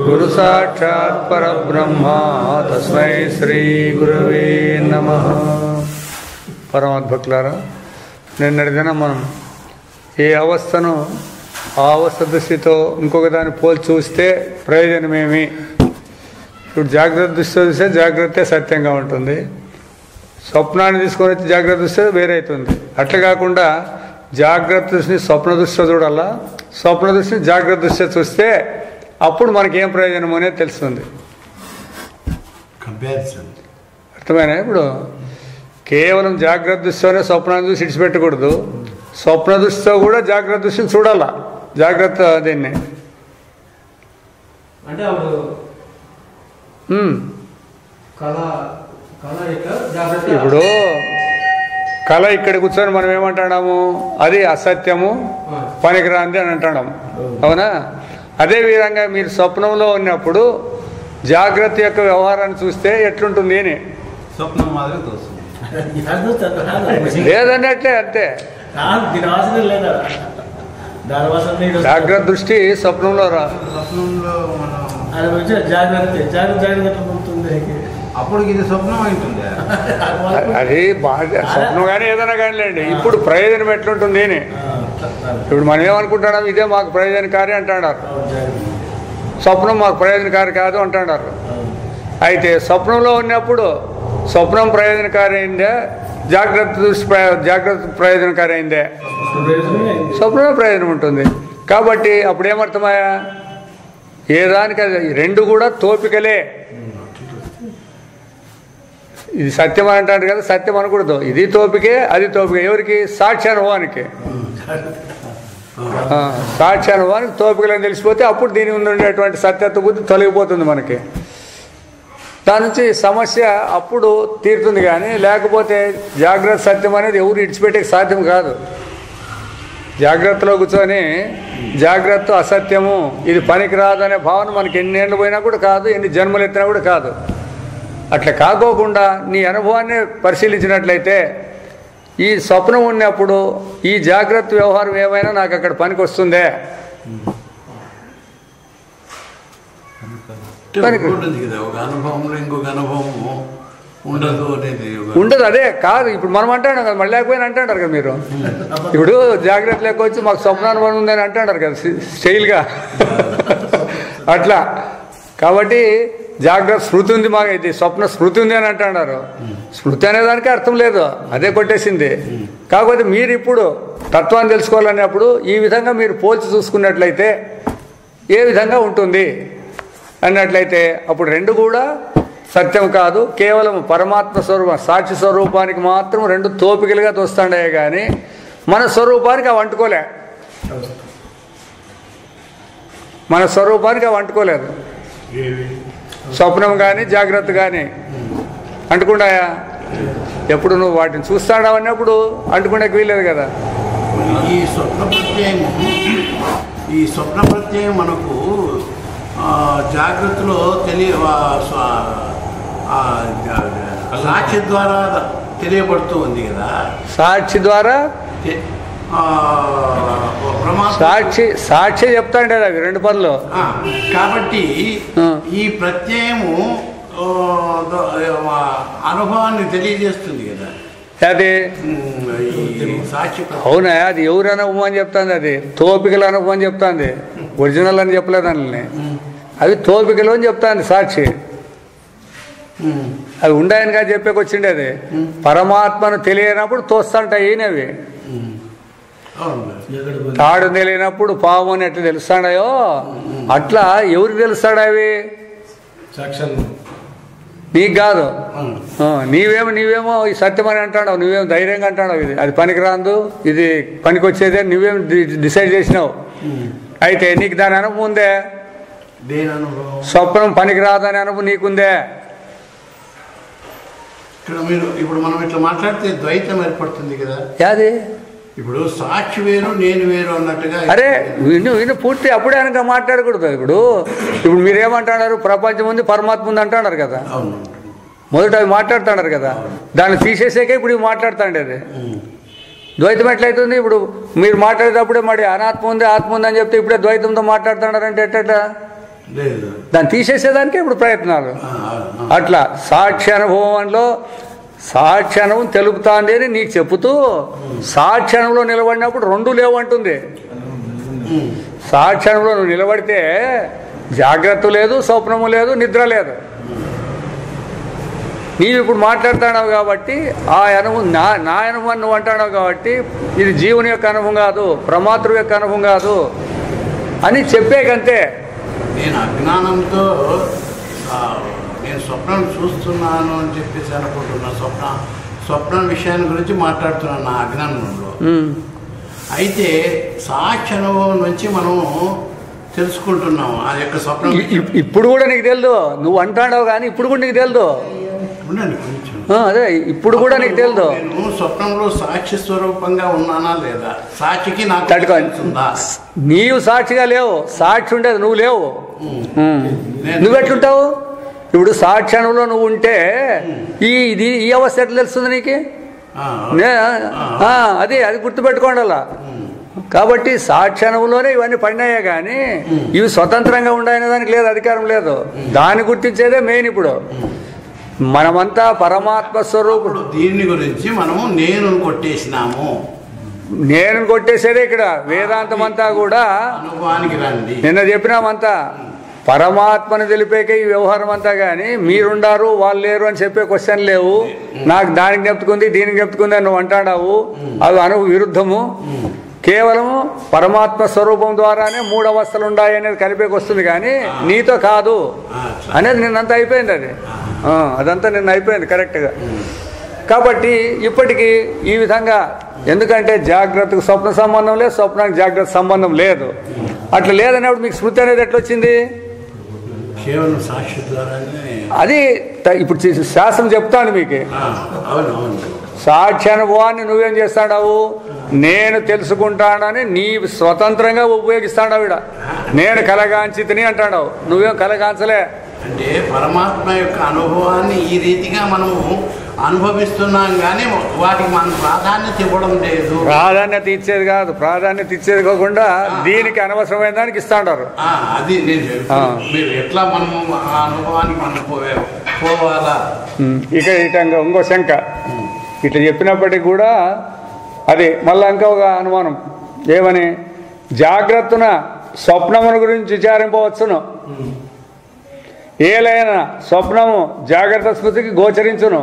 गुरु साक्षात् परब्रह्म तस्मै श्री गुरुवे नमः. పరమాద్భక్తులారా, నిన్నటి దినం మనం ఏ అవస్థను ఆ అవస్థ దృష్టితో ఇంకొక దాన్ని పోల్చి చూస్తే ప్రయోజనమేమి? ఇప్పుడు జాగ్రత్త దృష్టితో చూస్తే జాగ్రత్తే సత్యంగా ఉంటుంది, స్వప్నాన్ని తీసుకొని వచ్చి జాగ్రత్త దృష్టి వేరే అవుతుంది. అట్లా కాకుండా జాగ్రత్త దృష్టిని స్వప్న దృష్టితో చూడాలా, స్వప్న దృష్టిని జాగ్రత్త దృష్టితో చూస్తే అప్పుడు మనకేం ప్రయోజనం అనేది తెలుస్తుంది. అర్థమైనా? ఇప్పుడు కేవలం జాగ్రత్త దృష్టితోనే స్వప్నాన్ని చూసి ఇడిచిపెట్టకూడదు, స్వప్న దృష్టితో కూడా జాగ్రత్త దృష్టిని చూడాలా. జాగ్రత్త దీన్ని ఇప్పుడు కళ ఇక్కడ కూర్చొని మనం ఏమంటున్నాము, అది అసత్యము, పనికిరాంది అని అంటున్నాము, అవునా? అదేవిధంగా మీరు స్వప్నంలో ఉన్నప్పుడు జాగ్రత్త యొక్క వ్యవహారాన్ని చూస్తే ఎట్లుంటుంది అని స్వప్నం మాదిరి లేదన్నట్లే, అంతే. జాగ్రత్త దృష్టి స్వప్నంలో రా, అప్పుడు ఇది స్వప్నం అవుతుంది. అది బాగా స్వప్నం కానీ ఏదైనా కానీలేండి. ఇప్పుడు ప్రయోజనం ఎట్లుంటుంది అని ఇప్పుడు మనం ఏమనుకుంటున్నాం, ఇదే మాకు ప్రయోజనకారి అంటున్నారు, స్వప్నం మాకు ప్రయోజనకారి కాదు అంటున్నారు. అయితే స్వప్నంలో ఉన్నప్పుడు స్వప్నం ప్రయోజనకారి అయిందే, జాగ్రత్త దృష్టి జాగ్రత్త ప్రయోజనకారి అయిందే, స్వప్నమే ప్రయోజనం ఉంటుంది. కాబట్టి అప్పుడు ఏమర్థమయ్యా, ఏ దానికి రెండు కూడా తోపికలే. ఇది సత్యం అని అంటారు కదా, సత్యం అనకూడదు. ఇది తోపికే, అది తోపికే. ఎవరికి? సాక్షి అనుభవానికి. సాక్షి అనుభవానికి తోపికలని తెలిసిపోతే అప్పుడు దీని ముందు ఉండేటువంటి సత్యత్వ బుద్ధి తొలగిపోతుంది మనకి. దాని నుంచి సమస్య అప్పుడు తీరుతుంది. కానీ లేకపోతే జాగ్రత్త సత్యం అనేది ఎవరు ఇడిచిపెట్టే సాధ్యం కాదు. జాగ్రత్తలో కూర్చొని జాగ్రత్త అసత్యము, ఇది పనికిరాదు అనే భావన మనకి ఎన్ని ఏళ్ళు పోయినా కూడా కాదు, ఎన్ని జన్మలు ఎత్తినా కూడా కాదు. అట్లా కాకోకుండా నీ అనుభవాన్ని పరిశీలించినట్లయితే ఈ స్వప్నం ఉన్నప్పుడు ఈ జాగ్రత్త వ్యవహారం ఏమైనా నాకు అక్కడ పనికి వస్తుందే, ఉండదు. అదే కాదు ఇప్పుడు మనం అంటాం కదా, మళ్ళీ లేకపోయినా అంటారు కదా మీరు. ఇప్పుడు జాగ్రత్త లేకొచ్చి మాకు స్వప్నానుభవం ఉందని అంటారు కదా స్టైల్గా అట్లా. కాబట్టి జాగ్రత్త స్మృతి ఉంది, మాకు ఇది స్వప్న స్మృతి ఉంది అని అంటున్నారు. స్మృతి అనేదానికి అర్థం లేదు, అదే కొట్టేసింది. కాకపోతే మీరు ఇప్పుడు తత్వాన్ని తెలుసుకోవాలనేప్పుడు ఈ విధంగా మీరు పోల్చి చూసుకున్నట్లయితే ఏ విధంగా ఉంటుంది అన్నట్లయితే అప్పుడు రెండు కూడా సత్యం కాదు, కేవలం పరమాత్మ స్వరూపం సాక్షి స్వరూపానికి మాత్రం రెండు తోపికలుగా తోస్తాండే కానీ మన స్వరూపానికి అవి అంటుకోలే, మన స్వరూపానికి అవి అంటుకోలేదు. స్వప్నం కానీ జాగ్రత్త కానీ అంటుకుంటాయా? ఎప్పుడు నువ్వు వాటిని చూస్తాడావు అన్నప్పుడు అంటుకునే వీలేదు కదా. ఈ స్వప్న ప్రత్యయం మనకు జాగ్రత్తలో సాక్షి ద్వారా తెలియబడుతూ ఉంది కదా. సాక్షి ద్వారా సాక్షి చెప్తాండే అవి రెండు పనులు. కాబట్టి ఈ ప్రత్యయము అనుభవాన్ని తెలియజేస్తుంది కదా. అది అవునా? అది ఎవరు అనుభవం అని చెప్తాంది, అది తోపికల అనుభవం అని చెప్తాంది, ఒరిజినల్ అని చెప్పలేదు దానిని. అవి తోపికలు అని చెప్తాంది సాక్షి. అవి ఉండాయనిగా చెప్పేకొచ్చిండే. అది పరమాత్మను తెలియనప్పుడు తోస్తాంటాయి అవి. తాడు తెలియనప్పుడు పాము అని ఎట్లా తెలుస్తాడాయో అట్లా ఎవరికి తెలుస్తాడా అవి? నీకు కాదు. నీవేమో ఈ సత్యం అని అంటాడు, నువ్వేమో ధైర్యంగా అంటాడు ఇది అది పనికిరాందు, ఇది పనికి వచ్చేదే నువ్వేం డిసైడ్ చేసినావు. అయితే నీకు దాని అనుభవం ఉందే, దేని అనుభవం? స్వప్నం పనికిరాదని అనుభవం నీకుందే. ఇక్కడ ఇప్పుడు మనం ఇట్లా మాట్లాడితే ద్వైతం ఏర్పడుతుంది కదా. యాది ఇప్పుడు సాక్షి వేరు నేను వేరు అన్నట్టుగా. అరే విను పూర్తి అప్పుడే అనక మాట్లాడకూడదు. ఇప్పుడు మీరేమంటున్నారు? ప్రపంచం ఉంది, పరమాత్మ ఉంది అంటున్నారు కదా. అవును, మొదట అవి మాట్లాడుతున్నారు కదా. దాన్ని తీసేసాకే ఇప్పుడు ఇవి మాట్లాడుతాండేది. ద్వైతం ఎట్లయితుంది? ఇప్పుడు మీరు మాట్లాడేటప్పుడే మరి అనాత్మ ఉంది, ఆత్మ ఉంది అని చెప్తే ఇప్పుడే ద్వైతంతో మాట్లాడుతున్నారంటే ఎట్లా? దాన్ని తీసేసేదానికే ఇప్పుడు ప్రయత్నాలు. అట్లా సాక్షి అనుభవంలో సాక్షి అనుభవం తెలుపుతాంది అని నీకు చెబుతూ సాక్షి అనుభవంలో నిలబడినప్పుడు రెండు లేవు అంటుంది. సాక్షి అనుభవంలో నువ్వు నిలబడితే జాగ్రత్త లేదు, స్వప్నము లేదు, నిద్ర లేదు. నీవు ఇప్పుడు మాట్లాడుతున్నావు కాబట్టి ఆ అనుభవం నా అనుభవం నువ్వు అంటున్నావు కాబట్టి ఇది జీవుని యొక్క అనుభవం కాదు, ప్రమాతృ యొక్క అనుభవం కాదు అని చెప్పేకంతే. నేను అజ్ఞానంతో నేను స్వప్నం చూస్తున్నాను అని చెప్పేసి అనుకుంటున్నా. స్వప్నం విషయాన్ని గురించి మాట్లాడుతున్నాను నా అజ్ఞానంలో. అయితే సాక్షి అనుభవం నుంచి మనం తెలుసుకుంటున్నాము ఆ యొక్క స్వప్నం. ఇప్పుడు కూడా నీకు తెలియదు, నువ్వు అంటాడావు కానీ ఇప్పుడు కూడా నీకు తెలియదు. అదే ఇప్పుడు కూడా నీకు తెలియదు. నేను స్వప్నంలో సాక్షి స్వరూపంగా ఉన్నానా లేదా? సాక్షికి నాకు తట్టుకుందా? నీవు సాక్షిగా లేవు, సాక్షి ఉండేది నువ్వు లేవు. నువ్వెట్లుంటావు? ఇప్పుడు సాక్షి అనుభవంలో నువ్వు ఉంటే ఈ అవస్థ ఎట్లా తెలుస్తుంది నీకు? అది గుర్తుపెట్టుకోండి అలా. కాబట్టి సాక్షి అనుభవంలోనే ఇవన్నీ పడినాయే కానీ ఇవి స్వతంత్రంగా ఉండాలనే దానికి లేదు, అధికారం లేదు. దాన్ని గుర్తించేదే మెయిన్. ఇప్పుడు మనమంతా పరమాత్మ స్వరూపుడు. దీని గురించి మనము నేను కొట్టేసినాము. నేను కొట్టేసేదే ఇక్కడ వేదాంతం అంతా కూడా. అనుభవానికి రండి. నిన్న చెప్పినామంతా పరమాత్మను తెలిపేకే ఈ వ్యవహారం అంతా. కానీ మీరుండారు వాళ్ళు లేరు అని చెప్పే క్వశ్చన్ లేవు. నాకు దానికి జ్ఞప్తుకుంది దీనికి జ్ఞప్తుకుంది అని నువ్వు అంటాడావు. అవి విరుద్ధము. కేవలము పరమాత్మ స్వరూపం ద్వారానే మూడు అవస్థలు ఉన్నాయి అనేది కలిపేకి వస్తుంది కానీ నీతో కాదు అనేది నిన్నంతా అయిపోయింది. అది అదంతా నిన్న అయిపోయింది కరెక్ట్గా. కాబట్టి ఇప్పటికీ ఈ విధంగా, ఎందుకంటే జాగ్రత్తకు స్వప్న సంబంధం లేదు, స్వప్నానికి జాగ్రత్త సంబంధం లేదు. అట్లా లేదనేప్పుడు మీకు స్మృతి అనేది ఎట్లా వచ్చింది? కేవలం సాక్షి ద్వారానే. అది ఇప్పుడు శాస్త్రం చెప్తాను మీకు. సాక్షి అనుభవాన్ని నువ్వేం చేస్తాడావు? నేను తెలుసుకుంటానని నీ స్వతంత్రంగా ఉపయోగిస్తాడావు. ఇడ నేను కలగాంచితిని అంటాడావు, నువ్వేం కలగాంచలే. అంటే పరమాత్మ యొక్క అనుభవాన్ని ఈ రీతిగా మనము అనుభవిస్తున్నాం కానీ వాటికి మనం ప్రాధాన్యత ఇవ్వడం లేదు. ప్రాధాన్యత ఇచ్చేది కాదు, ప్రాధాన్యత ఇచ్చేది కాకుండా దీనికి అనవసరమైన దానికి ఇస్తాంటారు. అది మీరు ఎట్లా మనము ఆ అనుభవానికి మనం పోవాలా? ఇక ఇంకో శంక ఇట్లా చెప్పినప్పటికీ కూడా అది మళ్ళా ఇంకా ఒక అనుమానం. ఏమని? జాగ్రత్తన స్వప్నముల గురించి విచారింపవచ్చును. ఏలైనా స్వప్నము జాగ్రత్త స్మృతికి గోచరించును.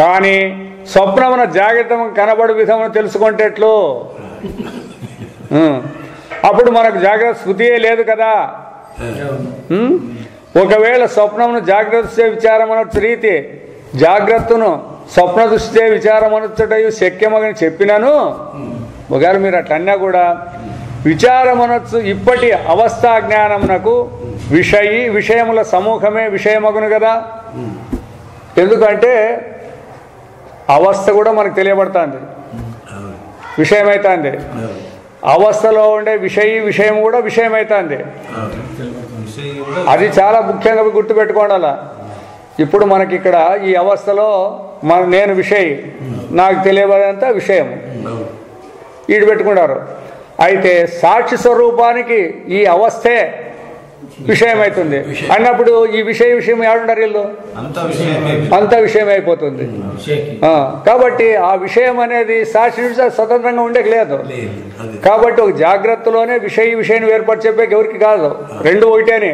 కానీ స్వప్నమున జాగ్రత్త కనబడు విధమును తెలుసుకుంటేట్లు అప్పుడు మనకు జాగ్రత్త స్మృతియే లేదు కదా. ఒకవేళ స్వప్నమును జాగ్రత్త విచారమనొచ్చు రీతి జాగ్రత్తను స్వప్న దృష్టితే విచారమనొచ్చటయు శక్యమని చెప్పినాను. ఒకవేళ మీరు అట్లన్నా కూడా విచారమనొచ్చు ఇప్పటి అవస్థా జ్ఞానమునకు విషయముల సమూహమే విషయమగును కదా. ఎందుకంటే అవస్థ కూడా మనకు తెలియబడుతుంది, విషయమవుతుంది. అవస్థలో ఉండే విషయం కూడా విషయమవుతుంది. అది చాలా ముఖ్యంగా గుర్తుపెట్టుకోండి. అలా ఇప్పుడు మనకి ఇక్కడ ఈ అవస్థలో నేను విషయి, నాకు తెలియబడేంత విషయం ఈడు పెట్టుకున్నారు. అయితే సాక్షి స్వరూపానికి ఈ అవస్థే విషయమవుతుంది అన్నప్పుడు ఈ విషయం ఏడుంటారు వీళ్ళు? అంత విషయం అయిపోతుంది. కాబట్టి ఆ విషయం అనేది సాక్షి స్వతంత్రంగా ఉండేకి లేదు. కాబట్టి ఒక జాగ్రత్తలోనే విషయాన్ని ఏర్పాటు చెప్పేకి ఎవరికి కాదు, రెండు ఒకటేనే.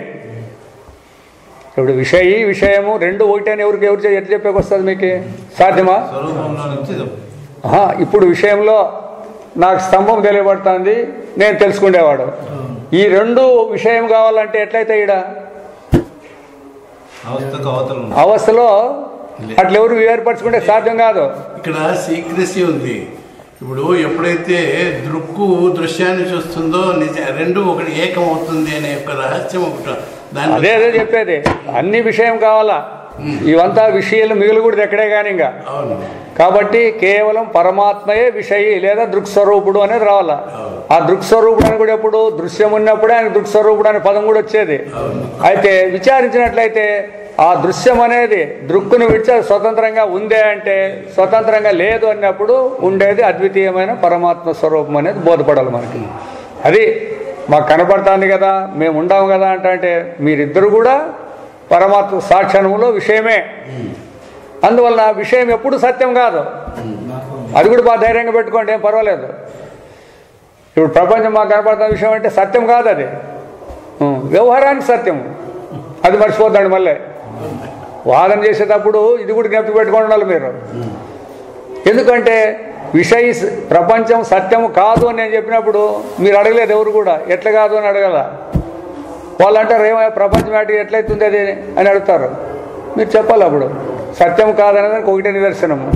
ఇప్పుడు విషయము రెండు ఒకటేనే ఎవరికి ఎట్లా చెప్పేకి వస్తుంది? మీకు సాధ్యమా? ఇప్పుడు విషయంలో నాకు స్తంభం తెలియబడుతుంది, నేను తెలుసుకునేవాడు. ఈ రెండు విషయం కావాలంటే ఎట్లయితే ఈడ అవస్థలో అట్లా ఎవరు ఏర్పరచుకుంటే సాధ్యం కాదు. ఇక్కడ సీక్రెసీ ఉంది. ఇప్పుడు ఎప్పుడైతే దృక్కు దృశ్యాన్ని చూస్తుందో రెండు ఒకటి ఏకమవుతుంది అనే ఒక రహస్యం ఒకటి. అదే చెప్పేది, అన్ని విషయం కావాలా, ఇవంతా విషయాలు మిగులుకూడదు ఎక్కడే కానీ ఇంకా. కాబట్టి కేవలం పరమాత్మయే విషయి లేదా దృక్స్వరూపుడు అనేది రావాలా. ఆ దృక్స్వరూపుడు అని కూడా ఎప్పుడు దృశ్యం ఉన్నప్పుడే ఆయన దృక్స్వరూపుడు అనే పదం కూడా వచ్చేది. అయితే విచారించినట్లయితే ఆ దృశ్యం అనేది దృక్కును విడిచి స్వతంత్రంగా ఉందే అంటే స్వతంత్రంగా లేదు అన్నప్పుడు ఉండేది అద్వితీయమైన పరమాత్మ స్వరూపం అనేది బోధపడాలి మనకి. అది మాకు కనపడుతుంది కదా, మేము ఉండాము కదా అంటే మీరిద్దరు కూడా పరమాత్మ సాక్షాత్ములో విషయమే. అందువల్ల విషయం ఎప్పుడు సత్యం కాదు, అది కూడా బాగా ధైర్యంగా పెట్టుకోండి, ఏం పర్వాలేదు. ఇప్పుడు ప్రపంచం మాకు కనపడుతున్న విషయం అంటే సత్యం కాదు, అది వ్యవహారానికి సత్యం, అది మర్చిపోతాడు. మళ్ళీ వాదన చేసేటప్పుడు ఇది కూడా జ్ఞప్తి పెట్టుకొని ఉండాలి మీరు. ఎందుకంటే విషయ ప్రపంచం సత్యం కాదు అని నేను చెప్పినప్పుడు మీరు అడగలేదు, ఎవరు కూడా ఎట్లా కాదు అని అడగల. వాళ్ళు అంటారు ఏమో ప్రపంచం అటు ఎట్లయితుంది అది అని అడుగుతారు. మీరు చెప్పాలి అప్పుడు సత్యం కాదనేదానికి ఒకటే నిదర్శనము,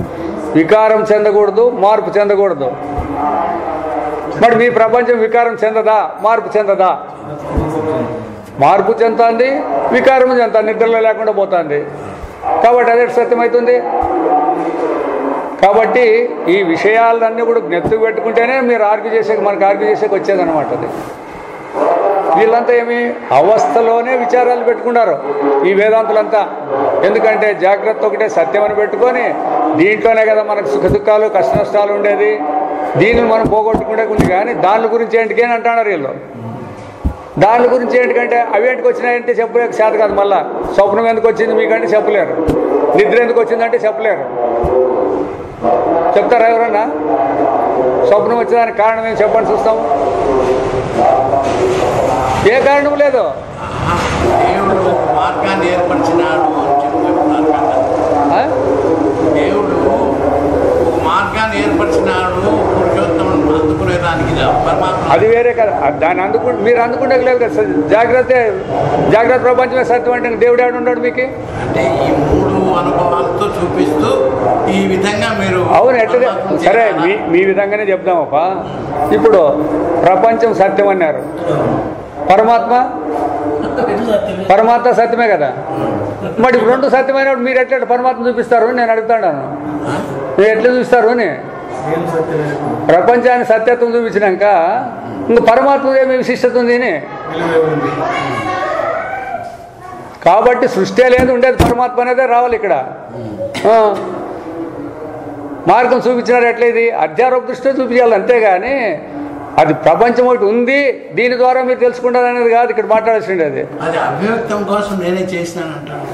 వికారం చెందకూడదు, మార్పు చెందకూడదు. మరి మీ ప్రపంచం వికారం చెందదా, మార్పు చెందదా? మార్పు చెందుతుంది, వికారం చెందుతుంది, నిద్రలో లేకుండా పోతుంది. కాబట్టి అదే సత్యమవుతుంది. కాబట్టి ఈ విషయాలన్నీ కూడా జ్ఞప్తికి పెట్టుకుంటేనే మీరు మనకు ఆర్గ్యూ చేసేకి వచ్చేదన్నమాట. అది వీళ్ళంతా ఏమి అవస్థలోనే విచారాలు పెట్టుకున్నారు ఈ వేదాంతులంతా. ఎందుకంటే జాగ్రత్త ఒకటే సత్యం అని పెట్టుకొని దీంట్లోనే కదా మనకు సుఖ దుఃఖాలు కష్ట నష్టాలు ఉండేది, దీనిని మనం పోగొట్టుకుంటే ఉంది. కానీ దాని గురించి ఏంటికేని అంటున్నారు వీళ్ళు. దాని గురించి ఏంటికంటే అవి ఏంటికి వచ్చినాయంటే చెప్పలేక చేత కాదు. మళ్ళా స్వప్నం ఎందుకు వచ్చింది మీకంటే చెప్పలేరు, నిద్ర ఎందుకు వచ్చిందంటే చెప్పలేరు. చెప్తారా ఎవరన్నా? స్వప్నం వచ్చేదానికి కారణం ఏం చెప్పండి చూస్తాము. ఏ కారణం లేదు. దేవుడు మార్గాన్ని ఏర్పరిచినాడు అని చెప్పి చెప్తున్నారు కదా. దేవుడు ఒక మార్గాన్ని ఏర్పరిచినాడు పురుషోత్తమును అందుకునేదానికి పరమాత్మ. అది వేరే కదా, దాన్ని మీరు అందుకుంటే లేదు కదా. జాగ్రత్త ప్రపంచమే సత్యం అంటే దేవుడు ఆడు ఉన్నాడు మీకు. అంటే ఈ మూడు అనుభవాలతో చూపిస్తూ ఈ విధంగా మీరు అవును ఎట్లా సరే మీ విధంగానే చెప్దామప్పా. ఇప్పుడు ప్రపంచం సత్యం అన్నారు, పరమాత్మ సత్యమే కదా. మరి ఇప్పుడు రెండు సత్యమైనప్పుడు మీరు ఎట్లా పరమాత్మ చూపిస్తారు నేను అడుగుతాను. మీరు ఎట్లా చూపిస్తారు అని ప్రపంచాన్ని సత్యత్వం చూపించినాక ఇంక పరమాత్మ ఏమి విశిష్టత ఉంది. కాబట్టి సృష్టి లేదు, ఉండేది పరమాత్మ అనేదే రావాలి ఇక్కడ. మార్గం చూపించినారు ఎట్లా, ఇది అధ్యారోప దృష్టిలో చూపించాలి అంతేగాని అది ప్రపంచం ఒకటి ఉంది దీని ద్వారా మీరు తెలుసుకుంటారు అనేది కాదు ఇక్కడ మాట్లాడాల్సింది. అది అభివ్యక్తం కోసం నేనే చేసినానంటాను.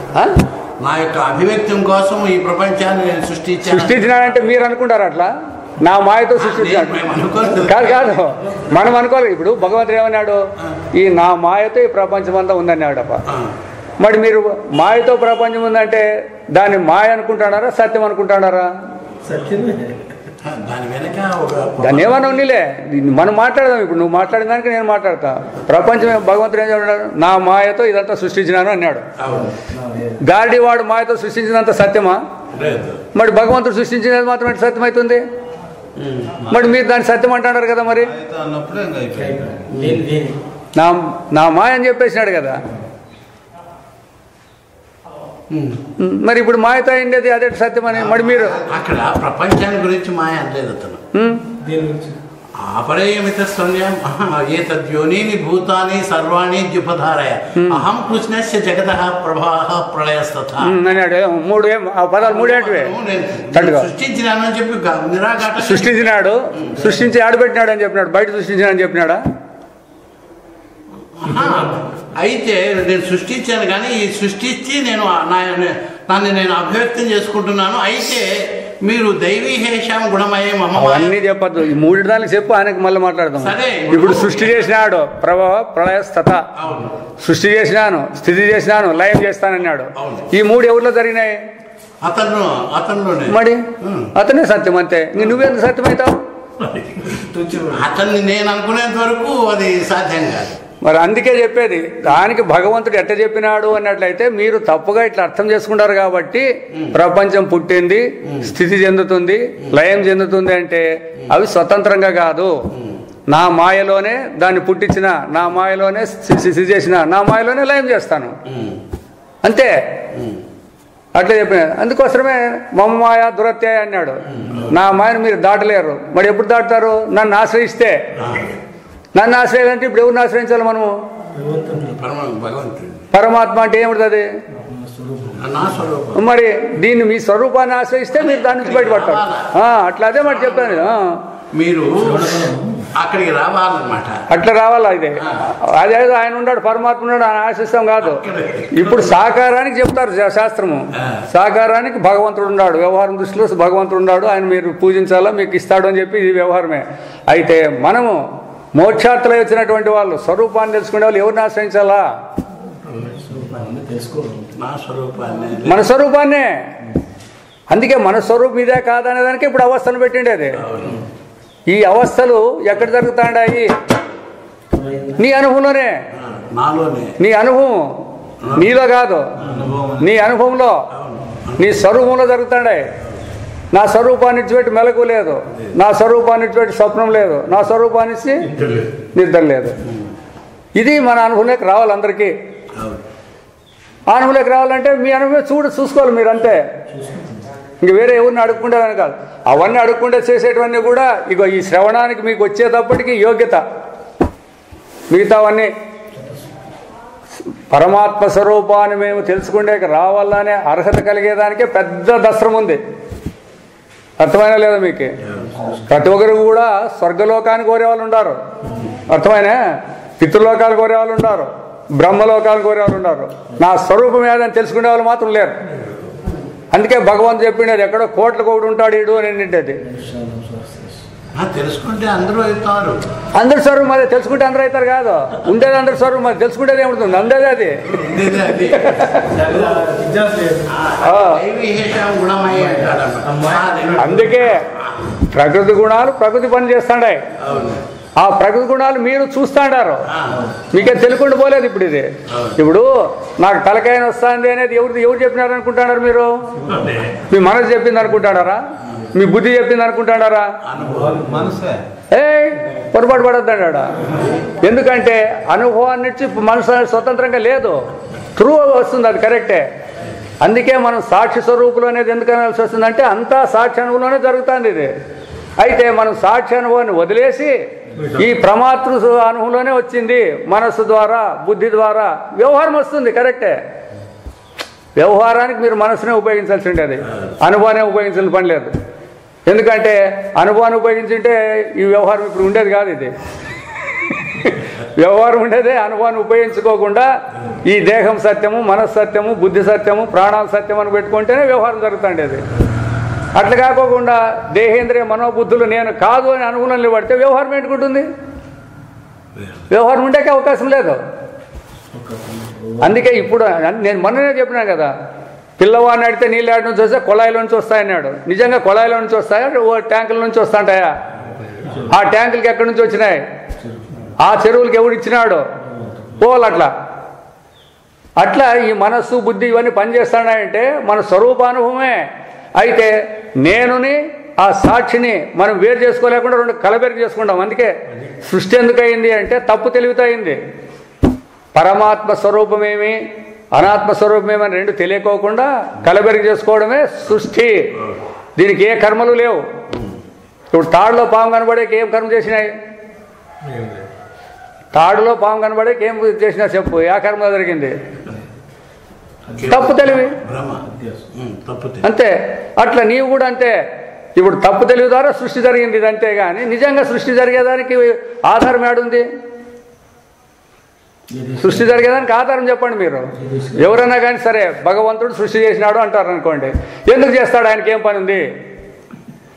నా యొక్క అభివ్యక్తం కోసం ఈ ప్రపంచాన్ని నేను సృష్టించినానంటే మీరు అనుకుంటారు అట్లా నా మాయతో సృష్టించినాడు కాదు మనం అనుకోవాలి. ఇప్పుడు భగవంతుడు ఏమన్నాడు, ఈ నా మాయతో ఈ ప్రపంచం అంతా ఉందన్నాడప్ప. మరి మీరు మాయతో ప్రపంచం ఉందంటే దాన్ని మాయ అనుకుంటున్నారా సత్యం అనుకుంటున్నారా? దాన్ని ఏమన్నా ఉన్నిలే మనం మాట్లాడదాం. ఇప్పుడు నువ్వు మాట్లాడిన దానికి నేను మాట్లాడతా. ప్రపంచమే భగవంతుడు ఏం చెప్పాడు, నా మాయతో ఇదంతా సృష్టించినాను అన్నాడు. గాడి వాడు మాయతో సృష్టించినంత సత్యమా? మరి భగవంతుడు సృష్టించినది మాత్రం ఎట్లా సత్యం అవుతుంది? మరి మీరు దాన్ని సత్యం అంటున్నారు కదా. మరి నా మాయ అని చెప్పేసినాడు కదా. మరి ఇప్పుడు మాయతో అయింది అదే సత్యం అని. మరి మీరు అక్కడ ప్రపంచాన్ని గురించి మాయ అనలేదు అతను. ఆపరేయమిత సంజ్ఞం ఏతద్యోనీని భూతాని సర్వాణి ద్యుపధారయ అహం కృష్ణస్య జగతః ప్రవాహ ప్రళయస్తథ అన్నాడు. మూడు పదాలు మూడేంటివే సృష్టించినాను అని చెప్పి నిరాఘాట సృష్టించినాడు, సృష్టించి ఆడబెట్టినాడు అని చెప్పినాడు, బయట సృష్టించినాడని చెప్పినాడా? అయితే నేను సృష్టించాను కానీ ఈ సృష్టించి నన్ను నేను అభివ్యక్తం చేసుకుంటున్నాను. అయితే మీరు దైవీహేషం గుణమయం అన్నీ చెప్పద్దు, ఈ మూడు దానికి చెప్పు, ఆయనకు మళ్ళీ మాట్లాడదాం. ఇప్పుడు సృష్టి చేసినాడు, ప్రవాహ ప్రళయస్తత, సృష్టి చేసినాను, స్థితి చేసినాను, లయం చేస్తానన్నాడు. ఈ మూడు ఎవరిలో జరిగినాయి? అతనిలోనే. మరి అతనే సత్యం అంతే. నువ్వెందుకు సత్యం అవుతావు? అతన్ని నేను అనుకునేంత వరకు అది సాధ్యం కాదు. మరి అందుకే చెప్పేది, దానికి భగవంతుడు ఎట్ట చెప్పినాడు అన్నట్లయితే మీరు తప్పుగా ఇట్లా అర్థం చేసుకుంటారు కాబట్టి ప్రపంచం పుట్టింది, స్థితి చెందుతుంది, లయం చెందుతుంది అంటే అవి స్వతంత్రంగా కాదు. నా మాయలోనే దాన్ని పుట్టించిన, నా మాయలోనే స్థితి చేసిన, నా మాయలోనే లయం చేస్తాను అంతే. అట్లా చెప్పిన అందుకోసమే మమ్మ మాయ దురత్యాయ అన్నాడు. నా మాయను మీరు దాటలేరు. మరి ఎప్పుడు దాటుతారు? నన్ను ఆశ్రయిస్తే. నన్ను ఆశ్రయాలంటే ఇప్పుడు ఎవరిని ఆశ్రయించాలి మనము? పరమాత్మ అంటే ఏమిటది? మరి దీన్ని మీ స్వరూపాన్ని ఆశ్రయిస్తే మీరు దాని నుంచి బయటపడతారు. అట్లా అదే మాట చెప్పాను. మీరు అక్కడికి రావాలన్నమాట. అట్లా రావాలా? అదేదో ఆయన ఉన్నాడు, పరమాత్మ ఉన్నాడు, ఆయన ఆశిస్తాం కాదు. ఇప్పుడు సాకారానికి చెప్తారు శాస్త్రము. సాకారానికి భగవంతుడు ఉన్నాడు, వ్యవహారం దృష్టిలో భగవంతుడు ఉన్నాడు, ఆయన మీరు పూజించాలా, మీకు ఇస్తాడు అని చెప్పి ఇది వ్యవహారమే. అయితే మనము మోక్షాత్తులో వచ్చినటువంటి వాళ్ళు, స్వరూపాన్ని తెలుసుకునే వాళ్ళు ఎవరిని ఆశ్రయించాలా? మన స్వరూపాన్నే. అందుకే మన స్వరూపం ఇదే కాదనే దానికి ఇప్పుడు అవస్థలు పెట్టిండేది. ఈ అవస్థలు ఎక్కడ జరుగుతాయి? నీ అనుభవంలోనే. నీ అనుభవం నీలో కాదు, నీ అనుభవంలో, నీ స్వరూపంలో జరుగుతాయి. నా స్వరూపాన్ని ఇచ్చిపెట్టి మెలకు లేదు, నా స్వరూపాన్ని ఇచ్చిపెట్టి స్వప్నం లేదు, నా స్వరూపాన్ని ఇచ్చి నిద్ర లేదు. ఇది మన అనుభవంలోకి రావాలి అందరికీ. అనుభవంలోకి రావాలంటే మీ అనుభవం చూసుకోవాలి మీరు అంతే. ఇంక వేరే ఎవరిని అడుక్కుంటేదని కాదు. అవన్నీ అడుక్కుంటే చేసేటివన్నీ కూడా ఇగో ఈ శ్రవణానికి మీకు వచ్చేటప్పటికి యోగ్యత. మిగతావన్నీ పరమాత్మ స్వరూపాన్ని మేము తెలుసుకుంటే రావాలనే అర్హత కలిగేదానికే పెద్ద దస్త్రం ఉంది. అర్థమైనా లేదా మీకు? ప్రతి ఒక్కరు కూడా స్వర్గలోకాన్ని కోరే వాళ్ళు ఉన్నారు, అర్థమైనా? పితృలోకాలు కోరే వాళ్ళు ఉన్నారు, బ్రహ్మలోకాలు కోరే వాళ్ళు ఉన్నారు. నా స్వరూపం ఏదని తెలుసుకునే వాళ్ళు మాత్రం లేరు. అందుకే భగవంతుడు చెప్పిండేది, ఎక్కడో కోట్లకు ఒకటి ఉంటాడు ఈడు అని నిండేది. తెలుసుకుంటే అందరూ అవుతారు. అందరు స్వరూపం అదే, తెలుసుకుంటే అందరూ అవుతారు కాదు. ఉండేది అందరు స్వరూపం, అది తెలుసుకుంటేది ఏముంటుంది? అందేది అది. అందుకే ప్రకృతి గుణాలు ప్రకృతి పని చేస్తాండాయి. ఆ ప్రకృతి గుణాలు మీరు చూస్తాడారు, మీకే తెలుకుండా పోలేదు. ఇప్పుడు ఇది ఇప్పుడు నాకు తలకాయన వస్తుంది అనేది ఎవరు చెప్పినారు అనుకుంటున్నారు మీరు? మీ మనసు చెప్పింది అనుకుంటాడారా? మీ బుద్ధి చెప్పింది అనుకుంటాడారా? పొరపాటు పడొద్దాడా. ఎందుకంటే అనుభవాన్ని ఇచ్చి మనసు స్వతంత్రంగా లేదు, త్రూ వస్తుంది, అది కరెక్టే. అందుకే మనం సాక్షి స్వరూపులు అనేది ఎందుకు అనాల్సి వస్తుందంటే అంతా సాక్షి అనుభవంలోనే జరుగుతుంది ఇది. అయితే మనం సాక్షి అనుభవాన్ని వదిలేసి ఈ ప్రమాతృ అనుభవంలోనే వచ్చింది, మనస్సు ద్వారా బుద్ధి ద్వారా వ్యవహారం వస్తుంది, కరెక్టే. వ్యవహారానికి మీరు మనసునే ఉపయోగించాల్సి ఉండేది, అనుభవాన్ని ఉపయోగించాల్సిన పని లేదు. ఎందుకంటే అనుభవాన్ని ఉపయోగించుంటే ఈ వ్యవహారం ఇప్పుడు ఉండేది కాదు. ఇది వ్యవహారం ఉండేదే అనుభవాన్ని ఉపయోగించుకోకుండా ఈ దేహం సత్యము, మనస్సు సత్యము, బుద్ధి సత్యము, ప్రాణాలు సత్యం అని పెట్టుకుంటేనే వ్యవహారం జరుగుతుండేది. అట్లా కాకోకుండా దేహేంద్రియ మనోబుద్ధులు నేను కాదు అని అనుగుణంలో పడితే వ్యవహారం ఏంటుకుంటుంది? వ్యవహారం ఉండేకే అవకాశం లేదు. అందుకే ఇప్పుడు నేను మొన్ననే చెప్పినాను కదా, పిల్లవాడిని అడిగితే నీళ్ళు ఆడి నుంచి వస్తే కొళాయిల నుంచి వస్తాయన్నాడు. నిజంగా కొళాయిల నుంచి వస్తాయా, ఓ ట్యాంకుల నుంచి వస్తాంటాయా? ఆ ట్యాంకులకి ఎక్కడి నుంచి వచ్చినాయి? ఆ చెరువులకి ఎవడు ఇచ్చినాడు? పోవాలి. అట్లా ఈ మనస్సు బుద్ధి ఇవన్నీ పనిచేస్తున్నాయంటే మన స్వరూపానుభవమే. అయితే నేనుని ఆ సాక్షిని మనం వేరు చేసుకోలేకుండా రెండు కలబెరికి చేసుకుంటాం. అందుకే సృష్టి ఎందుకయింది అంటే తప్పు తెలివితో అయింది. పరమాత్మ స్వరూపమేమి అనాత్మ స్వరూపమేమని రెండు తెలియకోకుండా కలబెరికి చేసుకోవడమే సృష్టి. దీనికి ఏ కర్మలు లేవు. ఇప్పుడు తాడులో పాము కనబడేకి ఏం కర్మ చేసినాయి? తాడులో పాము కనబడేకి ఏం చేసినా చెప్పు, ఏ కర్మ జరిగింది? తప్పు తెలివి, అంతే. అట్లా నీవు కూడా అంతే. ఇప్పుడు తప్పు తెలివి ద్వారా సృష్టి జరిగింది, ఇది అంతే. కానీ నిజంగా సృష్టి జరిగేదానికి ఆధారం ఏడుంది? సృష్టి జరిగేదానికి ఆధారం చెప్పండి మీరు. ఎవరైనా కానీ సరే భగవంతుడు సృష్టి చేసినాడు అంటారు అనుకోండి, ఎందుకు చేస్తాడు? ఆయనకి ఏం పని ఉంది?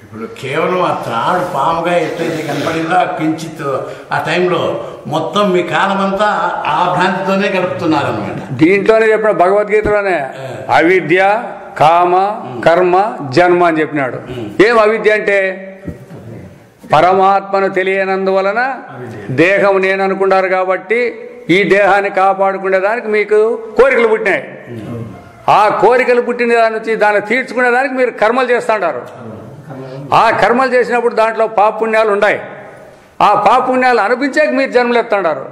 ఇప్పుడు కేవలం ఆ త్రాడు పాముగా ఎట్లయితే కనపడిందో కించిత్ ఆ టైంలో మొత్తం మీ కాలమంతా ఆ భ్రాంతితోనే గడుపుతున్నారనమాట. దీంట్లోనే చెప్పిన భగవద్గీతలోనే అవిద్య, కామ, కర్మ, జన్మ అని చెప్పినాడు. ఏం అవిద్య అంటే? పరమాత్మను తెలియనందువలన దేహం నేను అనుకున్నారు కాబట్టి ఈ దేహాన్ని కాపాడుకునేదానికి మీకు కోరికలు పుట్టినాయి. ఆ కోరికలు పుట్టిన దాని నుంచి దాన్ని తీర్చుకునేదానికి మీరు కర్మలు చేస్తుంటారు. ఆ కర్మలు చేసినప్పుడు దాంట్లో పాపుణ్యాలు ఉన్నాయి. ఆ పాపుణ్యాలు అనిపించాక మీరు జన్మలు ఎత్తండారు.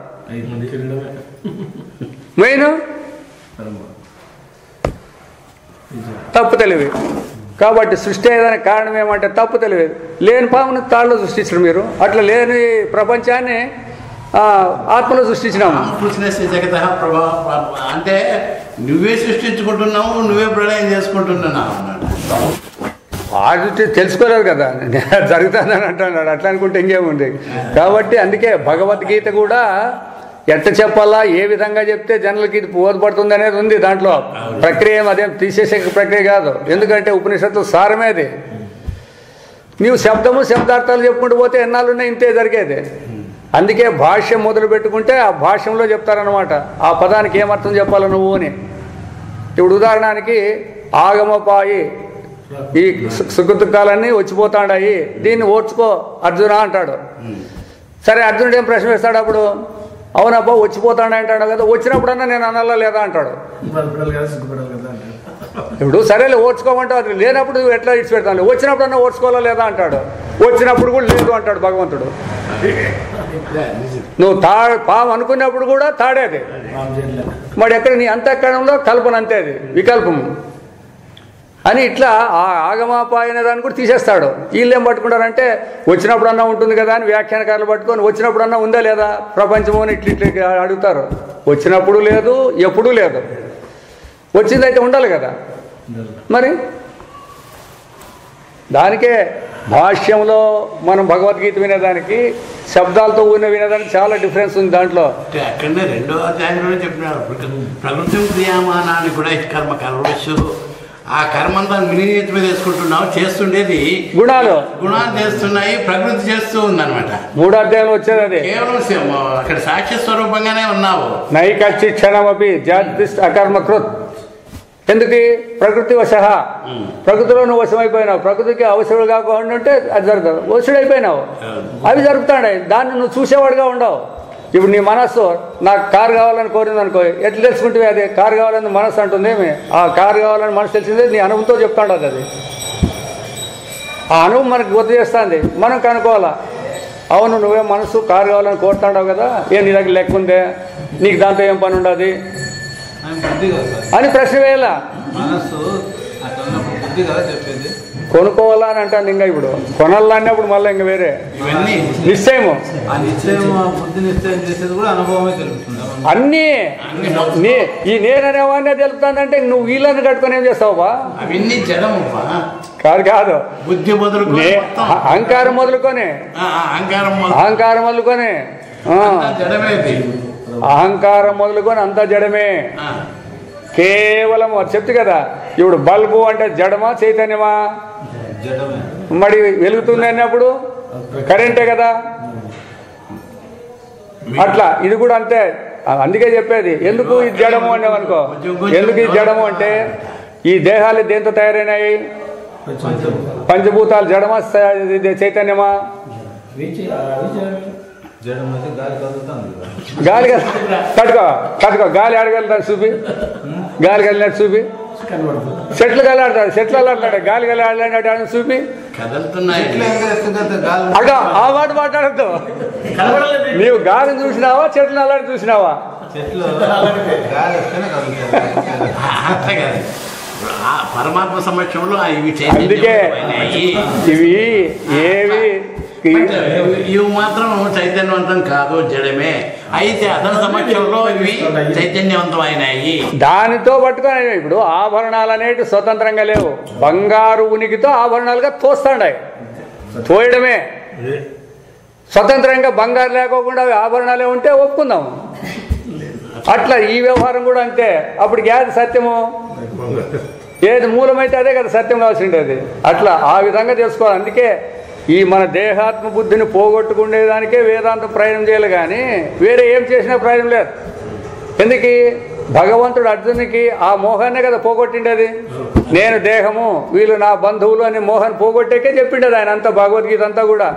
మెయిన్ తప్పు తెలివి. కాబట్టి సృష్టి అయ్యేదానికి కారణం ఏమంటే తప్పు తెలివి. లేని పాముని తాళ్ళలో సృష్టించరు మీరు. అట్లా లేని ప్రపంచాన్ని ఆత్మలో సృష్టించినాము. అంటే నువ్వే సృష్టించుకుంటున్నావు, నువ్వే ప్రళయం చేసుకుంటున్నావు అన్నాడు. వాటి తెలుసుకోలేదు కదా, జరుగుతుందని అంటున్నాడు. అట్లా అనుకుంటే ఇంకేముంది. కాబట్టి అందుకే భగవద్గీత కూడా ఎట్ట చెప్పాలా, ఏ విధంగా చెప్తే జనులకి ఇది బోధపడుతుంది అనేది ఉంది. దాంట్లో ప్రక్రియ అదేం తీసేసే ప్రక్రియ కాదు. ఎందుకంటే ఉపనిషత్తులు సారమే అది. నీవు శబ్దార్థాలు చెప్పుకుంటూ పోతే ఎన్నాళ్ళున్నా ఇంతే జరిగేది. అందుకే భాష్యం మొదలు పెట్టుకుంటే ఆ భాష్యంలో చెప్తారనమాట ఆ పదానికి ఏమర్థం చెప్పాలి నువ్వు అని. ఇప్పుడు ఉదాహరణకి ఆగమపాయి, ఈ సుఖదుఖాలన్నీ వచ్చిపోతాడాయి, దీన్ని ఓర్చుకో అర్జున అంటాడు. సరే, అర్జునుడు ఏం ప్రశ్న వేస్తాడు అప్పుడు? అవునబ్బా వచ్చిపోతాడు అంటాడు కదా, వచ్చినప్పుడన్నా నేను అనాలా లేదా అంటాడు. ఇప్పుడు సరేలే ఓర్చుకోమంటావు, అది లేనప్పుడు ఎట్లా ఇచ్చిపెడతాను, వచ్చినప్పుడన్నా ఓర్చుకోవాలా లేదా అంటాడు. వచ్చినప్పుడు కూడా లేదు అంటాడు భగవంతుడు. నువ్వు పాము అనుకున్నప్పుడు కూడా తాడేది. మరి ఎక్కడ నీ అంతఃకరణంలో కల్పన అంతే, అది వికల్పం అని. ఇట్లా ఆ ఆగమాపాయ అనే దాన్ని కూడా తీసేస్తాడు. వీళ్ళు ఏం పట్టుకుంటారంటే వచ్చినప్పుడన్నా ఉంటుంది కదా అని వ్యాఖ్యానకారులు పట్టుకొని వచ్చినప్పుడన్నా ఉందా లేదా ప్రపంచము అని ఇట్లా అడుగుతారు. వచ్చినప్పుడు లేదు, ఎప్పుడూ లేదు. వచ్చిందైతే ఉండాలి కదా. మరి దానికే భాష్యంలో మనం భగవద్గీత వినేదానికి శబ్దాలతో వినేదానికి చాలా డిఫరెన్స్ ఉంది. దాంట్లో అక్కడనే 2వ అధ్యాయంలో చెప్పినారు, ప్రకృతి క్రియామానాన్ని కూడా కర్మ కర్మసు, ఆ కర్మంతా వినీతి మీద వేసుకుంటున్నావు, చేస్తుండేది గుణాలు చేస్తున్నాయి, ప్రకృతి చేస్తూ ఉందన్నమాట. 3వ అధ్యాయంలో వచ్చేది అదే. కేవలం అక్కడ సాక్షి స్వరూపంగానే ఉన్నావు. నైకక్షి క్షణమపి జాతి అకర్మకృత్. ఎందుకు? ప్రకృతి వశ. ప్రకృతిలో నువ్వు వశమైపోయినావు. ప్రకృతికి అవసరం కాకుండా ఉంటే అది జరగదు. వశుడైపోయినావు, అవి జరుగుతాయి. దాన్ని నువ్వు చూసేవాడుగా ఉండవు. ఇప్పుడు నీ మనస్సు నాకు కారు కావాలని కోరింది అనుకో, ఎట్లా తెలుసుకుంటే అది కారు కావాలని మనస్సు అంటుంది. ఏమి ఆ కారు కావాలని మనసు తెలిసిందే నీ అనుభవంతో చెప్తాండదు. అది ఆ అనుభవం మనకు గుర్తు చేస్తుంది. మనం కనుక్కోవాలా, అవును నువ్వే మనసు కారు కావాలని కోరుతాడావు కదా, నీ దగ్గర లెక్క ఉందే, నీకు దాంతో ఏం పని ఉండదు అని ప్రశ్న వేయాల. కొనుక్కోవాలా అని అంటాను. ఇంకా ఇప్పుడు కొనాలా అన్నప్పుడు మళ్ళీ ఇంకా వేరే నిశ్చయము అన్నీ ఈ నేననేవాడినే తెలుపుతానంటే నువ్వు వీళ్ళని కట్టుకొని ఏం చేస్తావా? కాదు, బుద్ధి మొదలుకొని అహంకారం మొదలుకొని అంతా జడమే. కేవలం చెప్తు కదా, ఇప్పుడు బల్బు అంటే జడమా చైతన్యమా? మరి వెలుగుతుంది అన్నప్పుడు కరెంటే కదా. అట్లా ఇది కూడా అంతే. అందుకే చెప్పేది, ఎందుకు ఇది జడము అనేవనుకో. ఎందుకు ఇది జడము అంటే ఈ దేహాలు దేంతో తయారైనాయి? పంచభూతాలు. జడమా చైతన్యమా? గాలి తట్టుకో గాలి ఆడగలుగుతాడు చూపి, గాలి కలిగినట్టు చూపి. చెట్లు కలిలాడతాడు, చెట్లు అల్లాడతాడు, గాలి కలిలాడినాడు చూపి. అగా ఆ మాట మాట్లాడద్దు. నీవు గాలిని చూసినావా, చెట్లు అల్లాడి చూసినావా? పరమాత్మ సమక్షంలో అందుకే ఇవి ఏవి ఇవి మాత్రం చైతన్యవంతం కాదు, జడమే. అయితే అతని సమక్షంలో ఇవి చైతన్యవంతమైనాయి. దానితో పట్టుకొని ఇప్పుడు ఆభరణాలు అనేవి స్వతంత్రంగా లేవు. బంగారు ఉనికితో ఆభరణాలుగా తోస్తాయి. తోయడమే స్వతంత్రంగా. బంగారు లేకోకుండా అవి ఆభరణాలే ఉంటే ఒప్పుకుందాము. అట్లా ఈ వ్యవహారం కూడా అంతే. అప్పుడు ఏది సత్యము? ఏది మూలమైతే అదే కదా సత్యం కావాల్సి ఉండేది. అట్లా ఆ విధంగా తెలుసుకోవాలి. అందుకే ఈ మన దేహాత్మ బుద్ధిని పోగొట్టుకునేదానికే వేదాంతం ప్రయాణం చేయాలి, కానీ వేరే ఏం చేసినా ప్రయోజనం లేదు. ఎందుకు? భగవంతుడు అర్జునికి ఆ మోహాన్నే కదా పోగొట్టిండేది. నేను దేహము, వీళ్ళు నా బంధువులు అని మోహన్ పోగొట్టేకే చెప్పిండేది ఆయన అంతా, భగవద్గీత అంతా కూడా.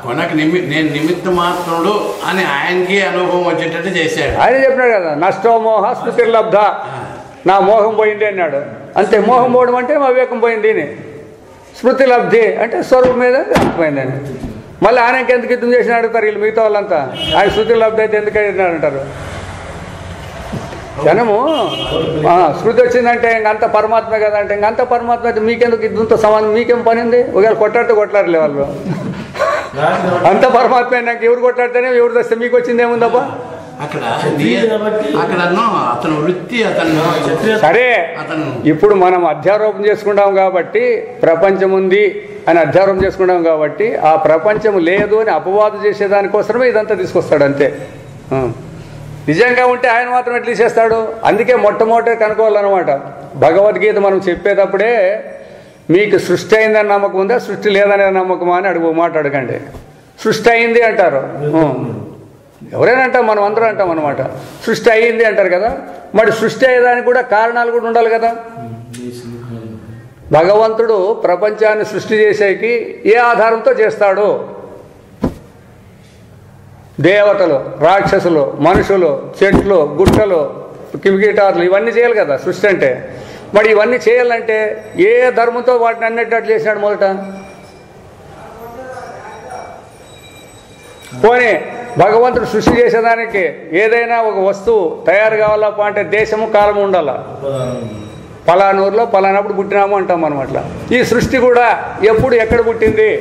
కొనకు నేను నిమిత్త మాత్రుడు అని ఆయనకి అనుభవం వచ్చేటట్టు చేశాడు. ఆయన చెప్పినాడు కదా, నష్టో మోహ స్మృతిర్లబ్ధ, నా మోహం పోయింది అన్నాడు. అంతే, మోహం పోవడం అంటే అవివేకం పోయింది. స్మృతి లబ్ధి అంటే స్వరూపం మీద పోయిందని. మళ్ళీ ఆయనకి ఎందుకు యుద్ధం చేసిన అడుగుతారు వీళ్ళు మిగతా వాళ్ళంతా. ఆయన శృతి లబ్ధి అయితే ఎందుకు అంటారు జనము. శృతి వచ్చిందంటే ఇంకంత పరమాత్మ కదా అంటే, ఇంకంత పరమాత్మ అయితే మీకెందుకు యుద్ధంతో సమానం, మీకేం పని ఉంది? ఒకవేళ కొట్లాడలే వాళ్ళు, అంత పరమాత్మ అయినాక ఎవరు కొట్లాడితేనే ఎవరు తెస్తే మీకు వచ్చింది ఏముందబ్బా అక్కడ. అతను వృత్తి అతను సరే. ఇప్పుడు మనం అధ్యారోపణ చేసుకుంటాం కాబట్టి ప్రపంచం ఉంది అని అధ్యారోపణ చేసుకుంటాం కాబట్టి ఆ ప్రపంచం లేదు అని అపవాదు చేసేదానికోసమే ఇదంతా తీసుకొస్తాడు అంతే. నిజంగా ఉంటే ఆయన మాత్రం ఎట్లా చేస్తాడు? అందుకే మొట్టమొదటి కనుక్కోవాలన్నమాట. భగవద్గీత మనం చెప్పేటప్పుడే మీకు సృష్టి అయిందని నమ్మకం ఉందా, సృష్టి లేదనే నమ్మకమా అని మాట అడగండి. సృష్టి అయింది అంటారు, ఎవరైనా అంటాం, మనం అందరం అంటాం అనమాట. సృష్టి అయ్యింది అంటారు కదా, మరి సృష్టి అయ్యేదానికి కూడా కారణాలు కూడా ఉండాలి కదా. భగవంతుడు ప్రపంచాన్ని సృష్టి చేసేకి ఏ ఆధారంతో చేస్తాడు? దేవతలు, రాక్షసులు, మనుషులు, చెట్లు, గుట్టలు, కిమికీటార్లు ఇవన్నీ చేయాలి కదా సృష్టి అంటే. మరి ఇవన్నీ చేయాలంటే ఏ ధర్మంతో వాటిని అన్నిటట్లు చేసినాడు మొదట? పోనీ భగవంతుడు సృష్టి చేసేదానికి ఏదైనా ఒక వస్తువు తయారు కావాలప్ప అంటే దేశము కాలము ఉండాల. పలానూరులో పలానప్పుడు పుట్టినాము అంటాం మనం. అట్లా ఈ సృష్టి కూడా ఎప్పుడు ఎక్కడ పుట్టింది?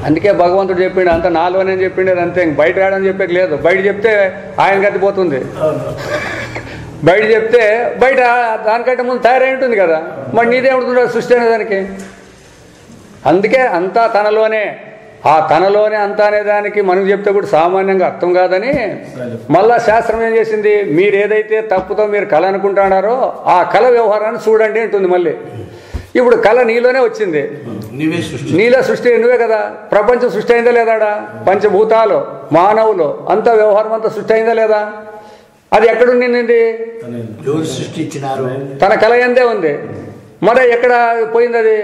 అందుకే భగవంతుడు చెప్పిండు అంత నాలోనే చెప్పిండేది అంతే, బయట రాడని చెప్పేది లేదు. బయట చెప్తే ఆయన గతిపోతుంది, బయట చెప్తే బయట దానికంటే ముందు తయారై ఉంటుంది కదా. మరి నీదేముంటుందో సృష్టి అనేదానికి. అందుకే అంతా తనలోనే, ఆ తనలోనే అంతా అనేదానికి మనకు చెప్తే కూడా సామాన్యంగా అర్థం కాదని మళ్ళా శాస్త్రం ఏం చేసింది, మీరు ఏదైతే తప్పుతో మీరు కళ అనుకుంటున్నారో ఆ కళ వ్యవహారాన్ని చూడండి అంటుంది. మళ్ళీ ఇప్పుడు కళ నీలోనే వచ్చింది, నీలో సృష్టి నువ్వే కదా. ప్రపంచం సృష్టి అయిందా లేదా? పంచభూతాలు, మానవులు అంతా వ్యవహారం అంతా సృష్టి అయిందా లేదా? అది ఎక్కడుండింది? సృష్టించినారు, తన కళ ఎందే ఉంది. మరి ఎక్కడ పోయింది? అది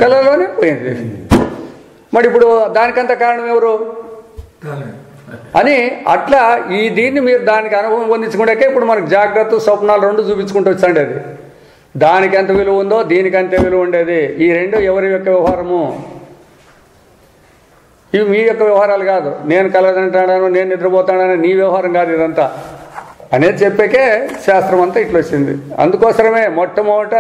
కళలోనే పోయింది. మరి ఇప్పుడు దానికంత కారణం ఎవరు అని అట్లా ఈ దీన్ని మీరు దానికి అనుభవం పొందించుకుంటే ఇప్పుడు మనకు జాగ్రత్త స్వప్నాలు రెండు చూపించుకుంటూ వచ్చండి. అది దానికి ఎంత విలువ ఉందో దీనికి అంతే విలువ ఉండేది. ఈ రెండు ఎవరి యొక్క వ్యవహారము? ఇవి మీ యొక్క వ్యవహారాలు కాదు. నేను కలగంటాను, నేను నిద్రపోతానని నీ వ్యవహారం కాదు ఇదంతా అనేది చెప్పేకే శాస్త్రం అంతా ఇట్లా వచ్చింది. అందుకోసమే మొట్టమొదట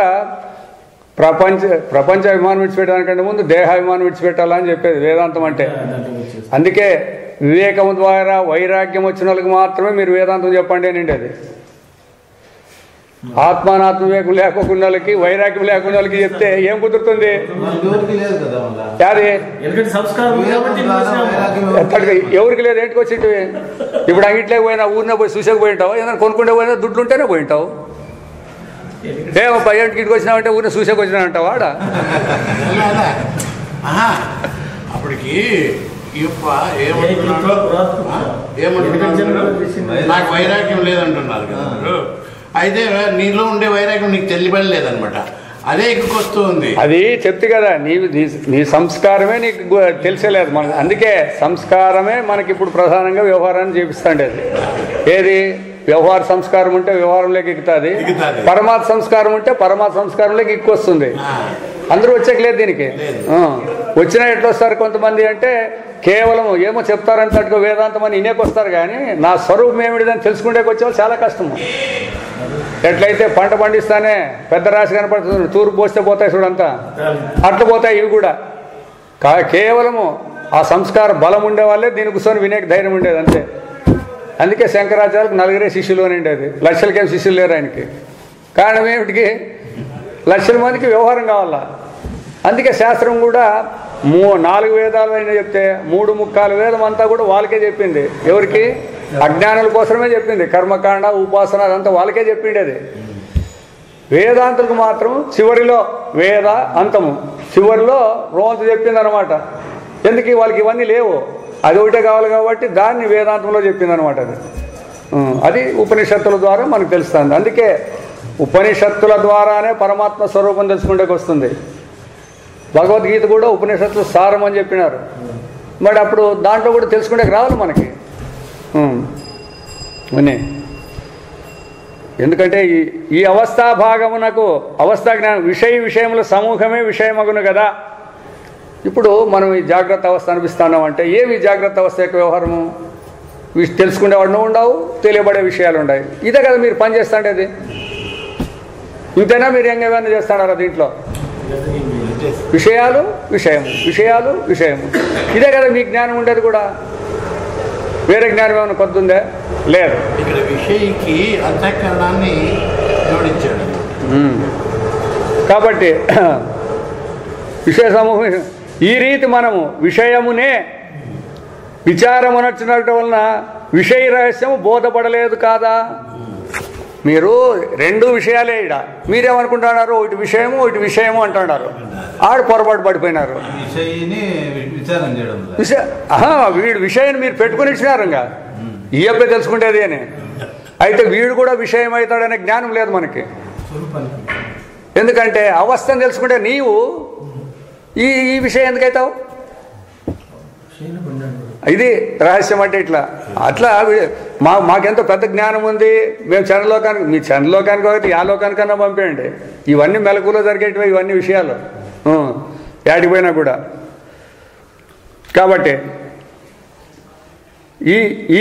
ప్రపంచ అభిమానం విడిచిపెట్టడానికంటే ముందు దేహాభిమానం విడిచిపెట్టాలని చెప్పేది వేదాంతం అంటే. అందుకే వివేకం ద్వారా వైరాగ్యం వచ్చిన వాళ్ళకి మాత్రమే మీరు వేదాంతం చెప్పండి అని ఉండేది. ఆత్మానాత్మ వివేకం లేకుండా వాళ్ళకి, వైరాగ్యం లేకుండా వాళ్ళకి చెప్తే ఏం కుదురుతుంది? ఎవరికి లేదు. ఏంటికి వచ్చి ఇప్పుడు అంగిట్లేక పోయినా, ఊరినే పోయి చూసేకి పోయి ఉంటావు, ఏదైనా కొనుక్కుంటే పోయినా దుడ్లు ఉంటేనే పోయి ఉంటావు. ఏమో పైకి ఇంటికి వచ్చినావంటే ఊరిని చూసేకి వచ్చినానంటావు ఆడ. అప్పటికి నాకు వైరాగ్యం లేదంటున్నారు కదా. అయితే నీలో ఉండే వైరాగ్యం నీకు తెలియబడి లేదనమాట, అదే ఎక్కువస్తూ ఉంది. అది చెప్తే కదా నీ సంస్కారమే నీకు తెలిసేలేదు మనకు. అందుకే సంస్కారమే మనకి ఇప్పుడు ప్రధానంగా వ్యవహారాన్ని చేపిస్తాండేది. ఏది? వ్యవహార సంస్కారం ఉంటే వ్యవహారంలోకి ఎక్కుతుంది, పరమాత్మ సంస్కారం ఉంటే పరమాత్మ సంస్కారంలోకి ఎక్కువస్తుంది. అందరూ వచ్చేకలేదు దీనికి. వచ్చినా ఎట్లా వస్తారు కొంతమంది అంటే కేవలం ఏమో చెప్తారని తట్టుకో వేదాంతం అని ఇనేకొస్తారు, కానీ నా స్వరూపం ఏమిటిదని తెలుసుకుంటేకి వచ్చేవాళ్ళు చాలా కష్టము. ఎట్లయితే పంట పండిస్తానే పెద్ద రాశి కనపడుతుంది, తూర్పు పోస్తే పోతాయి చూడంతా, అట్లా పోతాయి ఇవి కూడా. కేవలము ఆ సంస్కార బలం ఉండేవాళ్ళే దీని కూర్చొని వినేక ధైర్యం ఉండేది అంతే. అందుకే శంకరాచార్యకు 4 శిష్యులు అని ఉండేది, లక్షలకేం శిష్యులు లేరు ఆయనకి. కారణం ఏమిటికి? లక్షల మందికి వ్యవహారం కావాలా. అందుకే శాస్త్రం కూడా 4 వేదాలు అయినా చెప్తే 3/4 వేదం అంతా కూడా వాళ్ళకే చెప్పింది. ఎవరికి? అజ్ఞానుల కోసమే చెప్పింది. కర్మకాండ, ఉపాసన అదంతా వాళ్ళకే చెప్పిండేది. వేదాంతులకు మాత్రం చివరిలో వేద అంతము చివరిలో రోంత చెప్పింది అనమాట. ఎందుకు? వాళ్ళకి ఇవన్నీ లేవు, అది ఒకటే కావాలి కాబట్టి దాన్ని వేదాంతంలో చెప్పింది అనమాట. అది అది ఉపనిషత్తుల ద్వారా మనకు తెలుస్తుంది. అందుకే ఉపనిషత్తుల ద్వారానే పరమాత్మ స్వరూపం తెలుసుకుంటేకి వస్తుంది. భగవద్గీత కూడా ఉపనిషత్తుల సారం అని చెప్పినారు. మరి అప్పుడు దాంట్లో కూడా తెలుసుకుంటే రావాలి మనకి. ఎందుకంటే ఈ అవస్థా భాగమునకు అవస్థా జ్ఞానం విషయముల సమూహమే విషయమగును కదా. ఇప్పుడు మనం ఈ జాగ్రత్త అవస్థ అనిపిస్తున్నామంటే ఏమి జాగ్రత్త అవస్థ యొక్క వ్యవహారము? తెలుసుకునేవాడు ఉండవు, తెలియబడే విషయాలు ఉన్నాయి. ఇదే కదా మీరు పని చేస్తాండేది. ఇంతేనా మీరు ఏమైనా చేస్తున్నారా దీంట్లో? విషయాలు విషయము, విషయాలు విషయము, ఇదే కదా మీ జ్ఞానం ఉండేది కూడా. వేరే జ్ఞానం ఏమైనా కొత్త ఉందే? లేదు. ఇక్కడ విషయకి అంతఃకరణాన్ని జోడించాడు. కాబట్టి విషయ సమూహం ఈ రీతి మనము విషయమునే విచారమునొచ్చినట్టు వలన విషయ రహస్యము బోధపడలేదు కాదా. మీరు రెండు విషయాలే ఇడ మీరేమనుకుంటున్నారు? ఒకటి విషయము ఒకటి విషయము అంటున్నారు. ఆడు పొరపాటు పడిపోయినారు. వీడు విషయాన్ని మీరు పెట్టుకుని ఇచ్చినారు. ఇంకా ఈ అబ్బాయి తెలుసుకుంటేది అని. అయితే వీడు కూడా విషయం అవుతాడనే జ్ఞానం లేదు మనకి. ఎందుకంటే అవస్థను తెలుసుకుంటే నీవు ఈ విషయం ఎందుకైతావు? ఇది రహస్యం అంటే ఇట్లా. అట్లా మాకెంతో పెద్ద జ్ఞానం ఉంది, మేము చంద్రలోకానికి, మీ చంద్రలోకానికి ఒకటి ఆ లోకానికన్నా పంపేయండి. ఇవన్నీ మెలకులో జరిగేటివి, ఇవన్నీ విషయాలు ఏడిపోయినా కూడా. కాబట్టి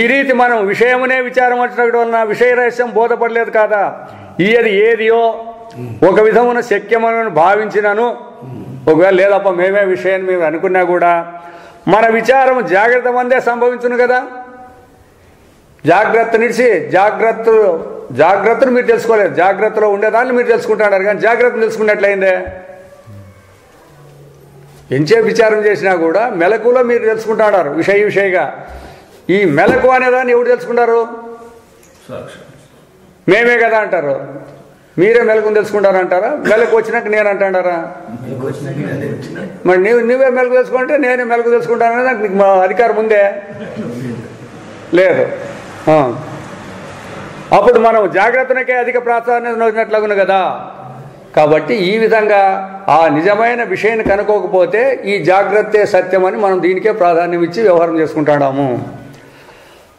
ఈ రీతి మనం విషయమునే విచారం వచ్చినప్పుడు వలన విషయ రహస్యం బోధపడలేదు కాదా. ఇది ఏదియో ఒక విధమున శక్యమని భావించినను, ఒకవేళ లేదప్ప మేమే విషయాన్ని మేము అనుకున్నా కూడా మన విచారం జాగ్రత్త మందే సంభవించును కదా. జాగ్రత్త నిడిచి జాగ్రత్తను మీరు తెలుసుకోలేదు. జాగ్రత్తలో ఉండేదాన్ని మీరు తెలుసుకుంటున్నారు, కానీ జాగ్రత్తను తెలుసుకున్నట్లయిందే. ఎంచే విచారం చేసినా కూడా మెలకులో మీరు తెలుసుకుంటున్నారు విషయగా. ఈ మెలకు అనేదాన్ని ఎవరు తెలుసుకుంటారు? మేమే కదా అంటారు. మీరే మెలకుని తెలుసుకుంటారు అంటారా? మెలకు వచ్చినాక నేను అంటారా? మరి నువ్వే మెలకు తెలుసుకుంటే నేనే మెలకు తెలుసుకుంటానని నాకు నీకు మా అధికారం ఉందే? లేదు. అప్పుడు మనం జాగ్రత్తనకే అధిక ప్రాధాన్యత వచ్చినట్లుగును కదా. కాబట్టి ఈ విధంగా ఆ నిజమైన విషయాన్ని కనుక్కోకపోతే ఈ జాగ్రత్తే సత్యమని మనం దీనికే ప్రాధాన్యం ఇచ్చి వ్యవహారం చేసుకుంటాము.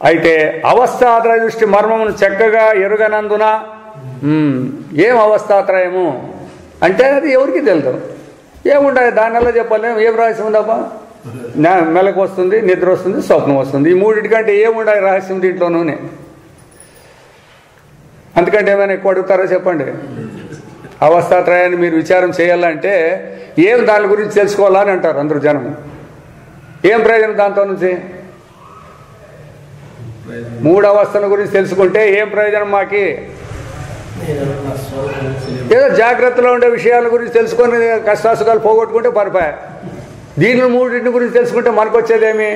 అయితే అవస్థాత్రయ దృష్టి మర్మమును చక్కగా ఎరుగనందున ఏం అవస్థాత్రయము అంటే అది ఎవరికి తెలుసు. ఏముండదు దానివల్ల చెప్పాలి. ఏం రహస్యం ఉందప్ప? మెలకు వస్తుంది, నిద్ర వస్తుంది, స్వప్నం వస్తుంది. ఈ మూడింటికంటే ఏముండదు రహస్యం దీంట్లోనూనే. అందుకంటే ఏమైనా ఎక్కువ అడుగుతారో చెప్పండి. అవస్థాత్రయాన్ని మీరు విచారం చేయాలంటే ఏం దాని గురించి తెలుసుకోవాలని అంటారు అందరూ జనం. ఏం ప్రయోజనం దాంతో నుంచి? మూడు అవస్థల గురించి తెలుసుకుంటే ఏం ప్రయోజనం మాకి? ఏదో జాగ్రత్తలో ఉండే విషయాల గురించి తెలుసుకొని కష్టాసుఖాలు పోగొట్టుకుంటే పడిపోయా. దీనిలో మూడింటి గురించి తెలుసుకుంటే మనకు వచ్చేదేమి?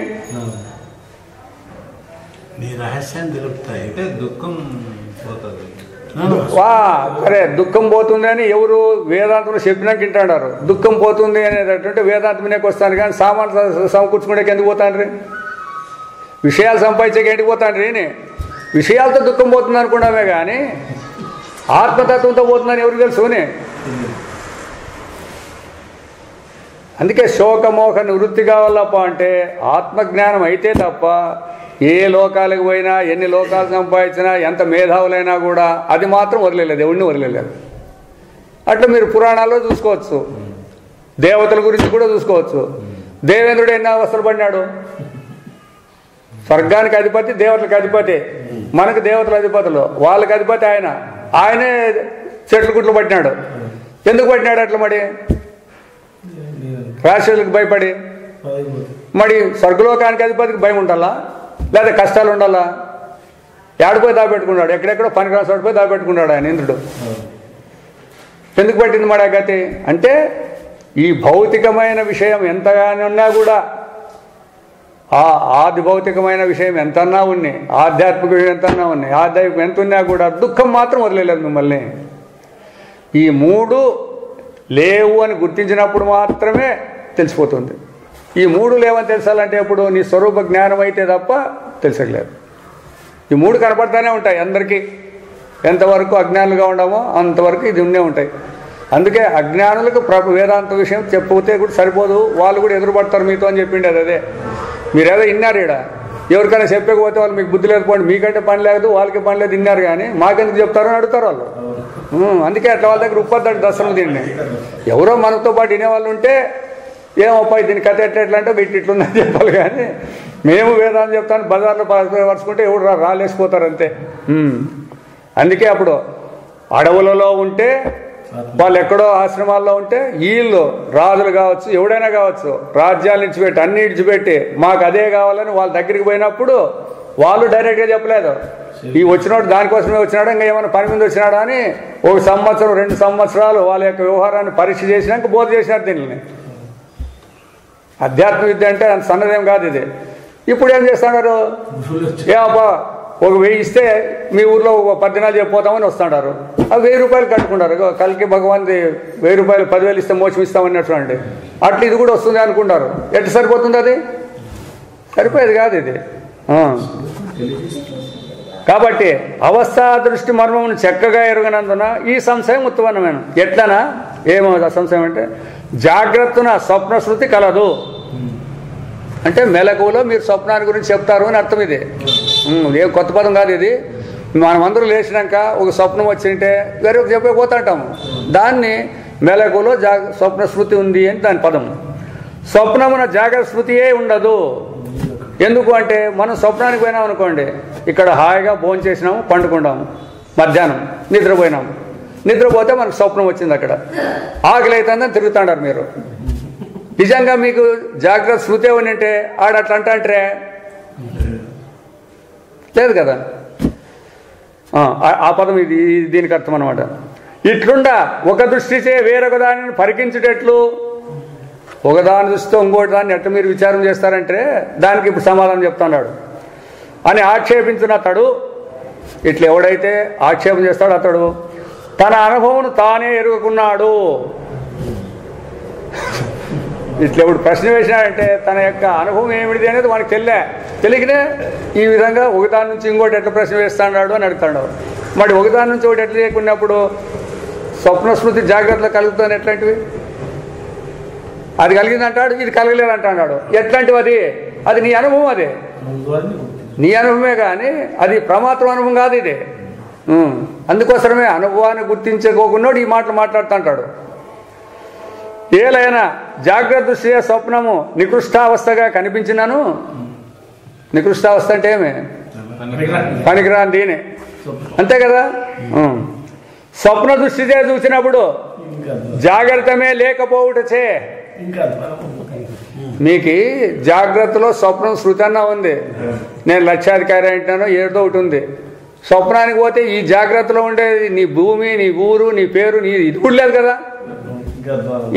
అరే దుఃఖం పోతుంది అని ఎవరు వేదాంతంలో చెప్పినాక వింటాడారు. దుఃఖం పోతుంది అనేటటువంటి వేదాంతమనేకి వస్తాను, కానీ సామాన్లు సమకూర్చుకునేకి ఎందుకు పోతాండ్రి? విషయాలు సంపాదించేకి ఎందుకు పోతాండ్రి? విషయాలతో దుఃఖం పోతుంది అనుకున్నామే కానీ ఆత్మతత్వంతో పోతుందని ఎవరికి తెలుసునే. అందుకే శోకమోహ నివృత్తి కావాలప్ప అంటే ఆత్మజ్ఞానం అయితే తప్ప ఏ లోకాలకు పోయినా, ఎన్ని లోకాలు సంపాదించినా, ఎంత మేధావులైనా కూడా అది మాత్రం వదిలేదు, ఎవరిని వదిలేదు. అట్లా మీరు పురాణాల్లో చూసుకోవచ్చు, దేవతల గురించి కూడా చూసుకోవచ్చు. దేవేంద్రుడు ఎన్ని అవస్థలు పడినాడు? స్వర్గానికి అధిపతి, దేవతలకు అధిపతి. మనకు దేవతల అధిపతులు, వాళ్ళకి అధిపతి ఆయనే చెట్లు గుట్లు పట్టినాడు. ఎందుకు పట్టినాడు అట్లా? మరి రాక్షసులకు భయపడి. మరి స్వర్గలోకానికి అధిపతికి భయం ఉండాలా, లేదా కష్టాలు ఉండాలా? ఏడిపోయి దాపెట్టుకున్నాడు, ఎక్కడెక్కడో పనికిరాని చోటుపోయి దాపెట్టుకున్నాడు ఆయన ఇంద్రుడు. ఎందుకు పట్టింది మరి ఆ గతి అంటే ఈ భౌతికమైన విషయం ఎంతగానో ఉన్నా కూడా, ఆ ఆది భౌతికమైన విషయం ఎంతన్నా ఉన్నాయి, ఆధ్యాత్మిక విషయం ఎంతన్నా ఉన్నాయి, ఆధ్యాత్మికం ఎంత ఉన్నా కూడా దుఃఖం మాత్రం వదిలేదు మిమ్మల్ని. ఈ మూడు లేవు అని గుర్తించినప్పుడు మాత్రమే తెలిసిపోతుంది. ఈ మూడు లేవని తెలుసాలంటే ఎప్పుడు నీ స్వరూప జ్ఞానం అయితే తప్ప తెలిసట్లేదు. ఈ 3 కనపడతానే ఉంటాయి అందరికీ. ఎంతవరకు అజ్ఞానులుగా ఉండమో అంతవరకు ఇది ఉండే ఉంటాయి. అందుకే అజ్ఞానులకు వేదాంత విషయం చెప్పితే కూడా సరిపోదు, వాళ్ళు కూడా ఎదురుపడతారు మీతో అని చెప్పిండే. అదే మీరేదో విన్నారు ఇక్కడ, ఎవరికైనా చెప్పకపోతే వాళ్ళు మీకు బుద్ధి లేకపోండి, మీకంటే పని లేదు వాళ్ళకి పని లేదు విన్నారు, కానీ మాకెందుకు చెప్తారని అడుగుతారు వాళ్ళు. అందుకే అట్లా వాళ్ళ దగ్గర ఉప్పద్దాడు దర్శనం దీన్ని. ఎవరో మనతో పాటు వినేవాళ్ళు ఉంటే ఏమోపాయి దీని కథ ఎట్లా అంటే వీటి ఇట్లుందని చెప్పాలి, కానీ మేము వేదాన్ని చెప్తాను బజార్లో పరుచుకుంటే ఎవరు రాలేసిపోతారు అంతే. అందుకే అప్పుడు అడవులలో ఉంటే వాళ్ళు ఎక్కడో ఆశ్రమాల్లో ఉంటే వీళ్ళు రాజులు కావచ్చు ఎవడైనా కావచ్చు రాజ్యాలు ఇడిచిపెట్టి అన్ని ఇడిచిపెట్టి మాకు అదే కావాలని వాళ్ళ దగ్గరికి పోయినప్పుడు వాళ్ళు డైరెక్ట్గా చెప్పలేదు, ఈ వచ్చినోడు దానికోసమే వచ్చినాడు, ఇంకా ఏమైనా పని మీద వచ్చినాడా అని 1 సంవత్సరం 2 సంవత్సరాలు వాళ్ళ యొక్క వ్యవహారాన్ని పరీక్ష చేసినాక బోధ చేసినారు దీనిని. అధ్యాత్మ విద్య అంటే అంత సన్నదేం కాదు ఇది. ఇప్పుడు ఏం చేస్తున్నారు, ఏమబ్బా 1000 ఇస్తే మీ ఊర్లో 10 దినాలు చెప్పిపోతామని వస్తున్నారు. అవి 1000 రూపాయలు కట్టుకుంటారు. కలికి భగవాన్ది 1000 రూపాయలు 10,000 ఇస్తే మోసం ఇస్తామన్నట్టు అండి. అట్లా ఇది కూడా వస్తుంది అనుకుంటారు. ఎట్లా సరిపోతుంది అది? సరిపోయేది కాదు ఇది. కాబట్టి అవస్థా దృష్టి మర్మమును చక్కగా ఎరుగనందున ఈ సంశయం ఉత్పన్నమైన. ఎట్లనా ఏమో సంశయం అంటే జాగ్రత్తన స్వప్న శృతి కలదు అంటే మెలకువలో మీరు స్వప్నాన్ని గురించి చెప్తారు అని అర్థం. ఇది ఏం కొత్త పదం కాదు ఇది. మనమందరూ లేచినాక ఒక స్వప్నం వచ్చింటే వేరే ఒక చెప్పే పోతాంటాము, దాన్ని మెలకువలో స్వప్న స్మృతి ఉంది అని దాని పదం. స్వప్నమున జాగ్రత్త స్మృతియే ఉండదు. ఎందుకు అంటే మనం స్వప్నానికి పోయినాం అనుకోండి, ఇక్కడ హాయిగా భోజనం చేసినాము, పండుకున్నాము, మధ్యాహ్నం నిద్రపోయినాము. నిద్రపోతే మనకు స్వప్నం వచ్చింది, అక్కడ ఆకలి అవుతుందని తిరుగుతాడారు మీరు. నిజంగా మీకు జాగ్రత్త స్మృతి ఏమనంటే ఆడట్లా అంటే లేదు కదా. ఆ పదం ఇది దీనికి అర్థం అనమాట. ఇట్లుండా ఒక దృష్టిచే వేరొక దానిని పరికించుటట్లు, ఒకదాని దృష్టితో ఇంకోటి దాన్ని ఎట్లా మీరు విచారం చేస్తారంటే దానికి ఇప్పుడు సమాధానం చెప్తున్నాడు అని ఆక్షేపించిన అతడు, ఇట్లా ఎవడైతే ఆక్షేపం చేస్తాడో అతడు తన అనుభవం తానే ఎరుగుకున్నాడు. ఇట్లా ఎవడు ప్రశ్న వేసినాడంటే తన యొక్క అనుభవం ఏమిటి అనేది మనకు తెలియకనే ఈ విధంగా ఒకదాని నుంచి ఇంకోటి ఎట్లా ప్రశ్న వేస్తాడు అని అడుగుతాడు. మరి ఒకదాని నుంచి ఒకటి ఎట్లా చేయకున్నప్పుడు స్వప్న స్మృతి జాగ్రత్తలో కలుగుతాను ఎట్లాంటివి? అది కలిగిందంటాడు, ఇది కలగలేదు అంటాడు. ఎట్లాంటివి అది? అది నీ అనుభవం, అదే నీ అనుభవమే, కానీ అది ప్రమాత్రం అనుభవం కాదు ఇది. అందుకోసమే అనుభవాన్ని గుర్తించుకోకున్నాడు ఈ మాటలు మాట్లాడుతుంటాడు. ఏలైనా జాగ్రత్త దృష్ట్యా స్వప్నము నికృష్టావస్థగా కనిపించినను, నికృష్టావస్థ అంటే ఏమి? పనికిరాని దీని, అంతే కదా. స్వప్న దృష్టిచే చూసినప్పుడు జాగ్రత్తమే లేకపోవుటచే, మీకు జాగ్రత్తలో స్వప్నం శృతి అన్నా ఉంది, నేను లక్షాధికారి అంటానో ఏదో ఒకటి ఉంది. స్వప్నానికి పోతే ఈ జాగ్రత్తలో ఉండేది నీ భూమి, నీ ఊరు, నీ పేరు, నీ ఇది కూడా లేదు కదా.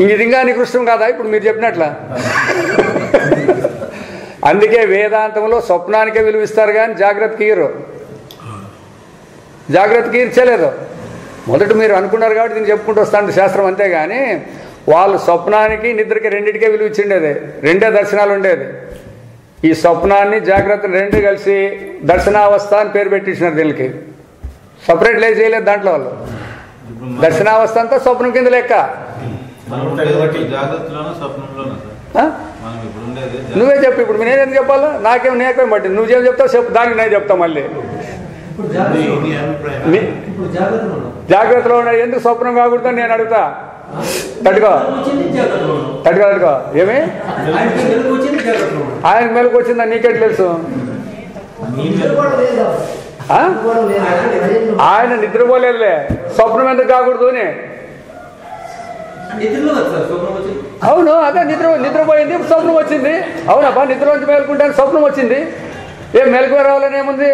ఇది ఇంకా నికృష్టం కాదా ఇప్పుడు మీరు చెప్పినట్ల? అందుకే వేదాంతంలో స్వప్నానికే విలువిస్తారు కానీ జాగ్రత్తకి ఇయ్యరు. జాగ్రత్తకి ఇచ్చలేదు. మొదట మీరు అనుకున్నారు కాబట్టి దీన్ని చెప్పుకుంటూ వస్తాను శాస్త్రం, అంతేగాని వాళ్ళు స్వప్నానికి నిద్రకి రెండింటికే విలువ ఇచ్చిండేది. 2 దర్శనాలు ఉండేది. ఈ స్వప్నాన్ని జాగ్రత్తని 2 కలిసి దర్శనావస్థ అని పేరు పెట్టించినారు. దీనికి సపరేట్ లేదు చేయలేదు దాంట్లో వాళ్ళు. దర్శనావస్థ అంతా స్వప్నం కింద లెక్క. నువ్వే చెప్పు ఇప్పుడు, నేనేం చెప్పాలా? నేకేం పట్టింది, నువ్వేం చెప్తావు చెప్పు, దానికి నేను చెప్తా. మళ్ళీ జాగ్రత్తలో ఉన్నాయి ఎందుకు స్వప్నం కాకూడదు నేను అడుగుతా. తట్టుకో ఏమి ఆయన మెలకు వచ్చిందా నీకెట్ తెలుసు? ఆయన నిద్రపోలేదులే, స్వప్నం ఎందుకు కాకూడదు అని. అవును, అదే నిద్రపోయింది, స్వప్నం వచ్చింది. అవునబ్బా, నిద్ర నుంచి మేలుకుంటే స్వప్నం వచ్చింది. ఏం మెలకు రావాలని ఏముంది?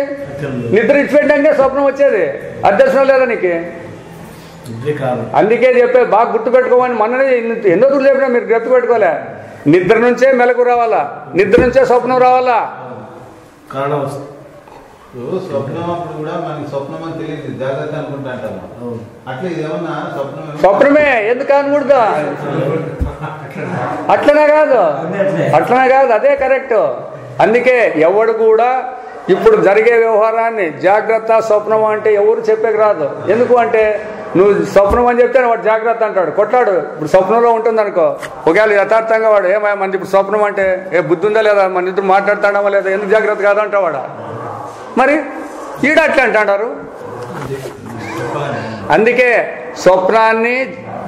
నిద్ర ఇచ్చిపెట్టాకే స్వప్నం వచ్చేది. అదర్శనం లేదా నీకు? అందుకే చెప్పే బాగా గుర్తుపెట్టుకోమని మొన్ననే ఎన్నో దూరం చెప్పినా మీరు గుర్తుపెట్టుకోలే. నిద్ర నుంచే మెలకు రావాలా, నిద్ర నుంచే స్వప్నం రావాలా. స్వప్నం అప్పుడు కూడా మనకి స్వప్నం అని తెలియదు, జాగ్రత్త అనుకుంటా. అట్లా ఇదేమన్నా స్వప్నమే ఎందుకు అనకూడదు? అట్లనే కాదు, అదే కరెక్ట్. అందుకే ఎవడు కూడా ఇప్పుడు జరిగే వ్యవహారాన్ని జాగ్రత్త స్వప్నం అంటే ఎవరు చెప్పేకి రాదు. ఎందుకు అంటే నువ్వు స్వప్నం అని చెప్తే వాడు జాగ్రత్త అంటాడు, కొట్లాడు. ఇప్పుడు స్వప్నంలో ఉంటుంది అనుకో, ఒకవేళ యథార్థంగా వాడు ఏమయ్యా మంది ఇప్పుడు స్వప్నం అంటే బుద్ధి ఉందా లేదా, మన ఇద్దరు మాట్లాడుతాడామా లేదా, ఎందుకు జాగ్రత్త కాదంటావాడా? మరి ఈడ అట్లా అంటాడారు. అందుకే స్వప్నాన్ని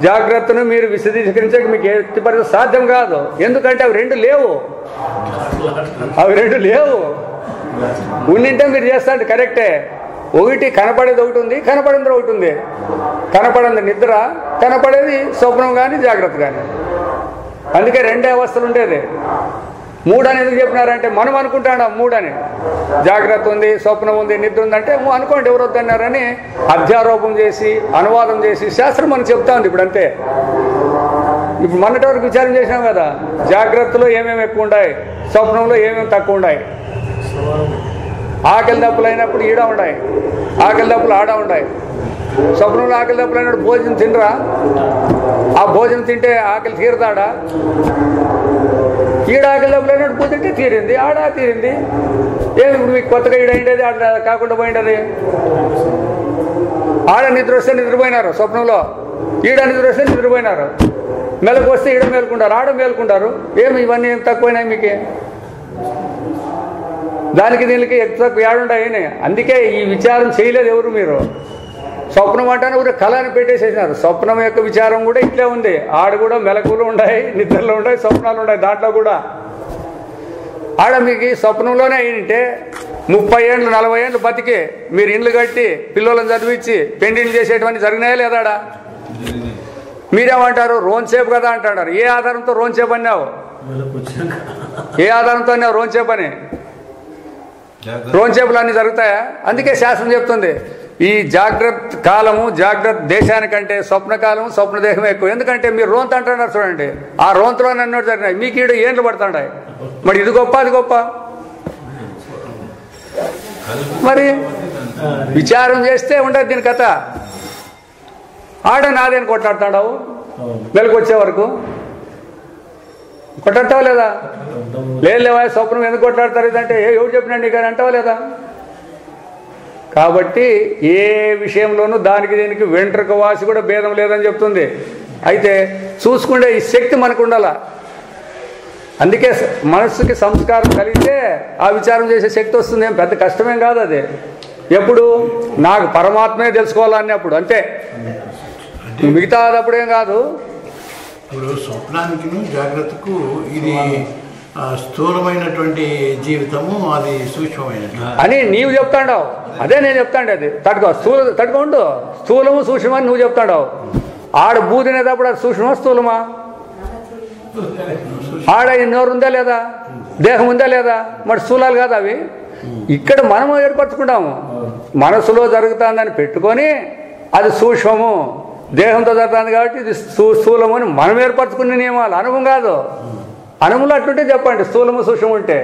జాగ్రత్తను మీరు విశదీకరించక మీకు ఎట్టి పరిస్థితి సాధ్యం కాదు. ఎందుకంటే అవి రెండు లేవు, ఉండింటే మీరు చేస్తాంటే కరెక్టే. ఒకటి కనపడేది ఒకటి ఉంది, కనపడింది ఒకటి ఉంది. కనపడింది నిద్ర, కనపడేది స్వప్నం కానీ జాగ్రత్త కానీ. అందుకే రెండే అవస్థలు ఉండేది. మూడు అని ఎందుకు చెప్పినారంటే మనం అనుకుంటాం మూడని, జాగ్రత్త ఉంది, స్వప్నం ఉంది, నిద్ర ఉందంటే అనుకోండి ఎవరు వద్దన్నారని అధ్యారోపం చేసి అనువాదం చేసి శాస్త్రం మనకు చెప్తా ఉంది. ఇప్పుడు అంతే. ఇప్పుడు మొన్నటి వరకు విచారం చేసినాం కదా, జాగ్రత్తలో ఏమేమి ఎక్కువ ఉన్నాయి, స్వప్నంలో ఏమేమి తక్కువ ఉన్నాయి. ఆకలి దప్పులు అయినప్పుడు ఈడ ఉన్నాయి, ఆకలి దప్పులు ఆడ ఉన్నాయి. స్వప్నంలో ఆకలి దప్పులు అయినప్పుడు భోజనం తినరా, ఆ భోజనం తింటే ఆకలి తీరుతాడా? ఈడ ఆకలి దప్పులు అయినప్పుడు పూజ తింటే తీరింది, ఆడ తీరింది. ఏమి ఇప్పుడు మీకు కొత్తగా ఈడ అయిండేది ఆడ కాకుండా పోయిండది. ఆడ నిద్ర వస్తే నిద్రపోయినారు స్వప్నంలో, ఈడ నిద్ర వస్తే నిద్రపోయినారు. మెలకు వస్తే ఈడ మేలుకుంటారు, ఆడ మేలుకుంటారు. ఏమి ఇవన్నీ ఏం తక్కువైనాయి మీకు? దానికి దీనికి ఎక్కువ ఏడుంటాయని. అందుకే ఈ విచారం చేయలేదు ఎవరు మీరు. స్వప్నం అంటానే ఊరు కళ అని పెట్టేసేసినారు. స్వప్నం యొక్క విచారం కూడా ఇట్లే ఉంది. ఆడ కూడా మెలకులు ఉన్నాయి, నిద్రలు ఉన్నాయి, స్వప్నాలు ఉన్నాయి. దాంట్లో కూడా ఆడ మీకు స్వప్నంలోనే అయింటే 30 ఏళ్ళు 40 ఏళ్ళు బతికి మీరు ఇండ్లు కట్టి పిల్లలను చదివించి పెండిళ్ళు చేసేటువంటి జరిగినాయా లేదా? ఆడ మీరేమంటారు? రోన్సేపు కదా అంటున్నారు. ఏ ఆధారంతో రోన్సేపు అన్నావు? ఏ ఆధారంతో అన్నావు రోన్సేపు అని? రోన్సేపులు అన్నీ జరుగుతాయా? అందుకే శాస్త్రం చెప్తుంది ఈ జాగ్రత్త కాలము జాగ్రత్త దేశానికంటే స్వప్న కాలము స్వప్న దేహం ఎక్కువ. ఎందుకంటే మీరు రోంత అంటున్నారు చూడండి, ఆ రోంతలో నన్ను జరిగినాయి, మీకు ఈడు ఏండ్లు పడుతున్నాయి. మరి ఇది గొప్ప అది గొప్ప? మరి విచారం చేస్తే ఉండదు దీని కథ. ఆడ నాదేని కొట్లాడుతాడావు వెలుగు వచ్చే వరకు కొట్లాడతావా లేదా? లేవా స్వప్నం ఎందుకు కొట్లాడతారు ఇదంటే ఎవరు చెప్పినండి కానీ అంటావా లేదా? కాబట్టి ఏ విషయంలోనూ దానికి దీనికి వెంట్రుక వాసి కూడా భేదం లేదని చెప్తుంది. అయితే చూసుకుంటే ఈ శక్తి మనకు ఉండాల. అందుకే మనస్సుకి సంస్కారం కలిగితే ఆ విచారం చేసే శక్తి వస్తుంది. ఏం పెద్ద కష్టమేం కాదు అది. ఎప్పుడు నాకు పరమాత్మే తెలుసుకోవాలన్నప్పుడు అంతే, మిగతాదప్పుడేం కాదు. ఇప్పుడు స్వప్నానికి జాగ్రత్తకు ఇది స్థూలమైనటువంటి జీవితము, అది సూక్ష్మమైనది అని నీవు చెప్తాండావు. అదే నేను చెప్తాండే. అది తట్టుకోండు. స్థూలము సూక్ష్మని నువ్వు చెప్తాండావు. ఆడ బూదినేటప్పుడు అది సూక్ష్మమా స్థూలమా? ఆడ నోరు ఉందా లేదా, దేహం ఉందా లేదా? మరి స్థూలాలు కాదు అవి. ఇక్కడ మనము ఏర్పరచుకుంటాము. మనసులో జరుగుతుందని పెట్టుకొని అది సూక్ష్మము, దేహంతో జరుగుతుంది కాబట్టి ఇది స్థూలము అని మనం ఏర్పరచుకునే నియమాలు. అనుభవం కాదు. అనుభవంలో అట్లుంటే చెప్పండి, స్థూలము సూక్ష్మం ఉంటే.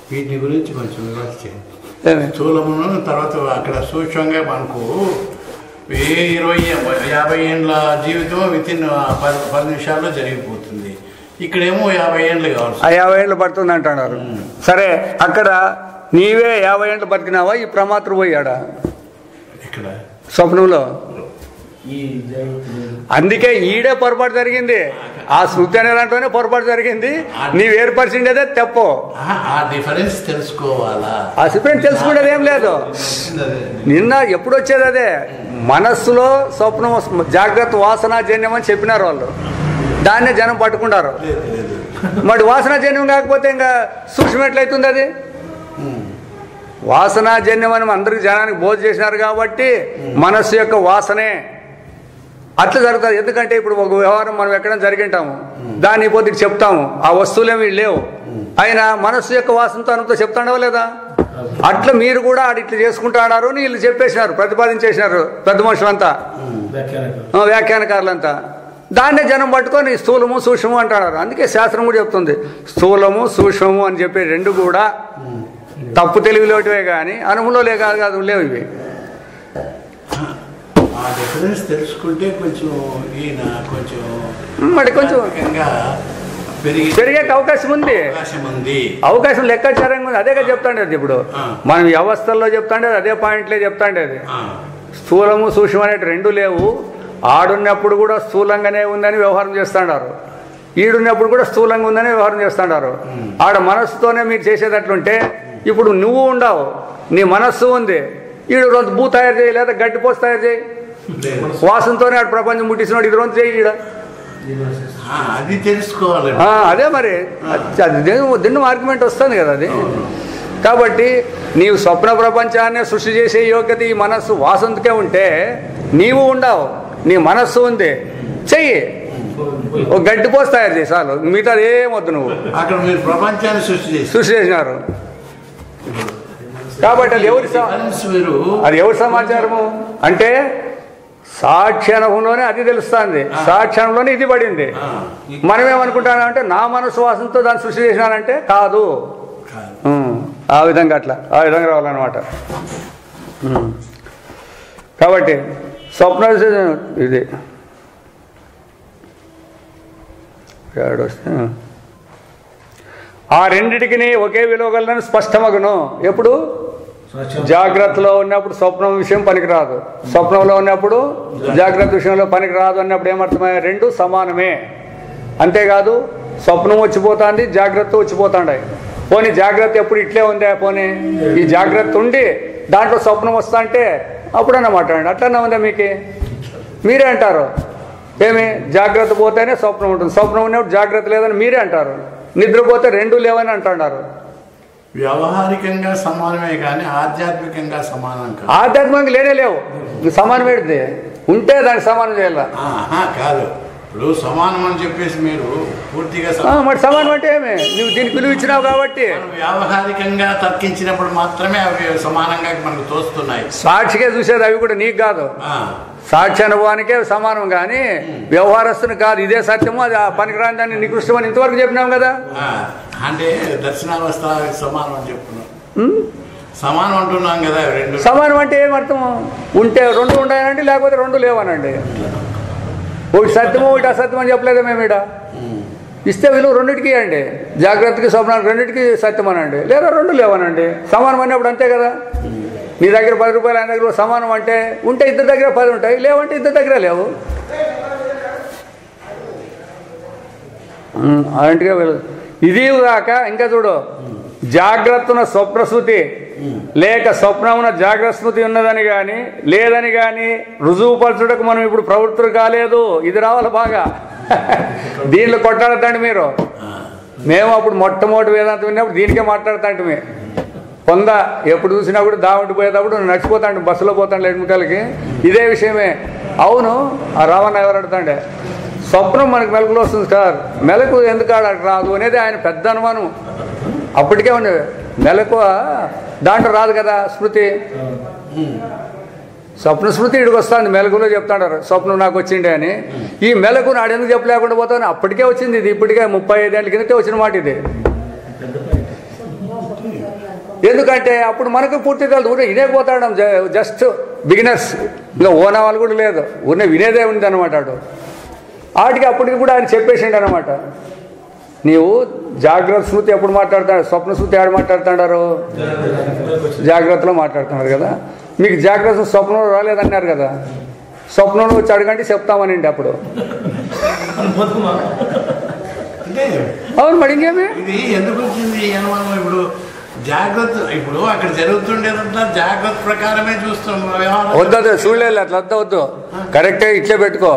వీటి గురించి కొంచెం వివరించండి. స్థూలమును తర్వాత అక్కడ సూక్ష్మంగా మనకు 20-50 ఏళ్ళ జీవితం వితిన్ 10 నిమిషాల్లో జరిగిపోతుంది. ఇక్కడేమో 50 ఏళ్ళు కావాలి. 50 ఏళ్ళు పడుతుంది అంటున్నారు. సరే, అక్కడ నీవే 50 ఏళ్ళు బతికినావా? ఈ ప్రమాత్రం పోయాడా ఇక్కడ స్వప్నంలో? అందుకే ఈడే పొరపాటు జరిగింది. ఆ శృతి అనే దాంట్లోనే పొరపాటు జరిగింది. నీవు ఏర్పరిచిండేదే తప్పు. ఆ డిఫరెన్స్ తెలుసుకోవాలా? ఆ డిఫరెన్స్ తెలుసుకునేది ఏం లేదు. నిన్న ఎప్పుడు వచ్చేది అదే. మనస్సులో స్వప్నం జాగ్రత్త వాసనాజన్యం అని చెప్పినారు వాళ్ళు. దాన్నే జనం పట్టుకుంటారు. మరి వాసనాజన్యం కాకపోతే ఇంకా సూక్ష్మం ఎట్లయితుంది అది? వాసనాజన్యం అని అందరికి జనానికి బోధ చేసినారు కాబట్టి మనస్సు యొక్క వాసనే అట్లా జరుగుతుంది. ఎందుకంటే ఇప్పుడు ఒక వ్యవహారం మనం ఎక్కడైనా జరిగింటాము, దాన్ని పోతే చెప్తాము, ఆ వస్తువులేమి లేవు, అయినా మనస్సు యొక్క వాసనతో అనుతో చెప్తాడో లేదా? అట్లా మీరు కూడా ఇట్లా చేసుకుంటాడారు అని వీళ్ళు చెప్పేసినారు, ప్రతిపాదించేసినారు పెద్ద మనుషులంతా, వ్యాఖ్యానకారులంతా. దాన్నే జనం పట్టుకొని స్థూలము సూక్ష్మము అంటున్నారు. అందుకే శాస్త్రం కూడా చెప్తుంది స్థూలము సూక్ష్మము అని చెప్పే రెండు కూడా తప్పు తెలివిలోటివే కానీ అనుభవంలో కాదు లేవు ఇవి. ఆ డిఫరెన్స్ తెలుసుకుంటే కొంచెం ఈయన కొంచెం పెరిగే అవకాశం ఉంది. అవకాశం లెక్కాచారంగా ఉంది. అదేగా చెప్తాండేది ఇప్పుడు మనం వ్యవస్థల్లో చెప్తాండేది అదే పాయింట్లే చెప్తాండేది. స్థూలము సూక్ష్మం అనేటి రెండు లేవు. ఆడున్నప్పుడు కూడా స్థూలంగానే ఉందని వ్యవహారం చేస్తాడారు, ఈడున్నప్పుడు కూడా స్థూలంగా ఉందని వ్యవహారం చేస్తాడారు. ఆడ మనస్సుతోనే మీరు చేసేటట్లుంటే ఇప్పుడు నువ్వు ఉండవు, నీ మనస్సు ఉంది, ఈడు రొంత భూ తయారు చేయి లేదా గడ్డి పోసి తయారు చేయి, వాసనతోనే ఆడు ప్రపంచం ముట్టిస్తున్నాడు, ఇది రొంత చేయి ఈడ, అది తెలుసుకోవాలి. అదే మరి దిన్ను ఆర్గ్యుమెంట్ వస్తుంది కదా అది. కాబట్టి నీవు స్వప్న ప్రపంచాన్ని సృష్టి చేసే యోగ్యత ఈ మనస్సు వాసనకే ఉంటే నీవు ఉండవు, నీ మనస్సు ఉంది, చెయ్యి, ఒక గడ్డి పోసి తయారు చేయి చాలు, మిగతా ఏమొద్దు. నువ్వు అక్కడ మీరు ప్రపంచాన్ని సృష్టి చేసినారు కాబట్టి అది ఎవరి సమాచారము అంటే సాక్షానుభవంలోనే అది తెలుస్తుంది, సాక్షానుభవంలోనే ఇది పడింది. మనమేమనుకుంటానంటే నా మనసు వాసనతో దాన్ని సృష్టి చేసినానంటే కాదు, ఆ విధంగా రావాలన్నమాట. కాబట్టి స్వప్న ఇది వస్తే ఆ రెండిటికి ఒకే విలువగలని స్పష్టమగును. ఎప్పుడు జాగ్రత్తలో ఉన్నప్పుడు స్వప్నం విషయం పనికిరాదు, స్వప్నంలో ఉన్నప్పుడు జాగ్రత్త విషయంలో పనికిరాదు అన్నప్పుడు ఏమర్థమయ్యా, రెండు సమానమే. అంతేకాదు స్వప్నం వచ్చిపోతుంది, జాగ్రత్త వచ్చిపోతాండాయి. పోనీ జాగ్రత్త ఎప్పుడు ఇట్లే ఉందా, పోనీ ఈ జాగ్రత్త ఉండి దాంట్లో స్వప్నం వస్తా అంటే అప్పుడన్నా మాట్లాడండి. అట్లన్నా ఉందా మీకు? మీరే అంటారు ఏమి జాగ్రత్త పోతేనే స్వప్నం ఉంటుంది, స్వప్నం ఉన్నప్పుడు జాగ్రత్త లేదని మీరే అంటారు, నిద్రపోతే రెండు లేవని అంటున్నారు. వ్యవహారికంగా సమానమే కానీ ఆధ్యాత్మికంగా సమానం కాదు. ఆధ్యాత్మికంగా లేనే లేవు, సమానం పెడితే ఉంటే దానికి సమానం చేయాల కాదు. ఇప్పుడు సమానం అని చెప్పేసి మీరు పూర్తిగా మరి సమానం అంటే ఏమి, నువ్వు దీనికి విలువ ఇచ్చినావు కాబట్టి వ్యవహారికంగా తర్కించినప్పుడు మాత్రమే అవి సమానంగా మనకు తోస్తున్నాయి. సాక్షిగా చూసేది అవి కూడా నీకు కాదు, సాక్షి అనుభవానికే సమానం కానీ వ్యవహారస్తుని కాదు. ఇదే సత్యము, అది ఆ పనికిరాని దాన్ని నికృష్టం అని ఇంతవరకు చెప్పినాం కదా. అంటే దర్శనావస్థ సమానం అని చెప్తున్నాం, సమానం అంటున్నాం కదా. రెండు సమానం అంటే ఏమర్థము, ఉంటే రెండు ఉండాలండి, లేకపోతే రెండు లేవనండి. ఒకటి సత్యము ఒకటి అసత్యం అని చెప్పలేదా మేము ఇక్కడ? ఇస్తే విలువ రెండింటికి అండి, జాగ్రత్తకి స్వప్నానికి రెండింటికి సత్యం అనండి, లేదా రెండు లేవనండి. సమానం అన్నప్పుడు అంతే కదా. నీ దగ్గర 10 రూపాయలు, ఆయన దగ్గర సమానం అంటే ఉంటే ఇద్దరి దగ్గర 10 ఉంటాయి, లేవంటే ఇద్దరి దగ్గర లేవు. అలాంటిగా ఇది కాక ఇంకా చూడు, జాగ్రత్తన స్వప్నస్మృతి లేక స్వప్నమున జాగ్రత్త స్మృతి ఉన్నదని కానీ లేదని కానీ రుజువుపరచుటకు మనం ఇప్పుడు ప్రవృత్తులు కాలేదు. ఇది రావాలి బాగా, దీనిలో కొట్టాడద్దండి మీరు. మేము అప్పుడు మొట్టమొదటి వేదాంతం విన్నప్పుడు దీనికే మాట్లాడుతాంటే పొందా ఎప్పుడు చూసినా కూడా దావంటి పోయేటప్పుడు నడిచిపోతాండి, బస్సులో పోతాండి ఎడ్మికలకి, ఇదే విషయమే. అవును, ఆ రావణ ఎవరు అడుగుతాండే, స్వప్నం మనకు మెలకులో వస్తుంది సార్, మెలకు ఎందుకు రాదు అనేది ఆయన పెద్ద అనుమానం. అప్పటికే ఉండేవి మెలకువ దాంట్లో రాదు కదా స్మృతి, స్వప్న స్మృతి ఇడికి వస్తుంది, మెలకులో చెప్తాడారు స్వప్నం నాకు వచ్చిండే అని. ఈ మెలకు నాడు ఎందుకు చెప్పలేకుండా పోతాను, అప్పటికే వచ్చింది ఇది, ఇప్పటికే 35 ఏళ్ళ కిందటే వచ్చిన మాట ఇది. ఎందుకంటే అప్పుడు మనకు పూర్తి తెలుసు, ఊరే వినేకపోతాడు, జస్ట్ బిగినర్స్, ఇంకా ఓనా వాళ్ళు కూడా లేదు, ఊరినే వినేదే ఉంది అనమాట. వాటికి అప్పటికి కూడా ఆయన చెప్పేసిండు అనమాట. నీవు జాగ్రత్త స్మృతి ఎప్పుడు మాట్లాడుతాడు, స్వప్న స్మృతి ఆడు మాట్లాడుతున్నారు, జాగ్రత్తలో మాట్లాడుతున్నారు కదా. మీకు జాగ్రత్త స్వప్నంలో రాలేదన్నారు కదా, స్వప్నంలో వచ్చి అడగంటే చెప్తామనండి అప్పుడు. అవును మరి ఇంకేమి ఇది ఎందుకు వచ్చింది అనుమానం? ఇప్పుడు జాగ్రత్త, ఇప్పుడు అక్కడ జరుగుతుండేదంతా జాగ్రత్త ప్రకారమే చూస్తాం. వద్దు చూడలేదు, అట్లా వద్దు, కరెక్ట్గా ఇట్లే పెట్టుకో.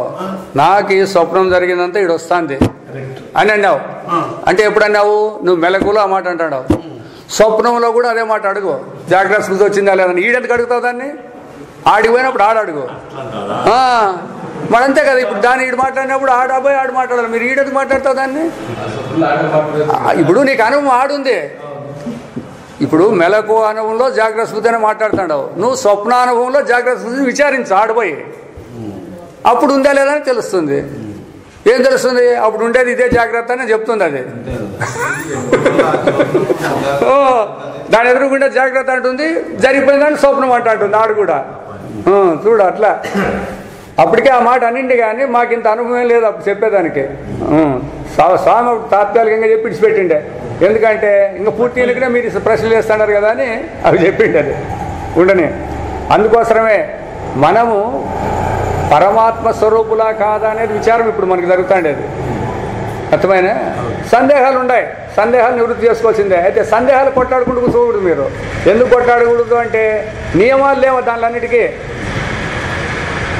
నాకు ఈ స్వప్నం జరిగిందంతా ఇటు వస్తుంది అని అన్నావు అంటే ఎప్పుడు అన్నావు? నువ్వు మెలకులో ఆ మాట అంటావు. స్వప్నంలో కూడా అదే మాట అడుగు, జాగ్రత్త స్మృతి వచ్చిందా లేదని. ఈడెందుకు అడుగుతావు దాన్ని? ఆడికి పోయినప్పుడు అడుగు. మరంతే కదా. ఇప్పుడు దాన్ని ఈడు మాట్లాడినప్పుడు ఆడబోయి ఆడు మాట్లాడాలి, మీరు ఈడెందుకు మాట్లాడతావు దాన్ని? ఇప్పుడు నీకు అనుభవం ఆడుంది, ఇప్పుడు మెలకు అనుభవంలో జాగ్రత్త స్మృతి అని మాట్లాడుతున్నావు, నువ్వు స్వప్నానుభవంలో జాగ్రత్త స్మృతిని విచారించు ఆడిపోయి, అప్పుడు ఉందా లేదా అని తెలుస్తుంది. ఏం తెలుస్తుంది? అప్పుడు ఉండేది ఇదే జాగ్రత్త అని చెప్తుంది అది. దాని ఎదురుకుంటే జాగ్రత్త అంటుంది, జరిగిపోయిందని స్వప్నం అంటుంది ఆడు కూడా. చూడు అట్లా అప్పటికే ఆ మాట అన్నింటి కానీ మాకు ఇంత అనుభవం లేదు అప్పుడు చెప్పేదానికి. స్వామి తాత్కాలికంగా చెప్పి ఇడిచిపెట్టిండే. ఎందుకంటే ఇంకా పూర్తిగా మీరు ప్రశ్నలు వేస్తున్నారు కదా అని అవి చెప్పిండే. అది ఉండని. అందుకోసమే మనము పరమాత్మ స్వరూపులా కాదా అనేది విచారం ఇప్పుడు మనకి జరుగుతుండేది. అర్థమైనా? సందేహాలు ఉన్నాయి, సందేహాలు నివృత్తి చేసుకోవాల్సిందే. అయితే సందేహాలు కొట్లాడుకుంటూ కూర్చోకూడదు. మీరు ఎందుకు కొట్లాడకూడదు అంటే నియమాలు లేవు దానిలన్నిటికీ.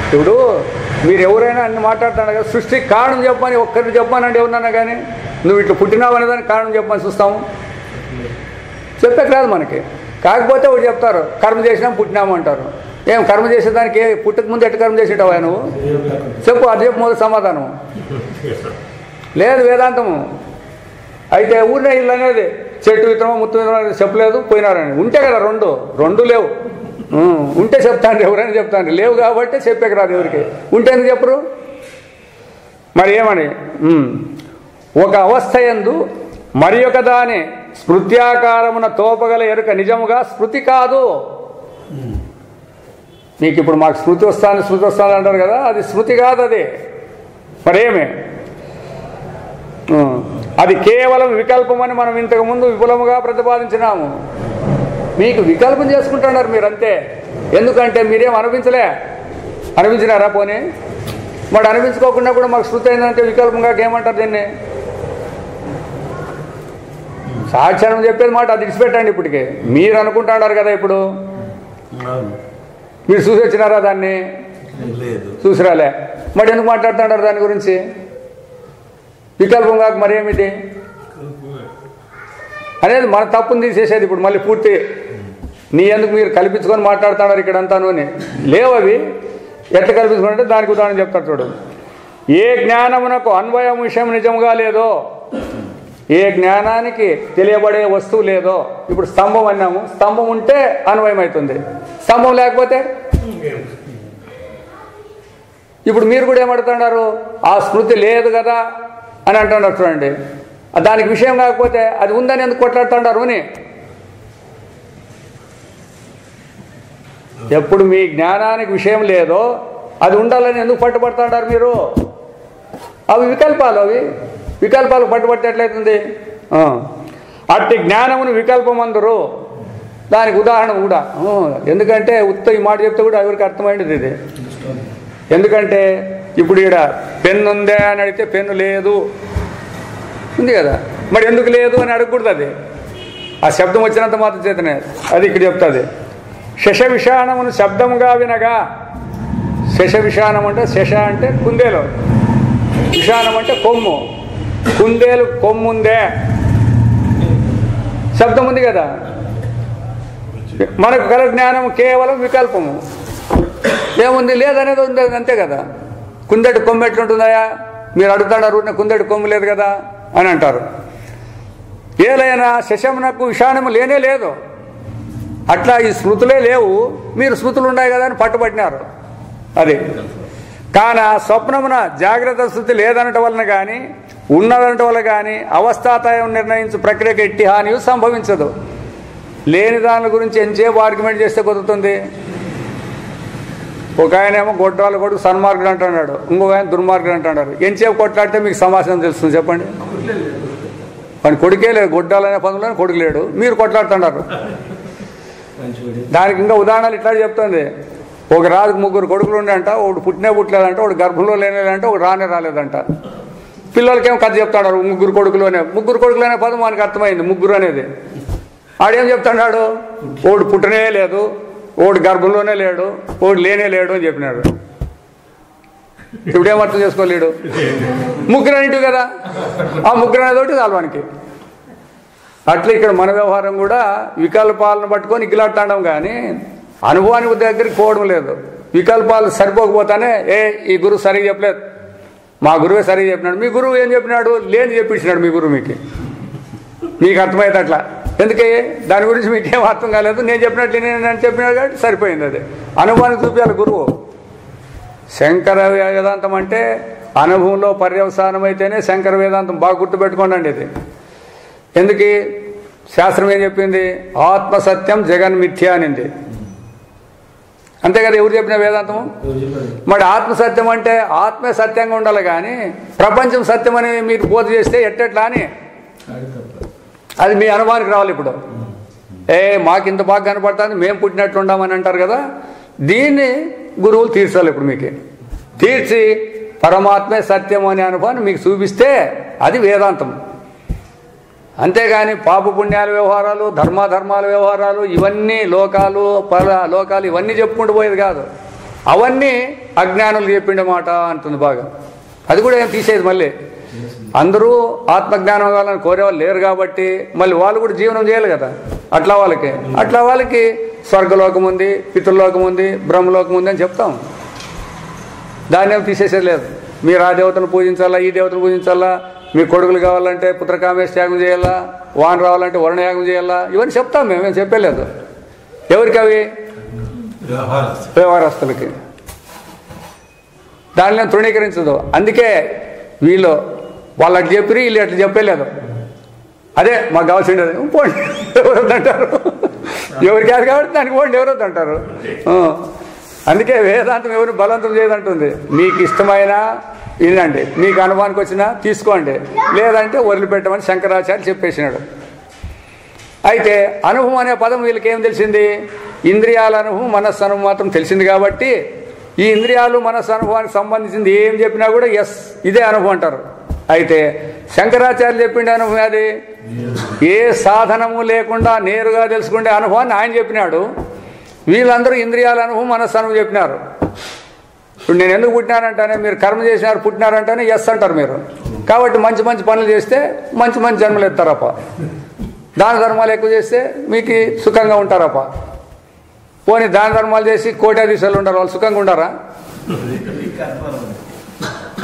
ఇప్పుడు మీరు ఎవరైనా అన్ని మాట్లాడుతున్నారు కదా, సృష్టికి కారణం చెప్పమని ఒక్కరిని చెప్పానండి ఎవరన్నా కానీ, నువ్వు ఇట్లా పుట్టినావు అనేదానికి కారణం చెప్పమని చూస్తాము, చెప్పేకి రాదు మనకి. కాకపోతే ఒకటి చెప్తారు, కర్మ చేసినాం పుట్టినాము అంటారు. ఏం కర్మ చేసేదానికి పుట్టక ముందు ఎట్ట కర్మ చేసేటవా నువ్వు చెప్పు, అది చెప్పు మొదటి సమాధానం. లేదు వేదాంతము. అయితే ఊరినే ఇల్లు అనేది చెట్టు విత్తనమో ముత్తు విత్తనం చెప్పలేదు పోయినారని. ఉంటే కదా రెండు లేవు. ఉంటే చెప్తాండి, ఎవరైనా చెప్తాండి. లేవు కాబట్టి చెప్పేకి రాదు ఎవరికి. ఉంటే ఎందుకు చెప్పరు మరి? ఏమని ఒక అవస్థ యందు మరి ఒక దాని స్మృత్యాకారమున తోపగల ఎరుక నిజముగా స్మృతి కాదు. మీకు ఇప్పుడు మాకు స్మృతి వస్తాను అంటారు కదా, అది స్మృతి కాదు. అది మరేమి అది కేవలం వికల్పమని మనం ఇంతకుముందు విపులముగా ప్రతిపాదించినాము. మీకు వికల్పం చేసుకుంటున్నారు మీరు అంతే. ఎందుకంటే మీరేం అనిపించినారా పోనీ? మరి అనిపించుకోకుండా కూడా మాకు శృతి అయిందంటే వికల్పంగా ఏమంటారు దీన్ని? సాక్ష్యం చెప్పేది మాట అది ఇడిచిపెట్టండి. ఇప్పటికే మీరు అనుకుంటున్నారు కదా, ఇప్పుడు మీరు చూసి వచ్చినారా దాన్ని? చూసిరాలే. మరి ఎందుకు మాట్లాడుతున్నారు దాని గురించి? వికల్పం కాక మరేమిటి అనేది మన తప్పుని తీసేసేది. ఇప్పుడు మళ్ళీ పూర్తి నీ ఎందుకు మీరు కల్పించుకొని మాట్లాడుతున్నారు ఇక్కడంతాను అని. లేవు అవి. ఎట్లా కల్పించుకుంటే దానికి ఉదాహరణ చెప్తాడు చూడు. ఏ జ్ఞానమునకు అన్వయం విషయం నిజముగా లేదో, ఏ జ్ఞానానికి తెలియబడే వస్తువు లేదో. ఇప్పుడు స్తంభం అన్నాము, స్తంభం ఉంటే అన్వయం అవుతుంది, స్తంభం లేకపోతే. ఇప్పుడు మీరు కూడా ఏమడుతున్నారు? ఆ స్మృతి లేదు కదా అని అంటున్నారు చూడండి. దానికి విషయం కాకపోతే అది ఉందని ఎందుకు కొట్లాడుతున్నారు అని. ఎప్పుడు మీ జ్ఞానానికి విషయం లేదో అది ఉండాలని ఎందుకు పట్టుబడుతున్నారు మీరు? అవి వికల్పాలు పట్టుబడితే ఎట్లయితుంది? అట్టి జ్ఞానమును వికల్పం అందరు. దానికి ఉదాహరణ కూడా. ఎందుకంటే ఈ మాట చెప్తే కూడా ఎవరికి అర్థమైంది ఇది. ఎందుకంటే ఇప్పుడు ఈడ పెన్ను ఉందే అని అడిగితే పెన్ను లేదు ఉంది కదా, మరి ఎందుకు లేదు అని అడగకూడదు. అది ఆ శబ్దం వచ్చినంత మాత్రం చేతనే అది ఇక్కడ చెప్తుంది. శశ విషాణమును శబ్దముగా వినగా. శశ విషాణం అంటే శశ అంటే కుందేలు, విషాణం అంటే కొమ్ము. కుందేలు కొమ్ముందే, శబ్దం ఉంది కదా. మనకు గల జ్ఞానం కేవలం వికల్పము. ఏముంది? లేదనేది ఉంది, అంతే కదా. కుందేటి కొమ్ము ఎట్లుంటుందయా మీరు అడుగుతున్నారు, కుందేటి కొమ్ము లేదు కదా అని అంటారు. ఏలైనా శశమునకు విషాణము లేనే లేదు. అట్లా ఈ స్మృతులే లేవు, మీరు స్మృతులు ఉన్నాయి కదా అని పట్టుబట్టినారు. అది కాన స్వప్నమున జాగ్రత్త శృతి లేదనటం వలన కానీ ఉన్నదనటం వల్ల కానీ అవస్థాతయం నిర్ణయించు ప్రక్రియకి ఎట్టి హాని సంభవించదు. లేని దాని గురించి ఎంతసేపు ఆర్గ్యుమెంట్ చేస్తే కుదురుతుంది? ఒక ఆయన ఏమో గొడ్రాల కొడుకు సన్మార్గుడు అంటున్నాడు, ఇంకొక ఆయన దుర్మార్గుడు అంటున్నారు. ఎంతసేపు కొట్లాడితే మీకు సమాచారం తెలుస్తుంది చెప్పండి? వాడి కొడుకే లేదు, గొడ్డాలనే పనులను కొడుకు లేడు, మీరు కొట్లాడుతున్నారు. దానికి ఇంకా ఉదాహరణలు ఇట్లా చెప్తుంది. ఒక రాజుకు 3 కొడుకులు ఉండేంట, ఒకడు పుట్టలేదంట, ఒకడు గర్భంలో లేనేదంట, ఒకడు రాలేదంట. పిల్లలకేమో కథ చెప్తాడు 3 కొడుకులు అనే పదం మనకు అర్థమైంది. 3 అనేది ఆడేం చెప్తున్నాడు? ఒకడు పుట్టనే లేదు, ఒకడు గర్భంలోనే లేడు, ఒకడు లేనే అని చెప్పినాడు. ఇప్పుడు ఏమర్థం చేసుకోలేడు? 3 అనేటివి కదా, ఆ 3 అనేదోటి చాలవానికి. అట్లా ఇక్కడ మన వ్యవహారం కూడా వికల్పాలను పట్టుకొని ఇగ్గిలాడుతాం కానీ అనుభవానికి దగ్గరికి పోవడం లేదు. వికల్పాలు సరిపోకపోతానే ఈ గురువు సరిగ్గా చెప్పలేదు, మా గురువే సరిగ్గా చెప్పినాడు. మీ గురువు ఏం చెప్పినాడు? లేని చెప్పించినాడు మీ గురువు. మీకు అర్థమైతే అట్లా. ఎందుకే దాని గురించి మీకేం అర్థం కాలేదు, నేను చెప్పినట్లు నేను చెప్పినాడు కాబట్టి సరిపోయింది. అది అనుభవానికి చూపించాలి గురువు. శంకర వేదాంతం అంటే అనుభవంలో పర్యవసానం అయితేనే శంకర వేదాంతం. బాగా గుర్తుపెట్టుకోండి ఇది. ఎందుకు శాస్త్రం ఏం చెప్పింది? ఆత్మసత్యం జగన్మిథ్య అనింది. అంతే కదా, ఎవరు చెప్పిన వేదాంతము? మరి ఆత్మసత్యం అంటే ఆత్మే సత్యంగా ఉండాలి, కానీ ప్రపంచం సత్యం అని మీరు బోధ చేస్తే ఎట్టెట్లా అని అది మీ అనుభవానికి రావాలి. ఇప్పుడు మాకు ఇంత బాగా కనపడుతుంది, మేము పుట్టినట్లు ఉండామని అంటారు కదా, దీన్ని గురువులు తీర్చాలి. ఇప్పుడు మీకు తీర్చి పరమాత్మే సత్యం అనే అనుభవాన్ని మీకు చూపిస్తే అది వేదాంతం. అంతేగాని పాప పుణ్యాల వ్యవహారాలు, ధర్మాధర్మాల వ్యవహారాలు, ఇవన్నీ లోకాలు లోకాలు ఇవన్నీ చెప్పుకుంటూ పోయేది కాదు. అవన్నీ అజ్ఞానులు చెప్పిండే మాట అంటుంది బాగా. అది కూడా ఏం తీసేది. మళ్ళీ అందరూ ఆత్మజ్ఞానం కావాలని కోరేవాళ్ళు లేరు కాబట్టి మళ్ళీ వాళ్ళు కూడా జీవనం చేయాలి కదా. అట్లా వాళ్ళకి స్వర్గలోకం ఉంది, పితృలోకం ఉంది, బ్రహ్మలోకం ఉంది అని చెప్తాం. దాన్ని ఏం తీసేసేది లేదు. మీరు ఆ దేవతను పూజించాలా, ఈ దేవతను పూజించాలా, మీ కొడుకులు కావాలంటే పుత్రకామేశ యాగం చేయాలా, వాన రావాలంటే వరుణయాగం చేయాలా, ఇవన్నీ చెప్తాం. మేమేం చెప్పలేదు. ఎవరికి అవి? వ్యవహారస్తులకి. దానిని తృణీకరించదు. అందుకే వీళ్ళు వాళ్ళకి చెప్పి వీళ్ళు అట్లా చెప్పలేదు. అదే మాకు కావాల్సిండేది పోండి ఎవరొద్దు అంటారు. ఎవరికి అది కాబట్టి దానికి పోండి ఎవరొద్దు అంటారు. అందుకే వేదాంతం ఎవరిని బలవంతం చేయదంటుంది. మీకు ఇష్టమైన వినండి, మీకు అనుభవానికి వచ్చినా తీసుకోండి, లేదంటే వదిలిపెట్టమని శంకరాచార్య చెప్పేసినాడు. అయితే అనుభవం అనే పదం వీళ్ళకి ఏం తెలిసింది? ఇంద్రియాల అనుభవం, మనస్సు అనుభవం మాత్రం తెలిసింది. కాబట్టి ఈ ఇంద్రియాలు మనస్సు అనుభవానికి సంబంధించింది ఏం చెప్పినా కూడా ఎస్ ఇదే అనుభవం అంటారు. అయితే శంకరాచార్య చెప్పిండే అనుభవం అది ఏ సాధనము లేకుండా నేరుగా తెలుసుకునే అనుభవాన్ని ఆయన చెప్పినాడు. వీళ్ళందరూ ఇంద్రియాల అనుభవం, మనస్సు అనుభవం చెప్పినారు. ఇప్పుడు నేను ఎందుకు పుట్టినానంటానే, మీరు కర్మ చేసినారు పుట్టినారంటేనే ఎస్ అంటారు మీరు. కాబట్టి మంచి మంచి పనులు చేస్తే మంచి మంచి జన్మలు ఎత్తారప్ప. దాన ధర్మాలు ఎక్కువ చేస్తే మీకు సుఖంగా ఉంటారప్ప. పోనీ దాన ధర్మాలు చేసి కోటాధీశాలు ఉంటారు, వాళ్ళు సుఖంగా ఉండారా?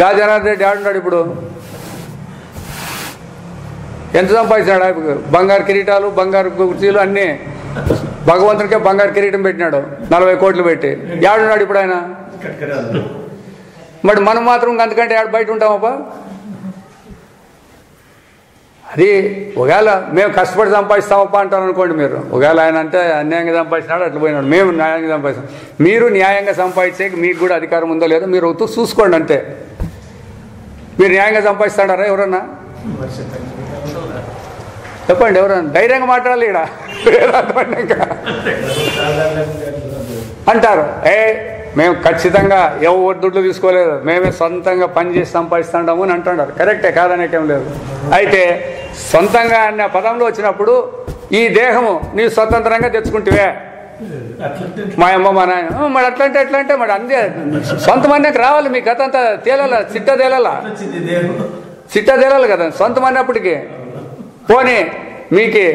గాజనాథ్ రెడ్డి ఆడున్నాడు ఇప్పుడు, ఎంత సంపాదించాడు? బంగారు కిరీటాలు, బంగారు కుర్చీలు అన్నీ. భగవంతునికే బంగారు కిరీటం పెట్టినాడు 40 కోట్లు పెట్టి. ఏడున్నాడు ఇప్పుడు ఆయన? మరి మనం మాత్రం అంతకంటే బయట ఉంటామప్ప. అది ఒకవేళ మేము కష్టపడి సంపాదిస్తామప్ప అంటారు అనుకోండి మీరు. ఒకవేళ ఆయన అంటే అన్యాయంగా సంపాదించినాడు అట్లా పోయినాడు, మేము న్యాయంగా సంపాదిస్తాం. మీరు న్యాయంగా సంపాదించే మీకు కూడా అధికారం ఉందో లేదో మీరు చూసుకోండి అంతే. మీరు న్యాయంగా సంపాదిస్తాడారా ఎవరన్నా? చెప్పండి ఎవరన్నా. ధైర్యంగా మాట్లాడాలి. ఇక్కడ అంటారు మేము ఖచ్చితంగా ఎవరు దుడ్లు తీసుకోలేదు, మేమే సొంతంగా పనిచేసి సంపాదిస్తాము అని అంటున్నారు. కరెక్టే, కాదనేకేం లేదు. అయితే సొంతంగా అన్న పదంలో వచ్చినప్పుడు ఈ దేహము నీ స్వతంత్రంగా తెచ్చుకుంటువే, మా అమ్మ మా నాయన మరి అట్లంటే ఎట్లా అంటే మరి అందే సొంతమన్నాక రావాలి. మీ గత అంతా తేలాల, చిట్ట తేలాలి కదా సొంతం అన్నప్పటికీ. పోనీ మీకు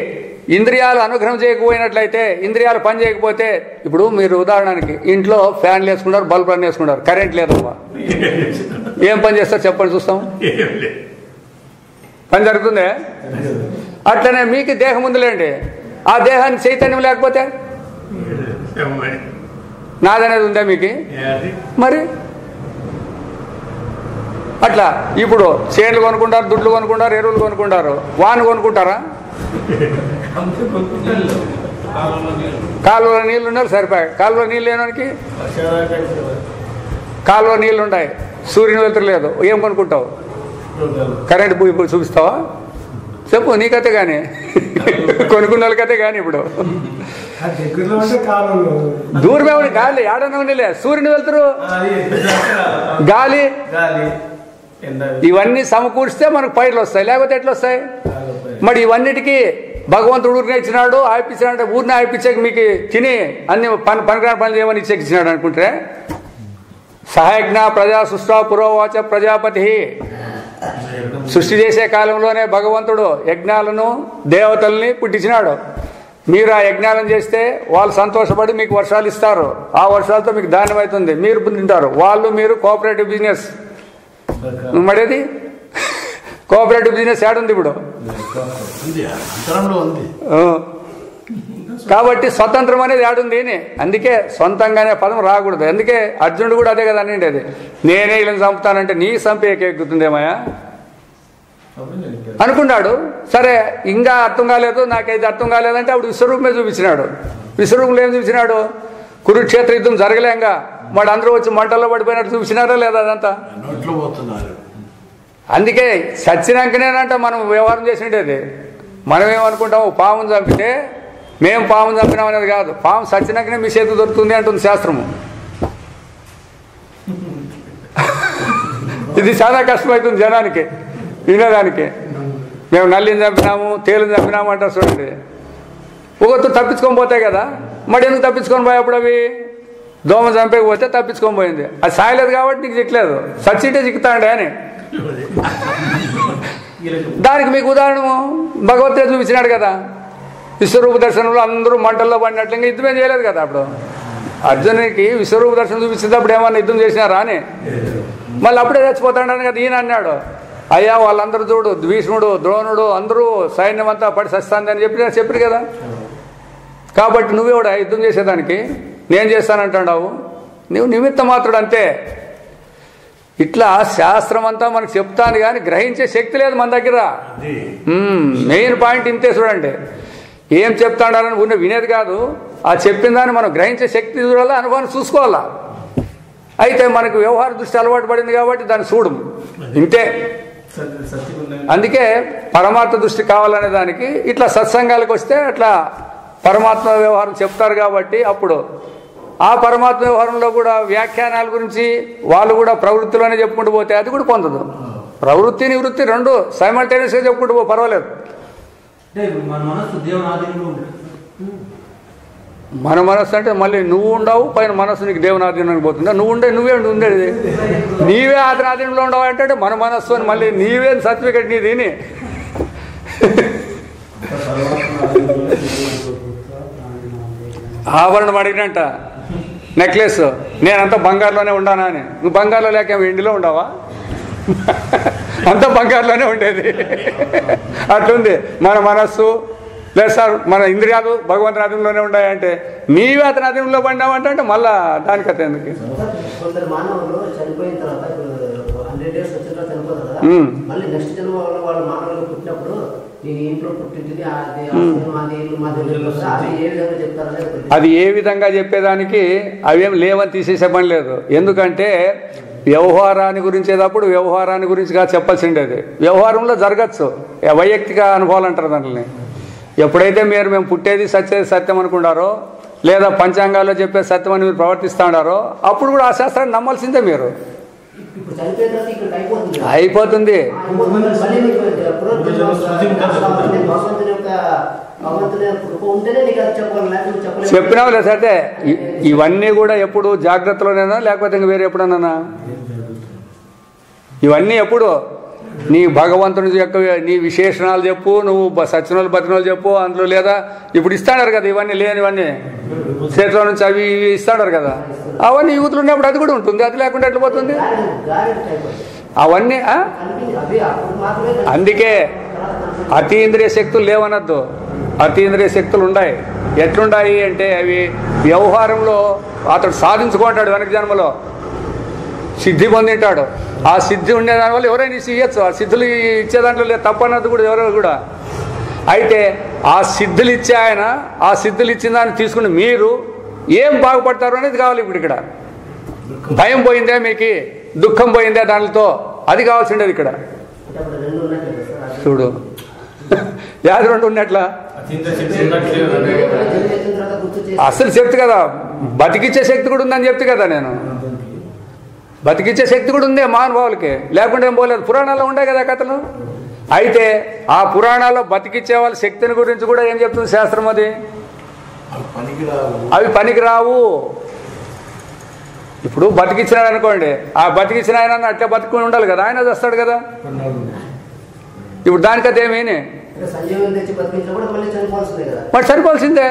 ఇంద్రియాలు అనుగ్రహం చేయకపోయినట్లయితే, ఇంద్రియాలు పని చేయకపోతే, ఇప్పుడు మీరు ఉదాహరణకి ఇంట్లో ఫ్యాన్లు వేసుకుంటారు, బల్బ్ అన్నీ వేసుకుంటారు, కరెంట్ లేదమ్మా, ఏం పని చేస్తారు చెప్పండి చూస్తాం? పని జరుగుతుందే. అట్లనే మీకు దేహం ఉందిలేండి, ఆ దేహానికి చైతన్యం లేకపోతే నాదనేది ఉందా మీకు? మరి అట్లా ఇప్పుడు చేన్లు కొనుక్కుంటారు, దుడ్లు కొనుక్కుంటారు, ఎరువులు కొనుక్కుంటారు, వాన్ కొనుక్కుంటారా? కాలువలో నీళ్ళు ఉండాలి సరిపోయి. కాలువలో నీళ్ళు లేనానికి కాలువలో నీళ్ళు ఉన్నాయి, సూర్యుని వెళ్తురు లేదు, ఏం కొనుక్కుంటావు? కరెంట్ ఇప్పుడు చూపిస్తావా? చెప్పు నీకతే కానీ కొనుక్కున్న వాళ్ళకతే కానీ. ఇప్పుడు దూరమే ఉండి గాలి ఏడనే ఉండలే, సూర్యుని వెళ్తురు, గాలి, ఇవన్నీ సమకూర్చితే మనకు పైర్లు వస్తాయి, లేకపోతే ఎట్లా వస్తాయి? మరి ఇవన్నిటికీ భగవంతుడు ఊరిని ఇచ్చినాడు, ఆయిపించినాడు. ఊరిని ఆయిపించాక మీకు తిని అన్ని పనికిరాని పనులు చేయమని ఇచ్చాడు అనుకుంటే, సహాయజ్ఞ ప్రజా సృష్టా పురోవాచ ప్రజాపతి. సృష్టి చేసే కాలంలోనే భగవంతుడు యజ్ఞాలను, దేవతల్ని పుట్టించినాడు. మీరు ఆ యజ్ఞాలను చేస్తే వాళ్ళు సంతోషపడి మీకు వర్షాలు ఇస్తారు, ఆ వర్షాలతో మీకు ధాన్యం అవుతుంది, మీరు తింటారు. వాళ్ళు మీరు కోఆపరేటివ్ బిజినెస్ మడేది కోఆపరేటివ్ బిజినెస్ ఏడుంది ఇప్పుడు? కాబట్టి స్వతంత్రం అనేది ఏడుంది. అందుకే సొంతంగానే పదం రాకూడదు. అందుకే అర్జునుడు కూడా అదే కదా అనండి, అది నేనే ఇలా చంపుతానంటే నీ చంపేకి ఎక్కుతుందేమయ్యా అనుకున్నాడు. సరే ఇంకా అర్థం కాలేదు, నాకైతే అర్థం కాలేదంటే అప్పుడు విశ్వరూపమే చూపించినాడు. విశ్వరూపంలో ఏం చూపించినాడు? కురుక్షేత్ర యుద్ధం జరగలేంగా మరి అందరూ వచ్చి మంటల్లో పడిపోయినట్టు చూసినారా లేదా అదంతా నోట్లో పోతున్నారు. అందుకే సచ్చినాకనేనంట మనం వ్యవహారం చేసిండేది. మనం ఏమనుకుంటాము పామును చంపితే మేము పామును చంపినాం అనేది కాదు, పాము సచ్చినాకనే మీ చేతి దొరుకుతుంది అంటుంది శాస్త్రము. ఇది చాలా కష్టమవుతుంది జనానికి వినేదానికి. మేము నల్లిని చంపినాము తేలుని చంపినాము అంటారు చూడండి. ఒకరితో తప్పించుకొని పోతాయి కదా, మరి ఎందుకు తప్పించుకొని పోయేప్పుడు అవి దోమ చంపకపోతే తప్పించుకొని పోయింది, అది సాయలేదు కాబట్టి నీకు చిక్కలేదు, సచ్చింటే చిక్కుతాండే అని. దానికి మీకు ఉదాహరణ భగవద్గీత చూపించినాడు కదా, విశ్వరూప దర్శనంలో అందరూ మంటల్లో పడినట్లు. ఇంకా యుద్ధం ఏం చేయలేదు కదా అప్పుడు. అర్జునునికి విశ్వరూప దర్శనం చూపించినప్పుడు ఏమన్నా యుద్ధం చేసినారా అని, మళ్ళీ అప్పుడే చచ్చిపోతాడని కదా ఈయన అన్నాడు. అయ్యా వాళ్ళందరూ చూడు, భీష్ముడు ద్రోణుడు అందరూ సైన్యం అంతా పడి సస్తాంది అని చెప్పారు కదా. కాబట్టి నువ్వెవడా యుద్ధం చేసేదానికి, నేను చేస్తానంటావు, నువ్వు నిమిత్త మాత్రుడు అంతే. ఇట్లా శాస్త్రం అంతా మనకు చెప్తాను కానీ గ్రహించే శక్తి లేదు మన దగ్గర. మెయిన్ పాయింట్ ఇంతే చూడండి. ఏం చెప్తాడని ఉన్న వినేది కాదు, ఆ చెప్పిన దాన్ని మనం గ్రహించే శక్తి చూడాలా, అనుభవాన్ని చూసుకోవాలా. అయితే మనకు వ్యవహార దృష్టి అలవాటు పడింది కాబట్టి దాన్ని చూడము, ఇంతే. అందుకే పరమాత్మ దృష్టి కావాలనే దానికి ఇట్లా సత్సంగాలకు వస్తే అట్లా పరమాత్మ వ్యవహారం చెప్తారు కాబట్టి అప్పుడు ఆ పరమాత్మ వ్యవహారంలో కూడా వ్యాఖ్యానాల గురించి వాళ్ళు కూడా ప్రవృత్తిలోనే చెప్పుకుంటూ పోతే అది కూడా పొందదు. ప్రవృత్తి నివృత్తి రెండు సైమల్టేనియస్గా చెప్పుకుంటూ పో, పర్వాలేదు. మన మనస్సు అంటే మళ్ళీ నువ్వు ఉండవు, పైన మనస్సు నీకు దేవుని ఆధీనానికి పోతుందా? నువ్వే ఉండేది, నీవే ఆధీనంలో ఉండవు అంటే మన మనస్సు అని మళ్ళీ నీవే సర్టిఫికెట్ నీ దీని. ఆభరణం అడిగినంట నెక్లెస్, నేనంతా బంగారులోనే ఉండానా అని. నువ్వు బంగారులో లేక వెండిలో ఉండవా? అంతా బంగారులోనే ఉండేది. అట్లుంది మన మనస్సు. లేదు సార్ మన ఇంద్రియాలు భగవంతుని అధీనంలోనే ఉన్నాయంటే నీవే అతని అధీనంలో పడినావంటే మళ్ళా దాని కథ ఎందుకు? అది ఏ విధంగా చెప్పేదానికి అవేం లేవని తీసేసే పని లేదు. ఎందుకంటే వ్యవహారాన్ని గురించేటప్పుడు వ్యవహారాన్ని గురించిగా చెప్పాల్సిండేది. వ్యవహారంలో జరగచ్చు వైయక్తిక అనుభవాలు అంటారు దానిని. ఎప్పుడైతే మేము పుట్టేది సత్యేది సత్యం అనుకుంటారో లేదా పంచాంగాల్లో చెప్పే సత్యం అని మీరు ప్రవర్తిస్తూ ఉన్నారో అప్పుడు కూడా ఆ శాస్త్రాన్ని నమ్మాల్సిందే. మీరు అయిపోతుంది. చెప్పినావు లేదు అంటే ఇవన్నీ కూడా ఎప్పుడు జాగ్రత్తలోనేనా లేకపోతే ఇంక వేరే ఎప్పుడన్నా? ఇవన్నీ ఎప్పుడు నీ భగవంతుని యొక్క నీ విశేషణాలు చెప్పు, నువ్వు సత్యనాలు బతినాలు చెప్పు అందులో. లేదా ఇప్పుడు ఇస్తాడారు కదా ఇవన్నీ లేనివన్నీ చేతిలో నుంచి అవి ఇవి ఇస్తాడారు కదా, అవన్నీ యూతులు ఉన్నప్పుడు అది కూడా ఉంటుంది, అది లేకుండా ఎట్లా పోతుంది అవన్నీ? అందుకే అతీంద్రియ శక్తులు లేవనద్దు, అతీంద్రియ శక్తులు ఉన్నాయి. ఎట్లున్నాయి అంటే అవి వ్యవహారంలో అతడు సాధించుకుంటాడు, వెనక జన్మలో సిద్ధి పొందింటాడు. ఆ సిద్ధి ఉండే దానివల్ల ఎవరైనా ఇవ్వచ్చు, ఆ సిద్ధులు ఇచ్చే దాంట్లో లేదు తప్పన్నది కూడా ఎవరో కూడా. అయితే ఆ సిద్ధులు ఇచ్చే ఆయన ఆ సిద్ధులు ఇచ్చిన దాన్ని తీసుకుని మీరు ఏం బాగుపడతారు అనేది కావాలి. ఇప్పుడు ఇక్కడ భయం పోయిందే, మీకు దుఃఖం పోయిందే దానితో, అది కావాల్సిండేది ఇక్కడ. చూడు యాది రెండు ఉన్నట్లా అసలు చెప్తే కదా బతికిచ్చే శక్తి కూడా ఉందని చెప్తే కదా నేను. బతికిచ్చే శక్తి కూడా ఉంది మహానుభావులకి, లేకుండా ఏం పోలేదు. పురాణాల్లో ఉండే కదా కథలు. అయితే ఆ పురాణాల్లో బతికిచ్చే వాళ్ళ శక్తిని గురించి కూడా ఏం చెప్తుంది శాస్త్రం? అది అవి పనికిరావు. ఇప్పుడు బతికిచ్చినాడు అనుకోండి, ఆ బతికిచ్చిన ఆయన అట్లా బతుకుని ఉండాలి కదా, ఆయన చేస్తాడు కదా. ఇప్పుడు దానికైతే ఏమీ మరి చనిపోవాల్సిందే.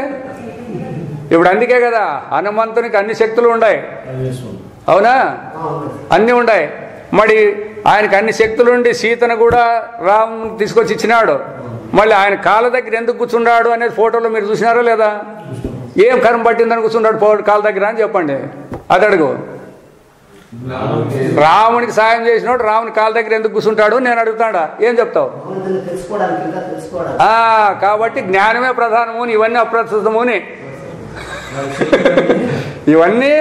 ఇప్పుడు అందుకే కదా హనుమంతునికి అన్ని శక్తులు ఉన్నాయి, అవునా? అన్నీ ఉన్నాయి. మరి ఆయనకి అన్ని శక్తులు ఉండి సీతను కూడా రాముని తీసుకొచ్చి ఇచ్చినాడు. మళ్ళీ ఆయన కాళ్ళ దగ్గర ఎందుకు కూర్చున్నాడు అనేది ఫోటోలో మీరు చూసినారో లేదా? ఏం కర్మ పట్టిందని కూర్చున్నాడు కాళ్ళ దగ్గర అని చెప్పండి, అది అడుగు. రామునికి సాయం చేసినాడు, రాముని కాళ్ళ దగ్గర ఎందుకు కూర్చుంటాడు నేను అడుగుతాడా? ఏం చెప్తావు? కాబట్టి జ్ఞానమే ప్రధానము, ఇవన్నీ అప్రస్తుతముని. ఇవన్నీ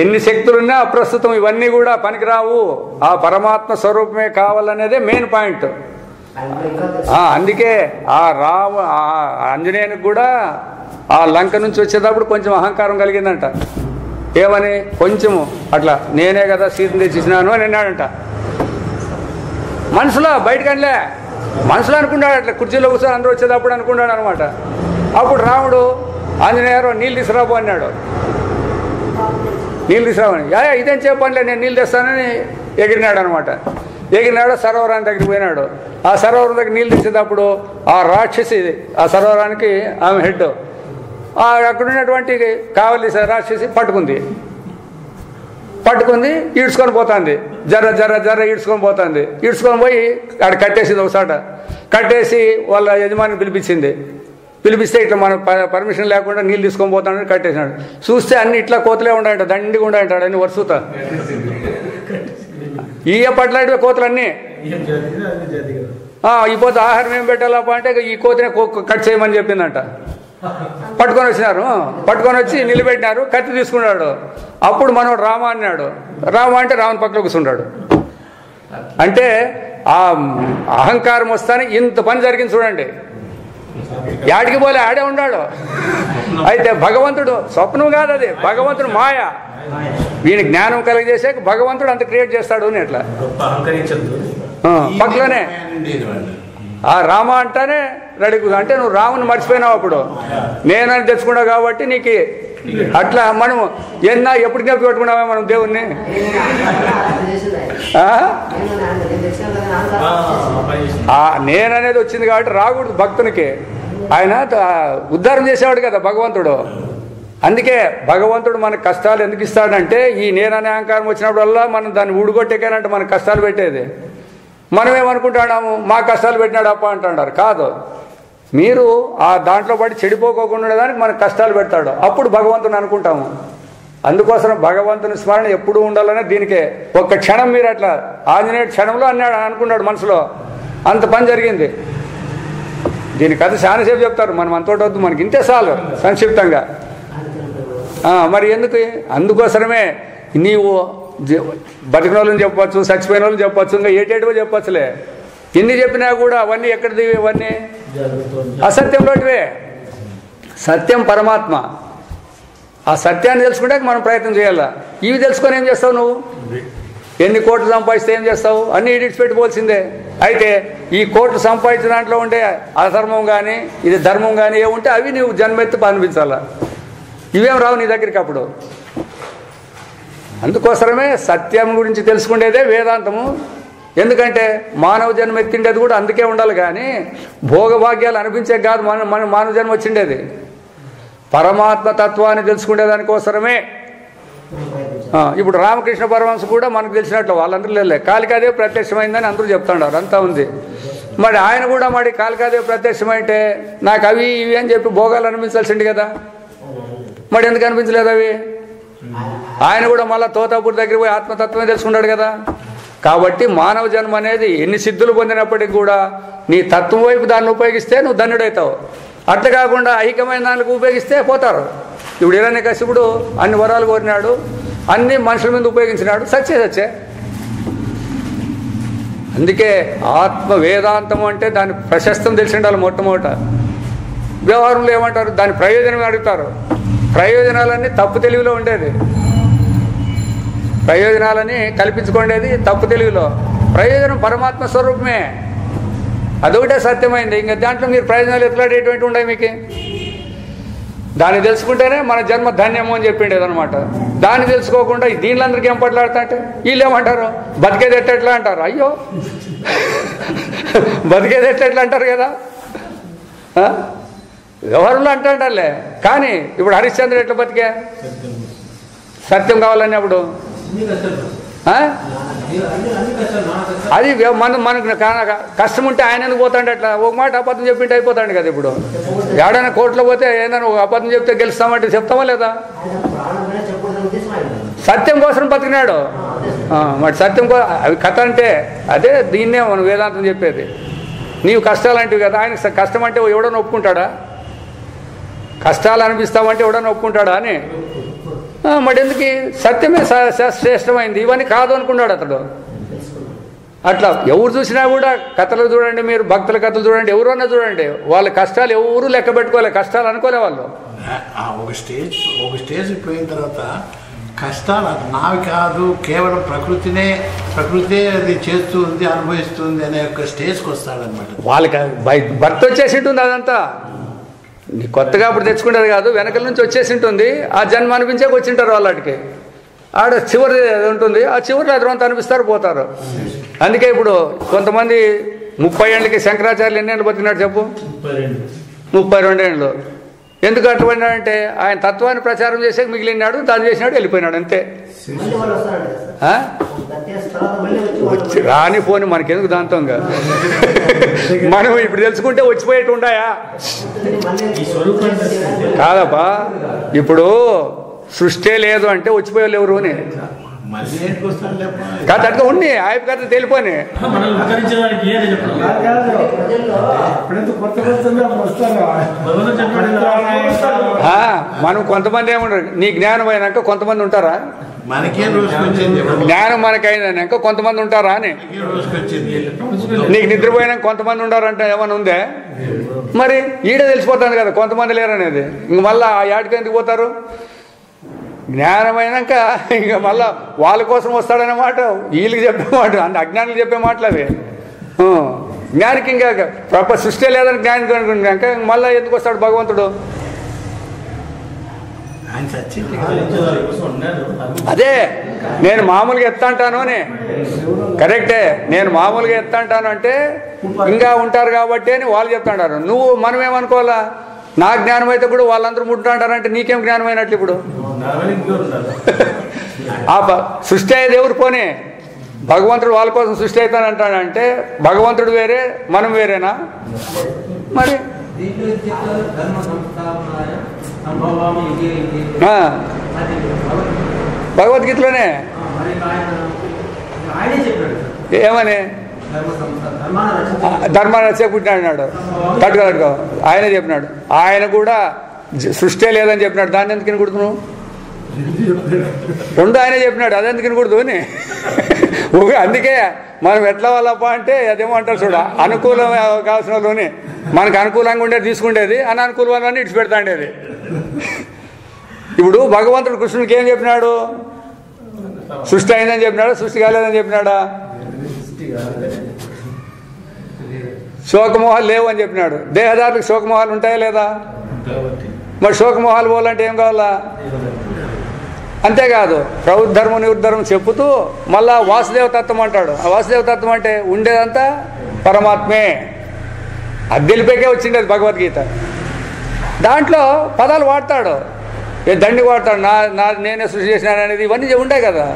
ఎన్ని శక్తులున్నా అప్రస్తుతం, ఇవన్నీ కూడా పనికిరావు. ఆ పరమాత్మ స్వరూపమే కావాలనేదే మెయిన్ పాయింట్. అందుకే ఆ ఆంజనేయునికి కూడా ఆ లంక నుంచి వచ్చేటప్పుడు కొంచెం అహంకారం కలిగిందంట. ఏమని? కొంచెము అట్లా నేనే కదా సీతను తెచ్చినాను అని అన్నాడంట. మనసులో బయటకనిలే, మనసులో అనుకున్నాడు. అట్లా కుర్చీలో కూర్చొని అందరూ వచ్చేటప్పుడు అనుకున్నాడు అనమాట. అప్పుడు రాముడు ఆంజనేయరు నీళ్ళు తీసుకురాబో అన్నాడు. నీళ్ళు తీసుకురావని, ఇదేం చెప్పనులే నేను నీళ్ళు తెస్తానని ఎగిరినాడు అనమాట. ఎగిరినాడు, సరోవరానికి దగ్గరికి పోయినాడు. ఆ సరోవరం దగ్గర నీళ్ళు తెచ్చేటప్పుడు ఆ రాక్షసి, ఆ సరోవరానికి ఆమె హెడ్, అక్కడ ఉన్నటువంటి కావలి రాక్షసి పట్టుకుంది ఈడ్చుకొని పోతుంది. జర్ర ఈడ్చుకొని పోతుంది. ఈడ్చుకొని పోయి ఆడ కట్టేసింది. ఒకసాట కట్టేసి వాళ్ళ యజమాని పిలిపిస్తే ఇట్లా మన పర్మిషన్ లేకుండా నీళ్ళు తీసుకొని పోతాడని కట్టేసినాడు. చూస్తే అన్ని ఇట్లా కోతలే ఉండాలంట, దండిగా ఉండాలంటాడు అన్ని వరుసత. ఈ పట్లాంటివే కోతలన్నీ. ఈ పోతే ఆహారం ఏం పెట్టాలప్ప అంటే ఈ కోతనే కట్ చేయమని చెప్పిందంట. పట్టుకొని వచ్చినారు, పట్టుకొని వచ్చి నిలబెట్టినారు. కత్తి తీసుకున్నాడు. అప్పుడు మనోడు రామ అన్నాడు. రామ అంటే రాముని పక్కన కూర్చున్నాడు. అంటే ఆ అహంకారం వస్తానే ఇంత పని జరిగింది చూడండి. యాడికి పోలే, ఆడే ఉన్నాడు. అయితే భగవంతుడు స్వప్నం కాదు, అది భగవంతుడు మాయ. వీని జ్ఞానం కలిగజేసాక భగవంతుడు అంత క్రియేట్ చేస్తాడు అని అట్లా పక్కలోనే ఆ రామ అంటానే రెడీ. అంటే నువ్వు రాముని మర్చిపోయినావు. అప్పుడు నేనని తెచ్చుకున్నావు కాబట్టి నీకు అట్లా మనము ఎప్పుడు జ్ఞాపకం పెట్టుకున్నావా మనం దేవుణ్ణి? నేననేది వచ్చింది కాబట్టి రాకూడదు భక్తునికి. ఆయన ఉద్ధారం చేసేవాడు కదా భగవంతుడు. అందుకే భగవంతుడు మనకు కష్టాలు ఎందుకు ఇస్తాడంటే ఈ నేననే అహంకారం వచ్చినప్పుడల్లా మనం దాన్ని ఊడుగొట్టేకానంటే మనకు కష్టాలు పెట్టేది. మనమేమనుకుంటాము మా కష్టాలు పెట్టినాడు అప్ప అంటున్నారు. కాదు, మీరు ఆ దాంట్లో పడి చెడిపోకోకుండా దానికి మనకు కష్టాలు పెడతాడు. అప్పుడు భగవంతుని అనుకుంటాము. అందుకోసం భగవంతుని స్మరణ ఎప్పుడూ ఉండాలనే దీనికే. ఒక్క క్షణం మీరు అట్లా ఆంజనేయుడు క్షణంలో అనుకున్నాడు మనసులో, అంత పని జరిగింది. దీని కథ చాలాసేపు చెప్తారు, మనం అంతటి వద్దు, మనకి ఇంతే చాలు సంక్షిప్తంగా. మరి ఎందుకు? అందుకోసమే నీవు బతికిన వాళ్ళని చెప్పచ్చు, చచ్చిపోయిన వాళ్ళని చెప్పచ్చు, ఇంకా ఏటేటివో చెప్పచ్చులే. ఎన్ని చెప్పినా కూడా అవన్నీ ఎక్కడిది? ఇవన్నీ అసత్యంలోటివే. సత్యం పరమాత్మ. ఆ సత్యాన్ని తెలుసుకుంటే మనం ప్రయత్నం చేయాలా. ఇవి తెలుసుకొని ఏం చేస్తావు నువ్వు? ఎన్ని కోట్లు సంపాదిస్తే ఏం చేస్తావు? అన్ని ఇడిచి పెట్టుకోవాల్సిందే. అయితే ఈ కోట్లు సంపాదించిన దాంట్లో ఉండే అధర్మం కానీ ఇది ధర్మం కానీ ఏముంటే అవి నువ్వు జన్మెత్తి అనిపించాలా. ఇవేం రావు నీ దగ్గరికి అప్పుడు. అందుకోసమే సత్యం గురించి తెలుసుకునేదే వేదాంతము. ఎందుకంటే మానవ జన్మ ఎత్తిండేది కూడా అందుకే ఉండాలి. కానీ భోగభాగ్యాలు అనిపించే కాదు మన మానవ జన్మ వచ్చిండేది. పరమాత్మ తత్వాన్ని తెలుసుకునే దానికోసమే. ఇప్పుడు రామకృష్ణ పరమహంస కూడా మనకు తెలిసినట్లు వాళ్ళందరూ లేలే, కాళికాదేవి ప్రత్యక్షమైందని అందరూ చెప్తాడారు, అంతా ఉంది. మరి ఆయన కూడా మరి కాళికాదేవి ప్రత్యక్షమైతే నాకు అవి ఇవి అని చెప్పి భోగాలు అనిపించాల్సింది కదా. మరి ఎందుకు అనిపించలేదు అవి? ఆయన కూడా మళ్ళీ తోతాపూర్ దగ్గర పోయి ఆత్మతత్వమే తెలుసుకున్నాడు కదా. కాబట్టి మానవ జన్మ అనేది ఎన్ని సిద్ధులు పొందినప్పటికీ కూడా నీ తత్వం వైపు దాన్ని ఉపయోగిస్తే నువ్వు ధన్యుడవుతావు. అట్లా కాకుండా ఐక్యమైన దానికి ఉపయోగిస్తే పోతారు. ఇప్పుడు హిరణ్యకశిపుడు అన్ని వరాలు కోరినాడు, అన్ని మనుషుల మీద ఉపయోగించినాడు, సచ్చే. అందుకే ఆత్మ వేదాంతం అంటే దాని ప్రశస్తం తెలిసి ఉండాలి. మొట్టమొదట వ్యవహారంలో ఏమంటారు? దాని ప్రయోజనం అడుగుతారు. ప్రయోజనాలన్నీ తప్పు తెలివిలో ఉండేది. ప్రయోజనాలని కల్పించుకునేది తప్పు తెలివిలో. ప్రయోజనం పరమాత్మ స్వరూపమే, అదొకటే సత్యమైంది. ఇంకా దాంట్లో మీరు ప్రయోజనాలు ఎట్లాడేటువంటి ఉండవు మీకు. దాన్ని తెలుసుకుంటేనే మన జన్మ ధన్యము అని చెప్పిండేది అనమాట. దాన్ని తెలుసుకోకుండా దీనిలో అందరికీ ఏం పట్లాడుతా అంటే వీళ్ళు ఏమంటారు? బతికేది ఎట్లా అంటారు. అయ్యో బతికేది ఎట్లా అంటారు కదా. వ్యవహారంలో అంటారులే. కానీ ఇప్పుడు హరిశ్చంద్రుడు ఎట్లా బతికే? సత్యం కావాలని అప్పుడు అది మనకు కష్టం ఉంటే ఆయన ఎందుకు పోతాడు? అట్లా ఒక మాట అబద్ధం చెప్పింటే అయిపోతాడు కదా. ఇప్పుడు ఏడైనా కోర్టులో పోతే ఏదైనా ఒక అబద్ధం చెప్తే గెలుస్తామంటే చెప్తామా లేదా? సత్యం కోసం బతికినాడు. మరి సత్యం అవి కథ అంటే అదే. దీన్నే మనం వేదాంతం చెప్పేది. నీవు కష్టాలు అంటివి కదా. ఆయన కష్టం అంటే ఎవడన్నా ఒప్పుకుంటాడా? కష్టాలు అనిపిస్తామంటే ఎవడన్నా ఒప్పుకుంటాడా అని మరి ఎందుకు సత్యమే శ్రేష్టమైంది, ఇవన్నీ కాదు అనుకున్నాడు అతడు. అట్లా ఎవరు చూసినా కూడా కథలు చూడండి, మీరు భక్తుల కథలు చూడండి, ఎవరన్నా చూడండి, వాళ్ళ కష్టాలు ఎవరు లెక్క పెట్టుకోలే, కష్టాలు అనుకోలే వాళ్ళు. ఒక స్టేజ్ పోయిన తర్వాత కష్టాలు నావి కాదు, కేవలం ప్రకృతే అది చేస్తుంది, అనుభవిస్తుంది అనే ఒక స్టేజ్కి వస్తాడనమాట. వాళ్ళకి భర్త వచ్చేసి ఉంటుంది, అదంతా కొత్తగా అప్పుడు తెచ్చుకుంటారు కాదు, వెనకల నుంచి వచ్చేసి ఉంటుంది. ఆ జన్మ అనిపించాక వచ్చింటారు వాళ్ళకి. ఆడ చివరి ఉంటుంది, ఆ చివరిలో అదరంతా అనిపిస్తారు, పోతారు. అందుకే ఇప్పుడు కొంతమంది 30 ఏళ్ళకి శంకరాచార్యులు ఎన్ని ఏళ్ళు బతికినాడు చెప్పు? 32 ఏళ్ళు. ఎందుకు అట్టుబడినాడంటే ఆయన తత్వాన్ని ప్రచారం చేసాక మిగిలినాడు, తాను చేసినాడు, వెళ్ళిపోయినాడు, అంతే. రాని పోని మనకెందుకు దాంతో మనం ఇప్పుడు తెలుసుకుంటే వచ్చిపోయేట్టు ఉన్నాయా? కాదబ్బా, ఇప్పుడు సృష్టి లేదు అంటే వచ్చిపోయేవాళ్ళు ఎవరు అని కాదు, అట్లా ఉండి ఆయన కథ తెలిపోని. మనం కొంతమంది ఏమంటారు, నీ జ్ఞానం అయినాక కొంతమంది ఉంటారా? జ్ఞానం మనకైనాక కొంతమంది ఉంటారా అని. నీకు నిద్రపోయినాక కొంతమంది ఉండారంటే ఏమైనా ఉందే? మరి ఈడ తెలిసిపోతాను కదా కొంతమంది లేరనేది. ఇంక మళ్ళీ ఆ యాడికి ఎందుకు పోతారు? జ్ఞానమైనాక ఇంక మళ్ళా వాళ్ళ కోసం వస్తాడనే మాట వీళ్ళకి చెప్పే మాట, అంటే అజ్ఞానికి చెప్పే మాటలు అవి. జ్ఞానికి ఇంకా సృష్టి లేదని జ్ఞానికి అనుకున్నాక మళ్ళీ ఎందుకు వస్తాడు భగవంతుడు? అదే నేను మామూలుగా ఎత్తంటాను అని, కరెక్టే, నేను మామూలుగా ఎత్తంటాను అంటే ఇంకా ఉంటారు కాబట్టి అని వాళ్ళు చెప్తాంటారు. నువ్వు మనమేమనుకోవాలా? నా జ్ఞానం అయితే కూడా వాళ్ళందరూ ముట్టుకుంటారంటే నీకేం జ్ఞానం అయినట్లు? ఇప్పుడు ఆ సృష్టి అయ్యేది ఎవరు పోనీ? భగవంతుడు వాళ్ళ కోసం సృష్టి అవుతానంటాడంటే భగవంతుడు వేరే, మనం వేరేనా? మరి భగవద్గీతలోనే ఏమని ధర్మాన్ని చెప్పినాడు, తట్టుకో ఆయనే చెప్పినాడు. ఆయన కూడా సృష్టి లేదని చెప్పినాడు, దాన్ని ఎందుకు వినకూడదు నువ్వు? రెండు ఆయనే చెప్పినాడు, అదెందుకు వినకూడదు అని. అందుకే మనం ఎట్లా వాళ్ళప్ప అంటే అదేమో అంటారు చూడ, అనుకూలం కావాల్సిన వాళ్ళని మనకు అనుకూలంగా ఉండేది తీసుకుండేది, అననుకూలం వాళ్ళని ఇడిచిపెడతాండేది. ఇప్పుడు భగవంతుడు కృష్ణుడికి ఏం చెప్పినాడు? సృష్టి అయిందని చెప్పినాడు, సృష్టి కాలేదని చెప్పినాడా? శోకమోహాలు లేవు అని చెప్పినాడు. దేహదారులకు శోకమోహాలు ఉంటాయా లేదా? మరి శోకమోహాలు పోవాలంటే ఏం కావాలా? అంతేకాదు ప్రవృద్ధర్మం నివృద్ధర్మం చెప్పుతూ మళ్ళా వాసుదేవ తత్వం అంటాడు. ఆ వాసుదేవ తత్వం అంటే ఉండేదంతా పరమాత్మే. అది తెలిపేకే వచ్చిండేది భగవద్గీత. దాంట్లో పదాలు వాడతాడు, దండి వాడతాడు, నేనే సృష్టి చేసినాను అనేది, ఇవన్నీ ఉంటాయి కదా.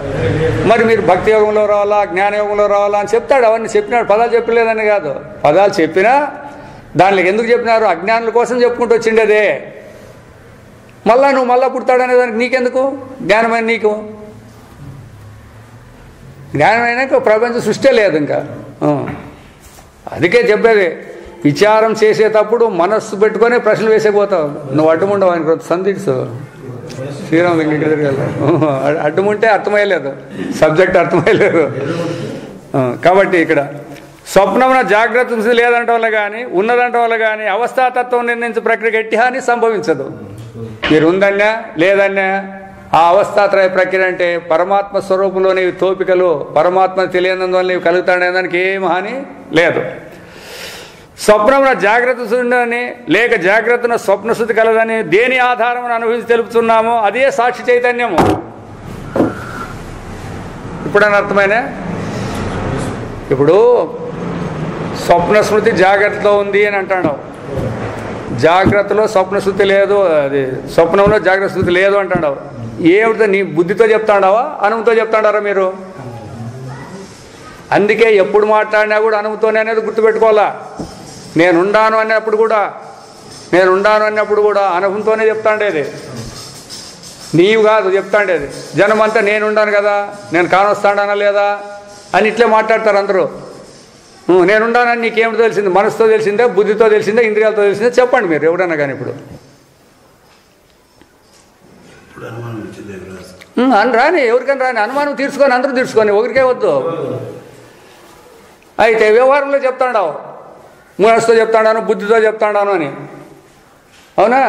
మరి మీరు భక్తి యోగంలో రావాలా, జ్ఞానయోగంలో రావాలా అని చెప్తాడు. అవన్నీ చెప్పినాడు, పదాలు చెప్పలేదని కాదు. పదాలు చెప్పినా దానికి ఎందుకు చెప్పినారు? అజ్ఞానుల కోసం చెప్పుకుంటూ వచ్చిండేదే. మళ్ళా నువ్వు మళ్ళా పుడతాడనే దానికి నీకెందుకు? జ్ఞానమైన నీకు జ్ఞానమైనాక ప్రపంచం సృష్టి లేదు ఇంకా. అందుకే చెప్పేది, విచారం చేసేటప్పుడు మనస్సు పెట్టుకొని ప్రశ్నలు వేసేపోతావు. నువ్వు అడ్డుముండవు ఆయన సందిడ్సు శ్రీరామ్ వెంకటగిరి అడ్డుముంటే అర్థమయ్యలేదు, సబ్జెక్ట్ అర్థమయ్యలేదు. కాబట్టి ఇక్కడ స్వప్నమున జాగ్రత్త లేదంట వల్ల కానీ ఉన్నదంట వల్ల కానీ అవస్థాతత్వం నిర్ణయించే ప్రక్రియ ఎట్టి హాని సంభవించదు. మీరు ఉందన్నా లేదన్నా ఆ అవస్థాత్రయ ప్రక్రియ అంటే పరమాత్మ స్వరూపంలోని తోపికలు, పరమాత్మ తెలియనందువల్ల నీవు కలుగుతాడనే దానికి ఏం హాని లేదు. స్వప్నమున జాగ్రత్త శుద్ధని లేక జాగ్రత్తన స్వప్నశుద్ధి కలదని దేని ఆధారం అనుభవించి తెలుపుతున్నామో అదే సాక్షి చైతన్యము. ఇప్పుడని అర్థమైనా? ఇప్పుడు స్వప్న స్మృతి జాగ్రత్తలో ఉంది అని అంటాడు, జాగ్రత్తలో స్వప్న శుద్ధి లేదు, అది స్వప్నంలో జాగ్రత్త శుద్ధి లేదు అంటాడు. ఏమిటో నీ బుద్ధితో చెప్తాడావా అనుభవంతో చెప్తాడారా మీరు? అందుకే ఎప్పుడు మాట్లాడినా కూడా అనుభవంతోనే అనేది గుర్తుపెట్టుకోవాలా. నేనుండాను అన్నప్పుడు కూడా అనుభవంతోనే చెప్తాండేది, నీవు కాదు చెప్తాండేది. జనం అంతా నేనుండాను కదా, నేను కానొస్తాడానా లేదా అని ఇట్లే మాట్లాడతారు అందరూ. నేనుండానని నీకేమిటో తెలిసింది? మనసుతో తెలిసిందే, బుద్ధితో తెలిసిందే, ఇంద్రియాలతో తెలిసిందే? చెప్పండి మీరు ఎవడన్నా కానీ. ఇప్పుడు అని రాని, ఎవరికైనా రాని, అనుమానం తీర్చుకొని అందరూ తీర్చుకొని, ఒకరికే వద్దు. అయితే వ్యవహారంలో చెప్తాడావు, మనస్సుతో చెప్తాడాను, బుద్ధితో చెప్తాడాను అని. అవునా?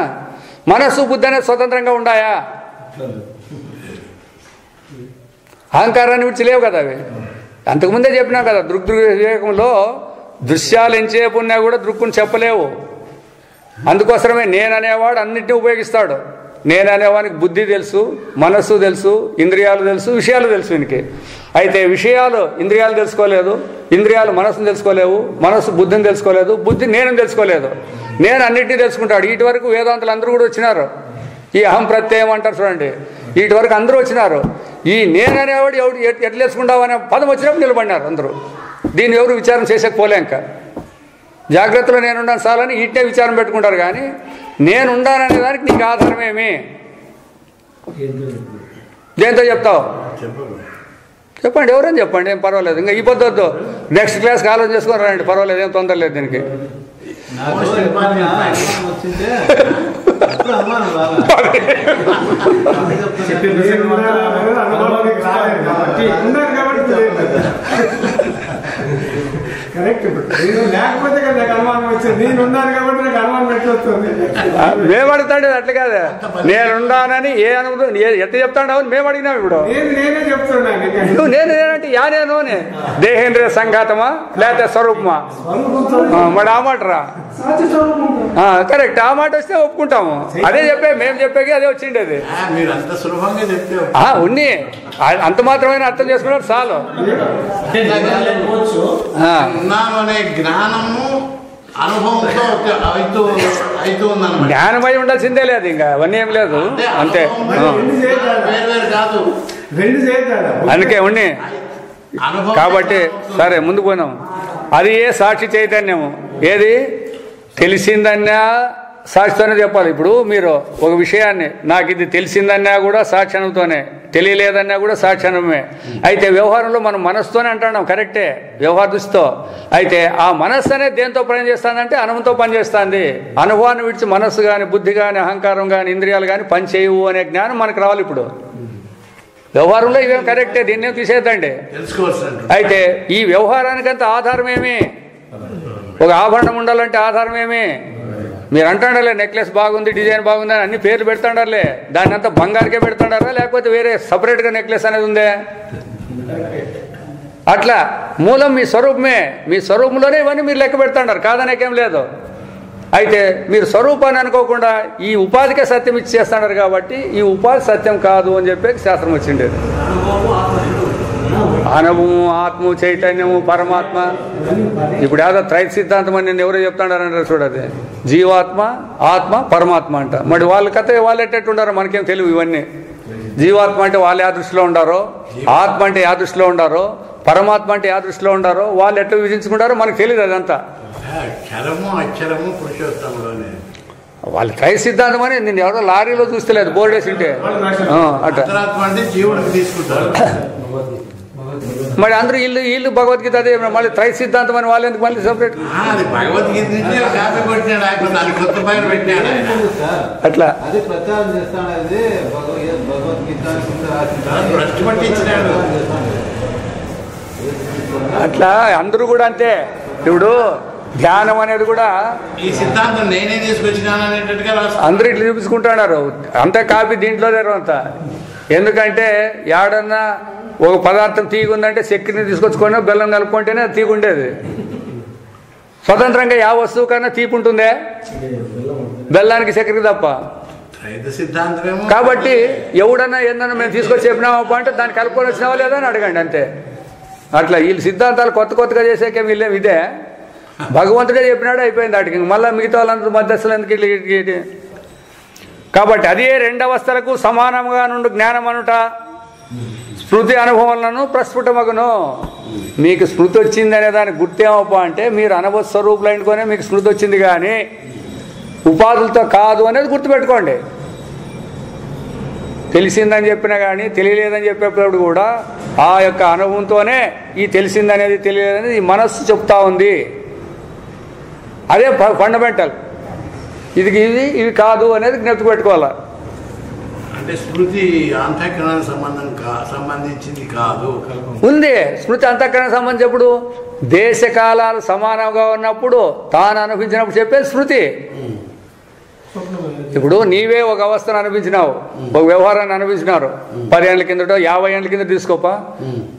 మనస్సు బుద్ధి అనేది స్వతంత్రంగా ఉండాయా? అహంకారాన్ని విడిచి లేవు కదా అవి. అంతకుముందే చెప్పినా కదా, వివేకంలో దృశ్యాలు ఎంచేపు ఉన్నా కూడా దృక్కుని చెప్పలేవు. అందుకోసమే నేననేవాడు అన్నింటినీ ఉపయోగిస్తాడు. నేననేవానికి బుద్ధి తెలుసు, మనస్సు తెలుసు, ఇంద్రియాలు తెలుసు, విషయాలు తెలుసు వీనికి. అయితే విషయాలు ఇంద్రియాలు తెలుసుకోలేదు, ఇంద్రియాలు మనస్సును తెలుసుకోలేవు, మనస్సు బుద్ధిని తెలుసుకోలేదు, బుద్ధి నేను తెలుసుకోలేదు. నేను అన్నింటినీ తెలుసుకుంటాడు. వీటి వరకు వేదాంతులు అందరూ కూడా వచ్చినారు. ఈ అహం ప్రత్యయం అంటారు చూడండి, వీటి వరకు అందరూ వచ్చినారు. ఈ నేననేవాడు ఎవడు ఎట్లా తెలుసుకుంటావు అనే పదం వచ్చినప్పుడు నిలబడినారు అందరూ. దీన్ని ఎవరు విచారం చేసేకపోలే. ఇంకా జాగ్రత్తలో నేనున్నాను చాలని వీటినే విచారం పెట్టుకుంటారు. కానీ నేనుండాననే దానికి నీకు ఆధారమేమి? దేంతో చెప్తావు? చెప్పండి, ఎవరైనా చెప్పండి, ఏం పర్వాలేదు. ఇంకా ఈ పొద్దు నెక్స్ట్ క్లాస్కి ఆలోచన చేసుకొని రండి, పర్వాలేదు, ఏం తొందర లేదు దీనికి. మేము అడుగుతాండి అట్లా కాదు, నేనున్నానని ఏ అనుభవం ఎట్లా చెప్తాడు మేము అడిగినాం. ఇప్పుడు నువ్వు నేనంటే యా నేను దేహేంద్రియ సంఘాతమా లేకపోతే స్వరూపమా? మరి ఆ మాట రా, కరెక్ట్. ఆ మాట వస్తే ఒప్పుకుంటాము. అదే మేము చెప్పాక అదే వచ్చిండేది. ఉన్ని అంత మాత్రమే అర్థం చేసుకున్నారు చాలు. జ్ఞానమై ఉండాల్సిందే లేదు, ఇంకా అవన్నీ ఏం లేదు, అంతే. అందుకే ఉన్ని కాబట్టి సరే ముందు పోయినాం. అది ఏ సాక్షి చైతన్యము, ఏది తెలిసిందన్నా సాక్షితోనే చెప్పాలి. ఇప్పుడు మీరు ఒక విషయాన్ని నాకు ఇది తెలిసిందన్నా కూడా సాక్షణంతోనే, తెలియలేదన్నా కూడా సాక్షణమే. అయితే వ్యవహారంలో మనం మనస్సుతోనే అంటున్నాం, కరెక్టే, వ్యవహార దృష్టితో. అయితే ఆ మనస్సు అనేది దేంతో పనిచేస్తుందంటే అనుభవంతో పనిచేస్తుంది. అనుభవాన్ని విడిచి మనస్సు కానీ, బుద్ధి కానీ, అహంకారం కానీ, ఇంద్రియాలు కానీ పని చేయవు అనే జ్ఞానం మనకు రావాలి. ఇప్పుడు వ్యవహారంలో ఇవేం కరెక్టే, దీన్నేం తీసేద్దండి. అయితే ఈ వ్యవహారానికంత ఆధారం ఏమి? ఒక ఆభరణం ఉండాలంటే ఆధారం ఏమి? మీరు అంటాడలే నెక్లెస్ బాగుంది, డిజైన్ బాగుంది అని అన్ని పేర్లు పెడతాడారులే, దాన్ని అంతా బంగారుకే పెడతాడారా లేకపోతే వేరే సపరేట్గా నెక్లెస్ అనేది ఉందే? అట్లా మూలం మీ స్వరూపమే. మీ స్వరూపంలోనే ఇవన్నీ మీరు లెక్క పెడతాడారు, కాదనేకేం లేదు. అయితే మీరు స్వరూపాన్ని అనుకోకుండా ఈ ఉపాధికే సత్యం ఇచ్చి చేస్తాడారు కాబట్టి ఈ ఉపాధి సత్యం కాదు అని చెప్పి శాస్త్రం వచ్చిండేది. అనుభవము, ఆత్మ, చైతన్యము, పరమాత్మ. ఇప్పుడు ఏదో త్రైత సిద్ధాంతం అని నేను ఎవరో చెప్తాడారంటారు చూడది, జీవాత్మ, ఆత్మ, పరమాత్మ అంట. మరి వాళ్ళ కథ వాళ్ళు ఎట్టెట్టుండారో మనకేం తెలియదు. ఇవన్నీ జీవాత్మ అంటే వాళ్ళు ఏ దృష్టిలో ఉండారో, ఆత్మ అంటే ఏ దృష్టిలో ఉండారో, పరమాత్మ అంటే ఏ దృష్టిలో ఉండారో, వాళ్ళు ఎట్లా విభజించుకుంటారో మనకు తెలియదు. అదంతా వాళ్ళ త్రైత సిద్ధాంతం అని నేను ఎవరో లారీలో చూస్తలేదు, బోర్డు వేసి ఉంటే అట్లా. మరి అందరూ వీళ్ళు భగవద్గీత అదే మళ్ళీ త్రైత సిద్ధాంతం అని వాళ్ళు ఎందుకు మళ్ళీ సపరేట్? అట్లా అట్లా అందరూ కూడా అంతే. ఇప్పుడు ధ్యానం అనేది కూడా ఈ సిద్ధాంతం నేనే తీసుకొచ్చినాననేటట్టుగా అందరూ ఇట్లా చూపించుకుంటున్నారు. అంతా కాపీ దీంట్లో అంతా. ఎందుకంటే ఏడన్నా ఒక పదార్థం తీగుందంటే చక్కెరని తీసుకొచ్చుకొని బెల్లం కలుపుకుంటేనే అది తీగుండేది. స్వతంత్రంగా యా వస్తువు కన్నా తీపి ఉంటుందే, బెల్లానికి చక్కెరకి తప్ప. కాబట్టి ఎవడన్నా ఏందన్నా మేము తీసుకొచ్చి చెప్పినామా అంటే దాన్ని కలుపుకొని వచ్చినావా లేదా అని అడగండి, అంతే. అట్లా వీళ్ళు సిద్ధాంతాలు కొత్తగా చేసేకే వీళ్ళేం ఇదే. భగవంతుడే చెప్పినాడు, అయిపోయింది. వాటికి మళ్ళీ మిగతా వాళ్ళందరూ మధ్యస్థులు ఎందుకు? కాబట్టి అదే రెండవస్థలకు సమానంగా నుండి జ్ఞానం అనుట స్మృతి అనుభవాలను ప్రస్ఫుటమగును. మీకు స్మృతి వచ్చింది అనే దానికి గుర్తేమప్ప అంటే మీరు అనుభవ స్వరూపులు అనుకునే మీకు స్మృతి వచ్చింది, కానీ ఉపాధులతో కాదు అనేది గుర్తుపెట్టుకోండి. తెలిసిందని చెప్పినా కానీ తెలియలేదని చెప్పేటప్పుడు కూడా ఆ యొక్క అనుభవంతోనే ఈ తెలిసిందనేది తెలియలేదనేది ఈ మనస్సు చెప్తా ఉంది. అదే ఫండమెంటల్. ఇవి కాదు అనేది జ్ఞప్తి పెట్టుకోవాలి. అంటే స్మృతి అంతఃకరణానికి సంబంధించింది కాదు. ఉంది స్మృతి అంతఃకరణానికి సంబంధించి ఎప్పుడు దేశకాలాలు సమానంగా ఉన్నప్పుడు తాను అనుభవించినప్పుడు చెప్పేది స్మృతి. ఇప్పుడు నీవే ఒక అవస్థను అనిపించినావు, ఒక వ్యవహారాన్ని అనిపించినారు 10 ఏళ్ళ కిందటో 50 ఏళ్ళ కింద తీసుకోపా,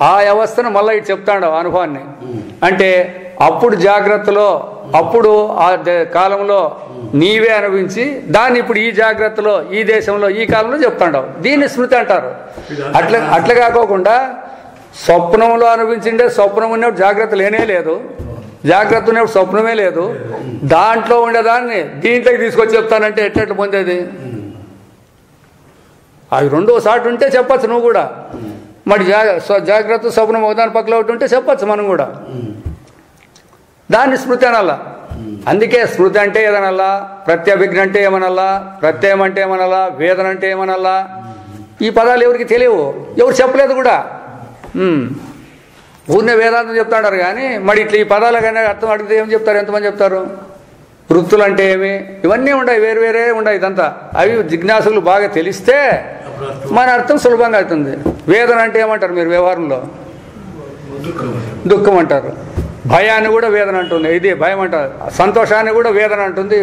ఆ అవస్థను మళ్ళీ ఇటు చెప్తాడు అనుభవాన్ని. అంటే అప్పుడు జాగ్రత్తలో అప్పుడు ఆ కాలంలో నీవే అనుభవించి దాన్ని ఇప్పుడు ఈ జాగ్రత్తలో ఈ దేశంలో ఈ కాలంలో చెప్తాండవు. దీన్ని స్మృతి అంటారు. అట్లా కాకోకుండా స్వప్నంలో అనిపించిండే స్వప్నం ఉన్నప్పుడు జాగ్రత్త లేనే లేదు, జాగ్రత్త ఉన్నప్పుడు స్వప్నమే లేదు, దాంట్లో ఉండేదాన్ని దీంట్లోకి తీసుకొచ్చి చెప్తానంటే ఎట్లా పొందేది? అవి రెండోసారి ఉంటే చెప్పచ్చు నువ్వు కూడా. మరి జాగ్రత్త స్వప్నం ఒకదాని పక్కన ఒకటి ఉంటే చెప్పచ్చు మనం కూడా. దాన్ని స్మృతి అనల్లా. అందుకే స్మృతి అంటే ఏదనల్లా, ప్రత్యభిజ్ఞ అంటే ఏమనల్లా, ప్రత్యయం అంటే ఏమనల్లా, వేదన అంటే ఏమనల్లా. ఈ పదాలు ఎవరికి తెలియవు, ఎవరు చెప్పలేదు కూడా. ఊరినే వేదాంతం చెప్తాడారు కానీ మరి ఇట్లా ఈ పదాలు కానీ అర్థం అడిగితే ఏం చెప్తారు, ఎంతమంది చెప్తారు? వృత్తులు అంటే ఏమి, ఇవన్నీ ఉన్నాయి, వేరు వేరే ఉన్నాయి. ఇదంతా అవి జిజ్ఞాసులు బాగా తెలిస్తే మన అర్థం సులభంగా అవుతుంది. వేదన అంటే ఏమంటారు మీరు వ్యవహారంలో? దుఃఖం అంటారు. భయాన్ని కూడా వేదన అంటుంది, ఇది భయం అంటారు. సంతోషాన్ని కూడా వేదన అంటుంది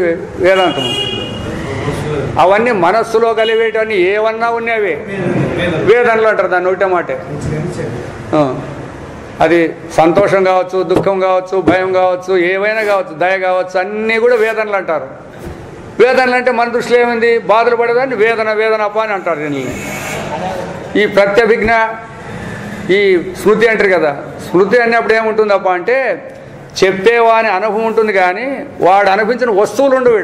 వేదాంతం. అవన్నీ మనస్సులో కలిగేటవన్నీ ఏమన్నా ఉన్నవి వేదనలు అంటారు. దాన్ని ఒకటే మాటే. అది సంతోషం కావచ్చు, దుఃఖం కావచ్చు, భయం కావచ్చు, ఏవైనా కావచ్చు, దయ కావచ్చు, అన్నీ కూడా వేదనలు అంటారు. వేదనలు అంటే మన దృష్టిలో ఏమైంది, బాధలు పడేదాన్ని వేదన వేదనప అని అంటారు. దీన్ని ఈ ప్రత్యభిజ్ఞ ఈ స్మృతి అంటారు కదా. స్మృతి అన్నప్పుడు ఏముంటుందప్ప అంటే చెప్పేవాని అనుభవం ఉంటుంది కానీ వాడు అనిపించిన వస్తువులు ఉండవు.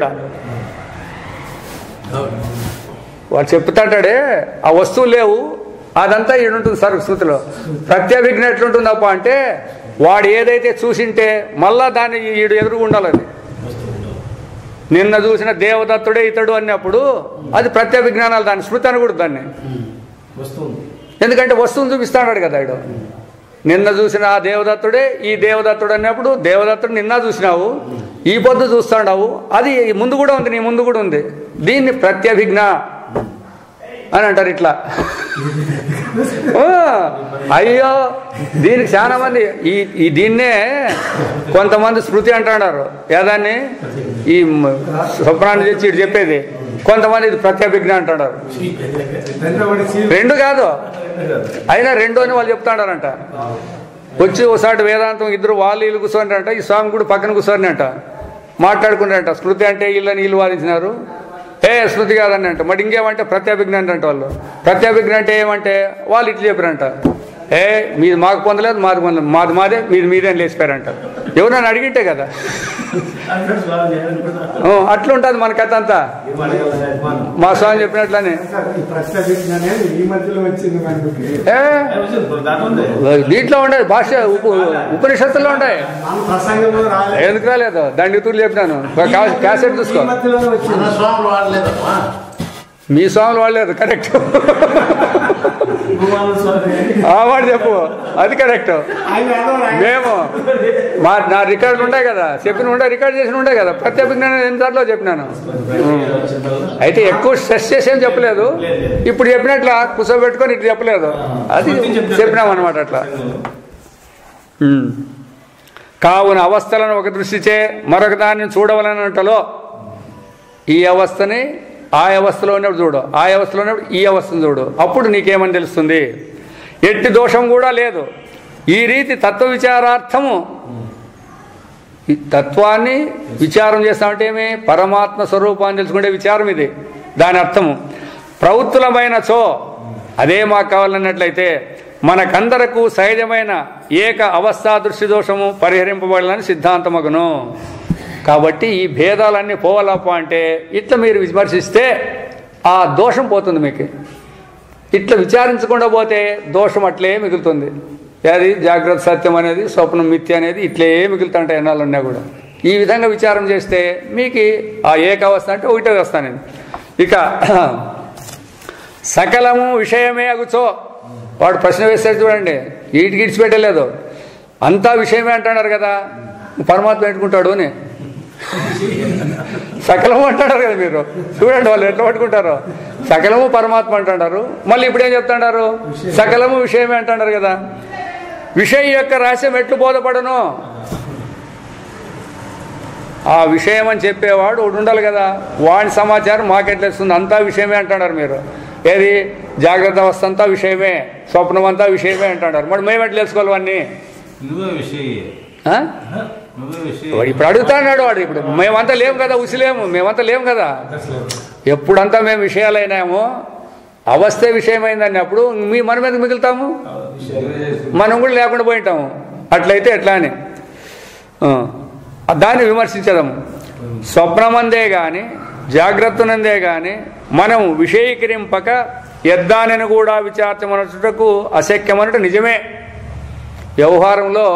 వాడు చెప్తాడే ఆ వస్తువులు లేవు, అదంతా ఈడుంటుంది సార్ స్మృతిలో. ప్రత్యభిజ్ఞ ఎట్లుంటుందప్ప అంటే వాడు ఏదైతే చూసింటే మళ్ళా దాన్ని ఈడు ఎదురుగా ఉండాలని. నిన్న చూసిన దేవదత్తుడే ఇతడు అన్నప్పుడు అది ప్రత్యభిజ్ఞానాలు, దాన్ని స్మృతి అనకూడదు దాన్ని. ఎందుకంటే వస్తువుని చూపిస్తాడు కదా ఈడు. నిన్న చూసిన ఆ దేవదత్తుడే ఈ దేవదత్తుడు అన్నప్పుడు దేవదత్తుడు నిన్న చూసినావు, ఈ పొద్దు చూస్తాడావు, అది ముందు కూడా ఉంది, నీ ముందు కూడా ఉంది. దీన్ని ప్రత్యభిజ్ఞ అని అంటారు. ఇట్లా అయ్యో దీనికి చాలా మంది ఈ దీన్నే కొంతమంది స్మృతి అంటున్నారు. ఏదాన్ని ఈ స్వప్నాన్ని తెచ్చి ఇటు చెప్పేది, కొంతమంది ఇది ప్రత్యభిజ్ఞ అంటున్నారు. రెండు కాదు, అయినా రెండు అని వాళ్ళు చెప్తాడారంట. వచ్చి ఒకసారి వేదాంతం ఇద్దరు వాళ్ళు వీళ్ళు కూర్చోండి, ఈ స్వామి కూడా పక్కన కూర్చోని అంట మాట్లాడుకున్నారంట. స్మృతి అంటే వీళ్ళని వీళ్ళు వాదించినారు. స్మృతి కాదని అంట. మరి ఇంకేమంటే ప్రత్యభిజ్ఞ అంటే వాళ్ళు. ప్రత్యభిజ్ఞ అంటే ఏమంటే వాళ్ళు ఇట్లా చెప్పారంట, మీది మాకు పొందలేదు, మాది మాదే, మీదే అని లేచిపోయారంట. ఎవరైనా అడిగింటే కదా. అట్లుంటుంది మన కథ అంతా. మా స్వామి చెప్పినట్లనే దీంట్లో ఉండే భాష ఉపనిషత్తుల్లో ఉండే. ఎందుకు రాలేదు? దండితూర్లు చెప్పినాను, క్యాసెట్ చూసుకో. మీ స్వాములు వాడలేదు, కరెక్ట్. వాడు చెప్పు, అది కరెక్ట్. మేము నా రికార్డులు ఉంటాయి కదా, చెప్పిన ఉండే, రికార్డ్ చేసిన ఉండే కదా. ప్రత్యభిజ్ఞ ఎన్నిసార్లు చెప్పినాను. అయితే ఎక్కువ స్ట్రెస్ చేసేం చెప్పలేదు. ఇప్పుడు చెప్పినట్లా కూర్చోబెట్టుకొని ఇట్లా చెప్పలేదు, అది చెప్పినామన్నమాట. అట్లా కావున అవస్థలను ఒక దృష్టిచే మరొక దాన్ని చూడవలనంటలో ఈ అవస్థని ఆ అవస్థలో ఉన్నప్పుడు చూడు, ఆ అవస్థలో ఉన్నప్పుడు ఈ అవస్థను చూడు, అప్పుడు నీకేమని తెలుస్తుంది. ఎట్టి దోషం కూడా లేదు. ఈ రీతి తత్వ విచారార్థము, తత్వాన్ని విచారం చేస్తామంటే ఏమి, పరమాత్మ స్వరూపాన్ని తెలుసుకునే విచారం ఇది. దాని అర్థము ప్రవృత్తులమైనచో, అదే మాకు కావాలన్నట్లయితే మనకందరకు సహజమైన ఏక అవస్థా దృష్టి దోషము పరిహరింపబడాలని సిద్ధాంతమగును. కాబట్టి ఈ భేదాలన్నీ పోవాలప్ప అంటే ఇట్లా మీరు విమర్శిస్తే ఆ దోషం పోతుంది మీకు. ఇట్లా విచారించకుండా పోతే దోషం అట్లే మిగులుతుంది. అది జాగ్రత్త సత్యం అనేది, స్వప్నం మిథ్య అనేది ఇట్లే మిగులుతుంటాయి ఎన్నాళ్ళు ఉన్నా కూడా. ఈ విధంగా విచారం చేస్తే మీకు ఆ ఏకావస్థ అంటే ఒకటే వస్తాను. ఇక సకలము విషయమే అగుచో, వాడు ప్రశ్న వేస్తే చూడండి, వీటికి ఇడిచిపెట్టలేదు, అంతా విషయమే అంటున్నారు కదా, పరమాత్మ పెట్టుకుంటాడు అని. సకలము అంటున్నారు కదా మీరు, చూడండి వాళ్ళు ఎట్లా పట్టుకుంటారో. సకలము పరమాత్మ అంటున్నారు, మళ్ళీ ఇప్పుడేం చెప్తున్నారు, సకలము విషయమే అంటున్నారు కదా. విషయం యొక్క రహస్యం ఎట్లు బోధపడను, ఆ విషయం అని చెప్పేవాడు ఒకటి ఉండాలి కదా, వాడి సమాచారం మాకెట్లేస్తుంది, అంతా విషయమే అంటున్నారు మీరు. ఏది జాగ్రత్త అవస్థ అంతా విషయమే, స్వప్నం అంతా విషయమే అంటున్నారు. మరి మేము ఎట్లా తెలుసుకోవాలి వాడిని? ఇప్పుడు అడుగుతాడు వాడు. ఇప్పుడు మేమంతా లేము కదా, ఉసిలేము, మేమంతా లేము కదా. ఎప్పుడంతా మేము విషయాలైనామో అవస్థే విషయమైందని అప్పుడు మన మీద మిగులుతాము, మనం కూడా లేకుండా పోయింటాము. అట్లయితే ఎట్లా అని దాన్ని విమర్శించదాము. స్వప్నమందే కానీ జాగ్రత్తనందే కానీ మనం విషయీకరింపక యద్దానిని కూడా విచార్చమనటకు అశక్యమనట నిజమే. వ్యవహారంలో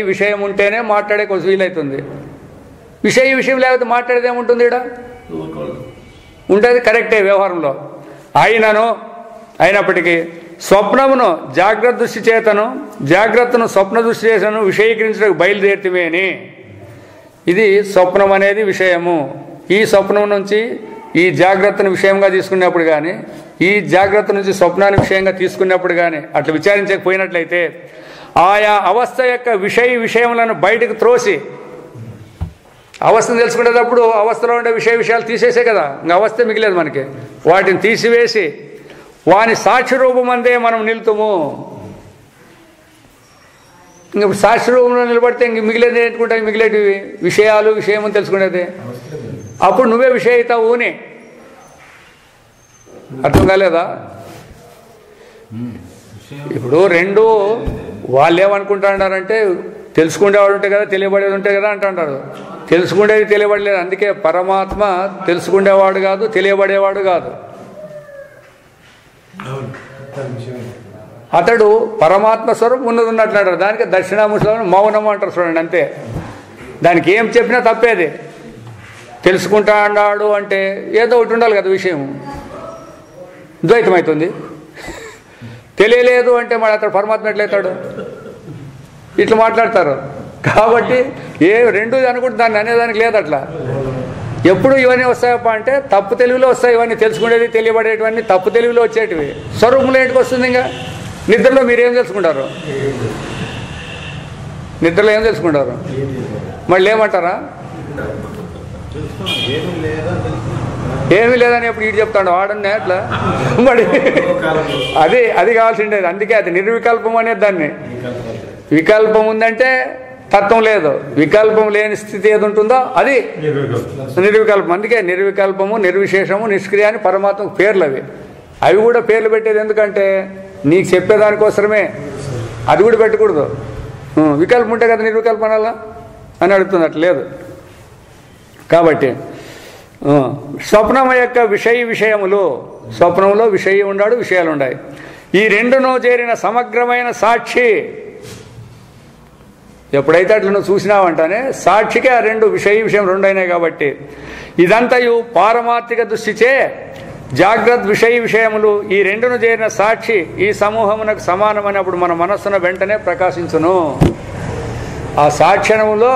విషయం ఉంటేనే మాట్లాడే కొంచెం వీలవుతుంది. విషయం లేకపోతే మాట్లాడేది ఏముంటుంది? ఇక్కడ ఉంటుంది, కరెక్టే వ్యవహారంలో. అయినప్పటికీ స్వప్నమును జాగ్రత్త దృష్టి చేతను, జాగ్రత్తను స్వప్న దృష్టి చేతను విషయీకరించడానికి బయలుదేరితేమేని. ఇది స్వప్నం అనేది విషయము. ఈ స్వప్నం నుంచి ఈ జాగ్రత్తను విషయంగా తీసుకున్నప్పుడు కానీ, ఈ జాగ్రత్త నుంచి స్వప్నాన్ని విషయంగా తీసుకున్నప్పుడు కానీ అట్లా విచారించకపోయినట్లయితే ఆయా అవస్థ యొక్క విషయములను బయటకు త్రోసి, అవస్థను తెలుసుకునేటప్పుడు అవస్థలో ఉండే విషయాలు తీసేసే కదా, ఇంకా అవస్థ మిగిలేదు మనకి. వాటిని తీసివేసి వాని సాక్షి రూపమందే మనం నిలుతుము. ఇంక సాక్షి రూపంలో నిలబడితే ఇంక మిగిలేదు ఏంటుకుంటాయి, మిగిలేటివి విషయమని తెలుసుకునేది. అప్పుడు నువ్వే విషయ అవుతావు అని అర్థం కాలేదా? ఇప్పుడు రెండు వాళ్ళు ఏమనుకుంటున్నారంటే తెలుసుకునేవాడు ఉంటే కదా, తెలియబడేది ఉంటే కదా అంటున్నారు. తెలుసుకునేది తెలియబడలేదు. అందుకే పరమాత్మ తెలుసుకునేవాడు కాదు, తెలియబడేవాడు కాదు. అతడు పరమాత్మ స్వరూపం ఉన్నట్టు అంటారు. దానికి దక్షిణాముఖంలో మౌనం అంటారు చూడండి, అంతే. దానికి ఏం చెప్పినా తప్పేది. తెలుసుకుంటా అన్నాడు అంటే ఏదో ఒకటి ఉండాలి కదా విషయం, ద్వైతమవుతుంది. తెలియలేదు అంటే మరి అతడు పరమాత్మ ఎట్లయితాడు? ఇట్లా మాట్లాడతారు. కాబట్టి రెండు అనుకుంటే దాన్ని అనేదానికి లేదు. అట్లా ఎప్పుడు ఇవన్నీ వస్తాయప్ప అంటే తప్పు తెలివిలో వస్తాయి. ఇవన్నీ తెలుసుకునేది తెలియబడేటివన్నీ తప్పు తెలివిలో వచ్చేటివి. స్వరూపంలో ఏంటికి వస్తుంది? ఇంకా నిద్రలో మీరేం తెలుసుకుంటారు? నిద్రలో ఏం తెలుసుకుంటారు? మళ్ళీ ఏమంటారా? ఏమీ లేదని ఎప్పుడు ఇటు చెప్తాడు వాడన్నే అట్లా. మరి అది కావాల్సిండేది. అందుకే అది నిర్వికల్పం అనేది. దాన్ని వికల్పం ఉందంటే తత్వం లేదు. వికల్పం లేని స్థితి ఏది ఉంటుందో అది నిర్వికల్పం. అందుకే నిర్వికల్పము, నిర్విశేషము, నిష్క్రియ అని పరమాత్మకు పేర్లు అవి. అవి కూడా పేర్లు పెట్టేది ఎందుకంటే నీకు చెప్పేదానికోసమే. అది కూడా పెట్టకూడదు. వికల్పం ఉంటే కదా నిర్వికల్పం అనాలా అని అడుగుతుంది. అట్లా లేదు. కాబట్టి స్వప్నం యొక్క విషయములు, స్వప్నంలో విషయం ఉన్నాడు, విషయాలు ఉన్నాయి. ఈ రెండును చేరిన సమగ్రమైన సాక్షి. ఎప్పుడైతే అట్లా నువ్వు చూసినావంటానే సాక్షికే ఆ రెండు విషయం రెండైనాయి. కాబట్టి ఇదంతయు పారమార్థిక దృష్టిచే జాగ్రత్త విషయములు ఈ రెండును చేరిన సాక్షి ఈ సమూహమునకు సమానమైనప్పుడు మన మనస్సున వెంటనే ప్రకాశించును. ఆ సాక్షణంలో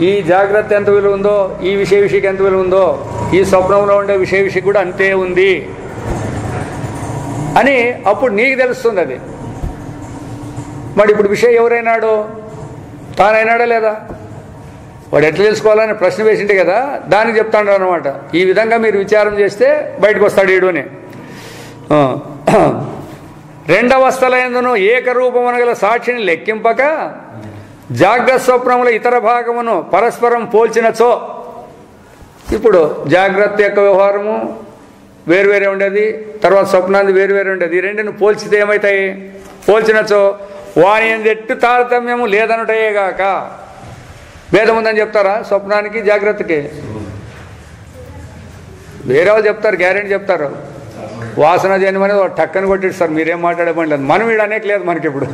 ఈ జాగ్రత్త ఎంత విలువ ఉందో, ఈ విషయకి ఎంత విలువ ఉందో, ఈ స్వప్నంలో ఉండే విషయ కూడా అంతే ఉంది అని అప్పుడు నీకు తెలుస్తుంది. అది మరి ఇప్పుడు విషయం ఎవరైనాడు? తానైనాడా లేదా? వాడు ఎట్లా తెలుసుకోవాలని ప్రశ్న వేసింటే కదా, దానికి చెప్తాడు అనమాట. ఈ విధంగా మీరు విచారం చేస్తే బయటకు వస్తాడు ఈడు అని. రెండవస్థలందును ఏకరూపమున గల సాక్షిని లెక్కింపక జాగ్రత్త స్వప్నముల ఇతర భాగమును పరస్పరం పోల్చినచో, ఇప్పుడు జాగ్రత్త యొక్క వ్యవహారము వేరువేరే ఉండేది, తర్వాత స్వప్నాన్ని వేరువేరే ఉండేది. ఈ రెండును పోల్చితే ఏమవుతాయి? పోల్చినచో వాని ఎట్టు తారతమ్యము లేదనుటయేగాక. భేదం ఉందని చెప్తారా స్వప్నానికి జాగ్రత్తకి? వేరే వాళ్ళు చెప్తారు, గ్యారెంటీ చెప్తారు. వాసన జన్మని టక్కని కొట్టిస్తారు. మీరేం మాట్లాడేపని లేదు. మనం వీడు అనేక లేదు మనకి. ఇప్పుడు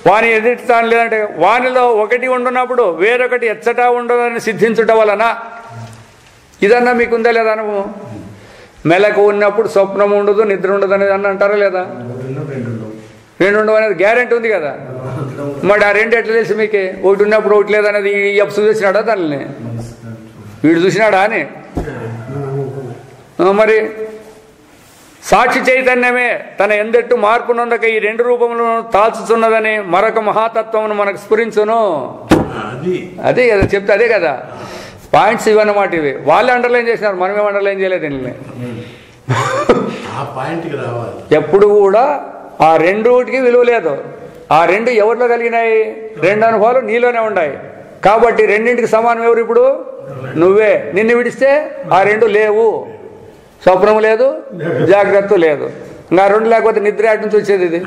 వాని ఎదుటితాను లేదంటే వానిలో ఒకటి ఉండున్నప్పుడు వేరొకటి ఎచ్చటా ఉండదని సిద్ధించుట వలన. ఇదన్నా మీకుందా లేదా అనుభవం? మెలకు ఉన్నప్పుడు స్వప్నం ఉండదు, నిద్ర ఉండదు అనేది అన్న అంటారా లేదా? రెండు ఉండవు అనేది గ్యారెంటీ ఉంది కదా. మరి ఆ రెండు ఎట్లా తెలుసు మీకే? ఒకటి ఉన్నప్పుడు ఒకటి లేదనేది ఈ అప్పు చూసినాడా దానిని? వీడు చూసినాడా అని? మరి సాక్షి చైతన్యమే తన ఎందెట్టు మార్పు నొందక ఈ రెండు రూపములను తాల్చుతున్నదని మరొక మహాతత్వమును మనకు స్ఫురించును. అదే కదా చెప్తే, అదే కదా పాయింట్స్ ఇవన్నమాట. ఇవి వాళ్ళే అండర్లైన్ చేసినారు, మనమేం అండర్లైన్ చేయలేదు దీనిని. ఎప్పుడు కూడా ఆ రెండుకి విలువ లేదు. ఆ రెండు ఎవరిలో కలిగినాయి? రెండు అనుభవాలు నీలోనే ఉన్నాయి. కాబట్టి రెండింటికి సమానం ఎవరు? ఇప్పుడు నువ్వే. నిన్ను విడిస్తే ఆ రెండు లేవు. స్వప్నం లేదు, జాగ్రత్త లేదు. ఇంకా రెండు లేకపోతే నిద్ర అటు నుంచి వచ్చేది ఇది,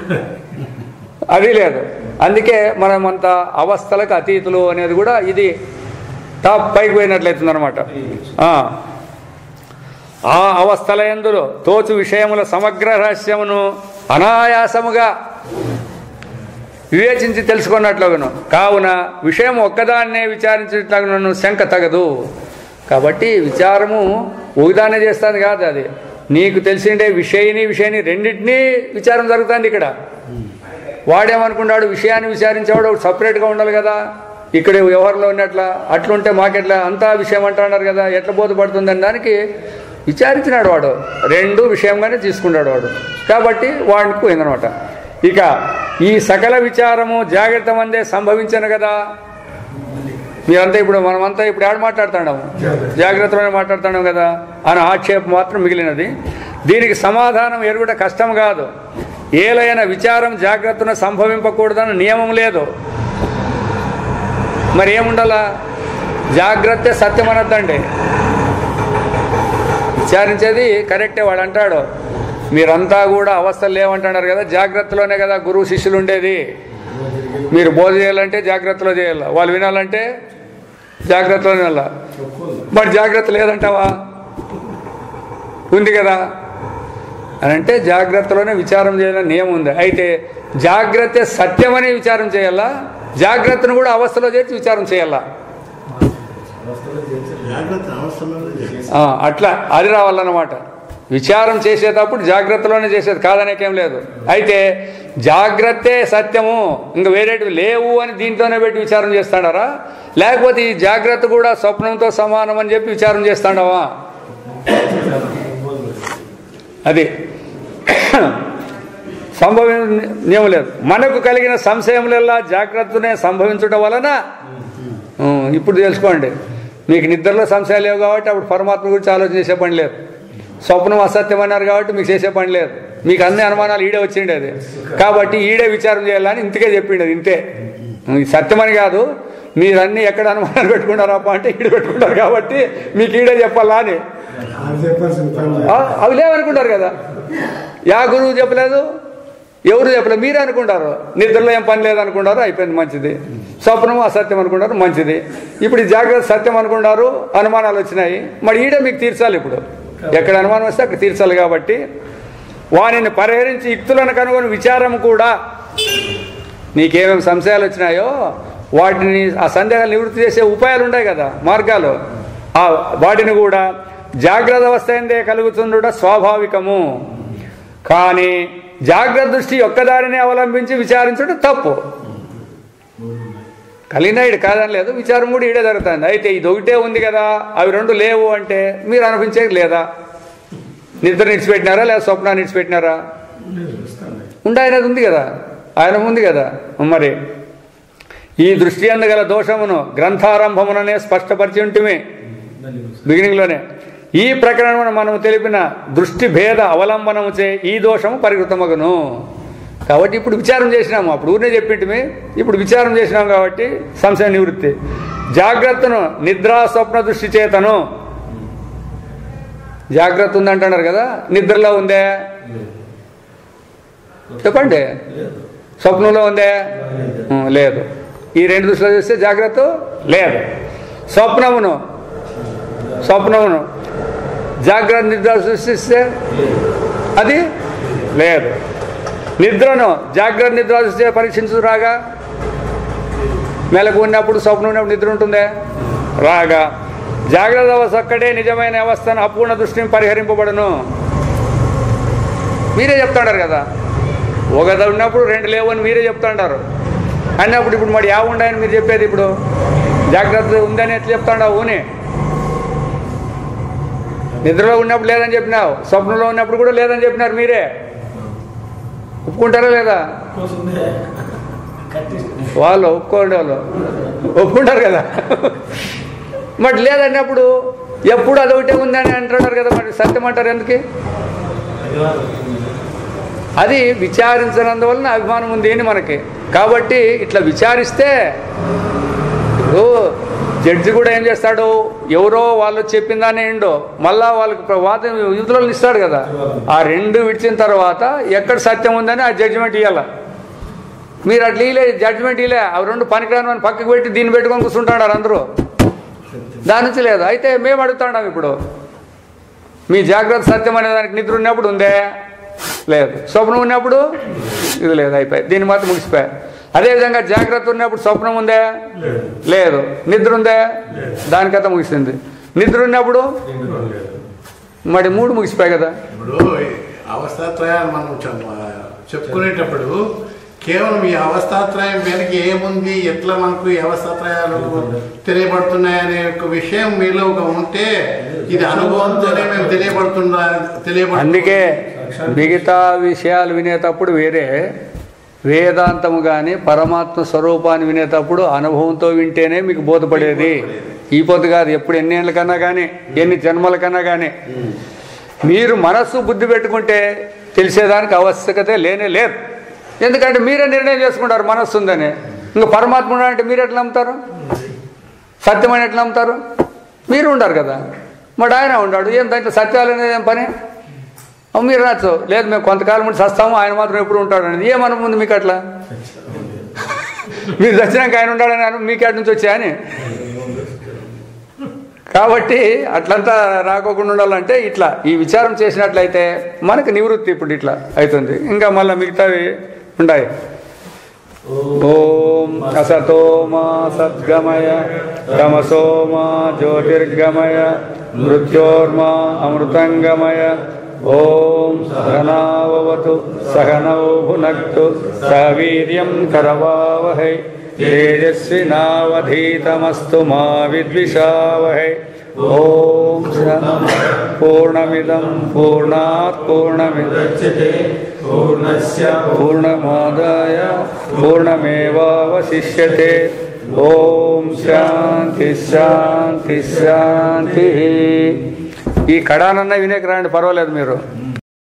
అది లేదు. అందుకే మనమంతా అవస్థలకు అతీతులు అనేది కూడా ఇది టాప్ పైకి పోయినట్లయితుంది అనమాట. ఆ అవస్థల యందులో తోచు విషయముల సమగ్ర రహస్యమును అనాయాసముగా వివేచించి తెలుసుకున్నట్లుగాను. కావున విషయం ఒక్కదాన్నే విచారించేట్లుగాను శంక తగదు. కాబట్టి విచారము ఒకదాన్నే చేస్తాను కాదు, అది నీకు తెలిసిండే విషయని రెండింటినీ విచారం జరుగుతుంది ఇక్కడ. వాడేమనుకున్నాడు? విషయాన్ని విచారించేవాడు ఒకటి సపరేట్గా ఉండాలి కదా. ఇక్కడ వ్యవహారంలో ఉన్నట్లా అట్లుంటే మాకెట్లా అంతా విషయం అంటున్నారు కదా, ఎట్లా బోధపడుతుందని దానికి విచారించినాడు వాడు. రెండు విషయంగానే తీసుకున్నాడు వాడు. కాబట్టి వాడికి పోయిందనమాట. ఇక ఈ సకల విచారము జాగ్రత్త మందే సంభవించను కదా. మీరంతా ఇప్పుడు మనమంతా ఇప్పుడు ఏడ మాట్లాడుతున్నాము? జాగ్రత్తలోనే మాట్లాడుతున్నాం కదా అని ఆక్షేపం మాత్రం మిగిలినది. దీనికి సమాధానం ఎరుగుట కష్టం కాదు. ఏలైన విచారం జాగ్రత్తను సంభవింపకూడదని నియమం లేదు. మరి ఏముండాలా? జాగ్రత్త సత్యం అనొద్దండి. విచారించేది కరెక్టే. వాడు అంటాడు మీరంతా కూడా అవస్థలు లేవంటున్నారు కదా, జాగ్రత్తలోనే కదా గురువు శిష్యులు ఉండేది. మీరు బోధ చేయాలంటే జాగ్రత్తలో చేయాలి, వాళ్ళు వినాలంటే జాగ్రత్తలోనే వెళ్ళాలి. మరి జాగ్రత్త లేదంటావా? ఉంది కదా అని అంటే జాగ్రత్తలోనే విచారం చేయాలని నియమం ఉంది. అయితే జాగ్రత్త సత్యమని విచారం చేయాలా, జాగ్రత్తను కూడా అవస్థలో చేసి విచారం చేయాలా? అట్లా అది రావాలన్నమాట. విచారం చేసేటప్పుడు జాగ్రత్తలోనే చేసేది కాదనేకేం లేదు. అయితే జాగ్రత్తే సత్యము, ఇంకా వేరేటివి లేవు అని దీంతోనే పెట్టి విచారం చేస్తాడారా? లేకపోతే ఈ జాగ్రత్త కూడా స్వప్నంతో సమానం అని చెప్పి విచారం చేస్తాడావా? అది సంభవించం లేదు. మనకు కలిగిన సంశయములెల్లా జాగ్రత్తనే సంభవించడం వలన ఇప్పుడు తెలుసుకోండి. మీకు నిద్రలో సంశయాలు లేవు కాబట్టి అప్పుడు పరమాత్మ గురించి ఆలోచన చేసే పని లేదు. స్వప్నం అసత్యం అన్నారు కాబట్టి మీకు చేసే పని లేదు. మీకు అన్ని అనుమానాలు ఈడే వచ్చిండే అది. కాబట్టి ఈడే విచారం చేయాలని ఇంతకే చెప్పిండేది. ఇంతే, సత్యమని కాదు. మీరు అన్ని ఎక్కడ అనుమానాలు పెట్టుకుంటారప్ప అంటే ఈడ పెట్టుకుంటారు కాబట్టి మీకు ఈడే చెప్పాలా అని. అవి లేవనుకుంటారు కదా. యా గురువు చెప్పలేదు, ఎవరు చెప్పలేదు, మీరే అనుకుంటారు. నిద్రలో ఏం పని లేదనుకుంటారు, అయిపోయింది, మంచిది. స్వప్నం అసత్యం అనుకుంటారు, మంచిది. ఇప్పుడు ఈ జాగ్రత్త సత్యం అనుకుంటారు, అనుమానాలు వచ్చినాయి. మరి ఈడే మీకు తీర్చాలి. ఇప్పుడు ఎక్కడ అనుమానం వస్తే అక్కడ తీర్చాలి. కాబట్టి వానిని పరిహరించి యుక్తులను కనుగొని విచారం కూడా నీకేమేమి సంశయాలు వచ్చినాయో వాటిని ఆ సందేహాలు నివృత్తి చేసే ఉపాయాలు ఉన్నాయి కదా, మార్గాలు. వాటిని కూడా జాగ్రత్త అవస్థ ఎందే కలుగుతుండుట స్వాభావికము. కానీ జాగ్రత్త దృష్టి ఒక్కదారిని అవలంబించి విచారించడం తప్పు. కలిగిన ఈడు కాదని లేదు, విచారం కూడా ఈడే జరుగుతుంది. అయితే ఇది ఒకటే ఉంది కదా, అవి రెండు లేవు అంటే మీరు అనిపించేది లేదా? నిద్ర నిడిచిపెట్టినారా లేదా స్వప్నాన్ని నిడిచిపెట్టినారా? ఆయనది ఉంది కదా, ఆయన ఉంది కదా. మరి ఈ దృష్టి అందగల దోషమును గ్రంథారంభముననే స్పష్టపరిచి ఉంటుమే బిగినింగ్లోనే. ఈ ప్రకరణమును మనము తెలిపిన దృష్టి భేద అవలంబనము చే ఈ దోషము పరికృతమగును. కాబట్టి ఇప్పుడు విచారం చేసినాము, అప్పుడు ఊరినే చెప్పింటిమి, ఇప్పుడు విచారం చేసినాం కాబట్టి సంశయ నివృత్తి. జాగ్రత్తను నిద్రా స్వప్న దృష్టి చేతను. జాగ్రత్త ఉందంటున్నారు కదా, నిద్రలో ఉందే చెప్పండి, స్వప్నంలో ఉందే లేదు. ఈ రెండు దృష్టిలో చూస్తే జాగ్రత్త లేదు. స్వప్నమును జాగ్రత్త నిద్ర సృష్టిస్తే అది లేదు. నిద్రను జాగ్రత్త నిద్ర సృష్టి పరీక్షించు రాగా. మెలకు ఉన్నప్పుడు స్వప్నం ఉన్నప్పుడు నిద్ర ఉంటుందే రాగా. జాగ్రత్త అవస్థ ఒక్కటే నిజమైన అవస్థను అపూర్ణ దృష్టిని పరిహరింపబడును. మీరే చెప్తాడారు కదా, ఒకటి ఉన్నప్పుడు రెండు లేవు అని మీరే చెప్తుంటారు అన్నప్పుడు ఇప్పుడు మరి యా ఉండని మీరు చెప్పేది ఇప్పుడు జాగ్రత్త ఉందని ఎట్లా చెప్తాండావు ఊనే నిద్రలో ఉన్నప్పుడు లేదని చెప్పినావు స్వప్నంలో ఉన్నప్పుడు కూడా లేదని చెప్పినారు మీరే ఒప్పుకుంటారా లేదా వాళ్ళు ఒప్పుకోండి వాళ్ళు ఒప్పుకుంటారు కదా మరి లేదన్నప్పుడు ఎప్పుడు అదొకటే ఉందని అంటున్నారు కదా మరి సత్యం అంటారు ఎందుకు అది విచారించినందువలన అభిమానం ఉంది అని మనకి కాబట్టి ఇట్లా విచారిస్తే ఇప్పుడు జడ్జి కూడా ఏం చేస్తాడు ఎవరో వాళ్ళు చెప్పిందానే ఏండో మళ్ళా వాళ్ళకి వాదం యూతులను ఇస్తాడు కదా ఆ రెండు విడిచిన తర్వాత ఎక్కడ సత్యం ఉందని ఆ జడ్జిమెంట్ ఇవ్వాల మీరు అట్లా ఇలే జడ్జిమెంట్ ఇలే అవి రెండు పనికిరాను అని పక్కకు పెట్టి దీన్ని పెట్టుకొని కూర్చుంటాడారు అందరూ దాని నుంచి లేదు అయితే మేము అడుగుతాడాం ఇప్పుడు మీ జాగ్రత్త సత్యం అనే దానికి నిద్ర ఉన్నప్పుడు ఉందే లేదు స్వప్నం ఉన్నప్పుడు ఇది లేదు అయిపోయి దీన్ని మాత్రం ముగిసిపోయా అదేవిధంగా జాగ్రత్త ఉన్నప్పుడు స్వప్నం ఉందే లేదు నిద్ర ఉందే దానికంతా ముగిసింది నిద్ర ఉన్నప్పుడు మరి మూడు ముగిసిపోయాయి కదా ఇప్పుడు అవస్థాత్రయాలు మనం చెప్పుకునేటప్పుడు కేవలం ఈ అవస్థాత్రయం వెనక ఏముంది ఎట్లా మనకు ఈ అవస్థాత్రయాలు తెలియబడుతున్నాయి అనే ఒక విషయం మీలో ఒక ఉంటే ఇది అనుభవంతోనే మేము తెలియబడుతుంది అందుకే మిగతా విషయాలు వినేటప్పుడు వేరే వేదాంతము కానీ పరమాత్మ స్వరూపాన్ని వినేటప్పుడు అనుభవంతో వింటేనే మీకు బోధపడేది ఈ పొద్దు కాదు ఎప్పుడు ఎన్ని ఏళ్ళ కన్నా కానీ ఎన్ని జన్మల కన్నా కానీ మీరు మనస్సు బుద్ధి పెట్టుకుంటే తెలిసేదానికి ఆవశ్యకతే లేనే లేదు ఎందుకంటే మీరే నిర్ణయం చేసుకుంటారు మనస్సు ఉందని ఇంకా పరమాత్మ అంటే మీరు ఎట్లా నమ్ముతారు సత్యమని ఎట్లా నమ్ముతారు మీరు ఉండరు కదా మరి ఆయన ఉన్నాడు ఏం దాంట్లో సత్యాలు అనేది ఏం పని మీరు నచ్చు లేదు మేము కొంతకాలం ముందు చస్తాము ఆయన మాత్రం ఎప్పుడు ఉంటాడు అనేది ఏమనుకు ముందు మీకు అట్లా మీరు చచ్చినాక ఆయన ఉంటాడని మీకు ఎక్కడి నుంచి వచ్చాయని కాబట్టి అట్లంతా రాకోకుండా ఉండాలంటే ఇట్లా ఈ విచారం చేసినట్లయితే మనకు నివృత్తి ఇప్పుడు ఇట్లా అవుతుంది ఇంకా మళ్ళీ మిగతావి ఉంటాయి ఓం అసతో మా సద్గమయ తమసో మా జ్యోతిర్గమయ మృత్యోర్మా అమృతంగమయ ఓం సహనావతు సహనౌ భునక్తు సహ వీర్యం కరవావహై తేజస్వినావధీతమస్తు మా విద్విషావహై ఓం పూర్ణమిదం పూర్ణాత్ పూర్ణముదచ్యతే పూర్ణస్య పూర్ణమాదాయ పూర్ణమేవావశిష్యతే ఓం శాంతి శాంతి శాంతి ఈ కడానన్న వినేకి రాండి పర్వాలేదు మీరు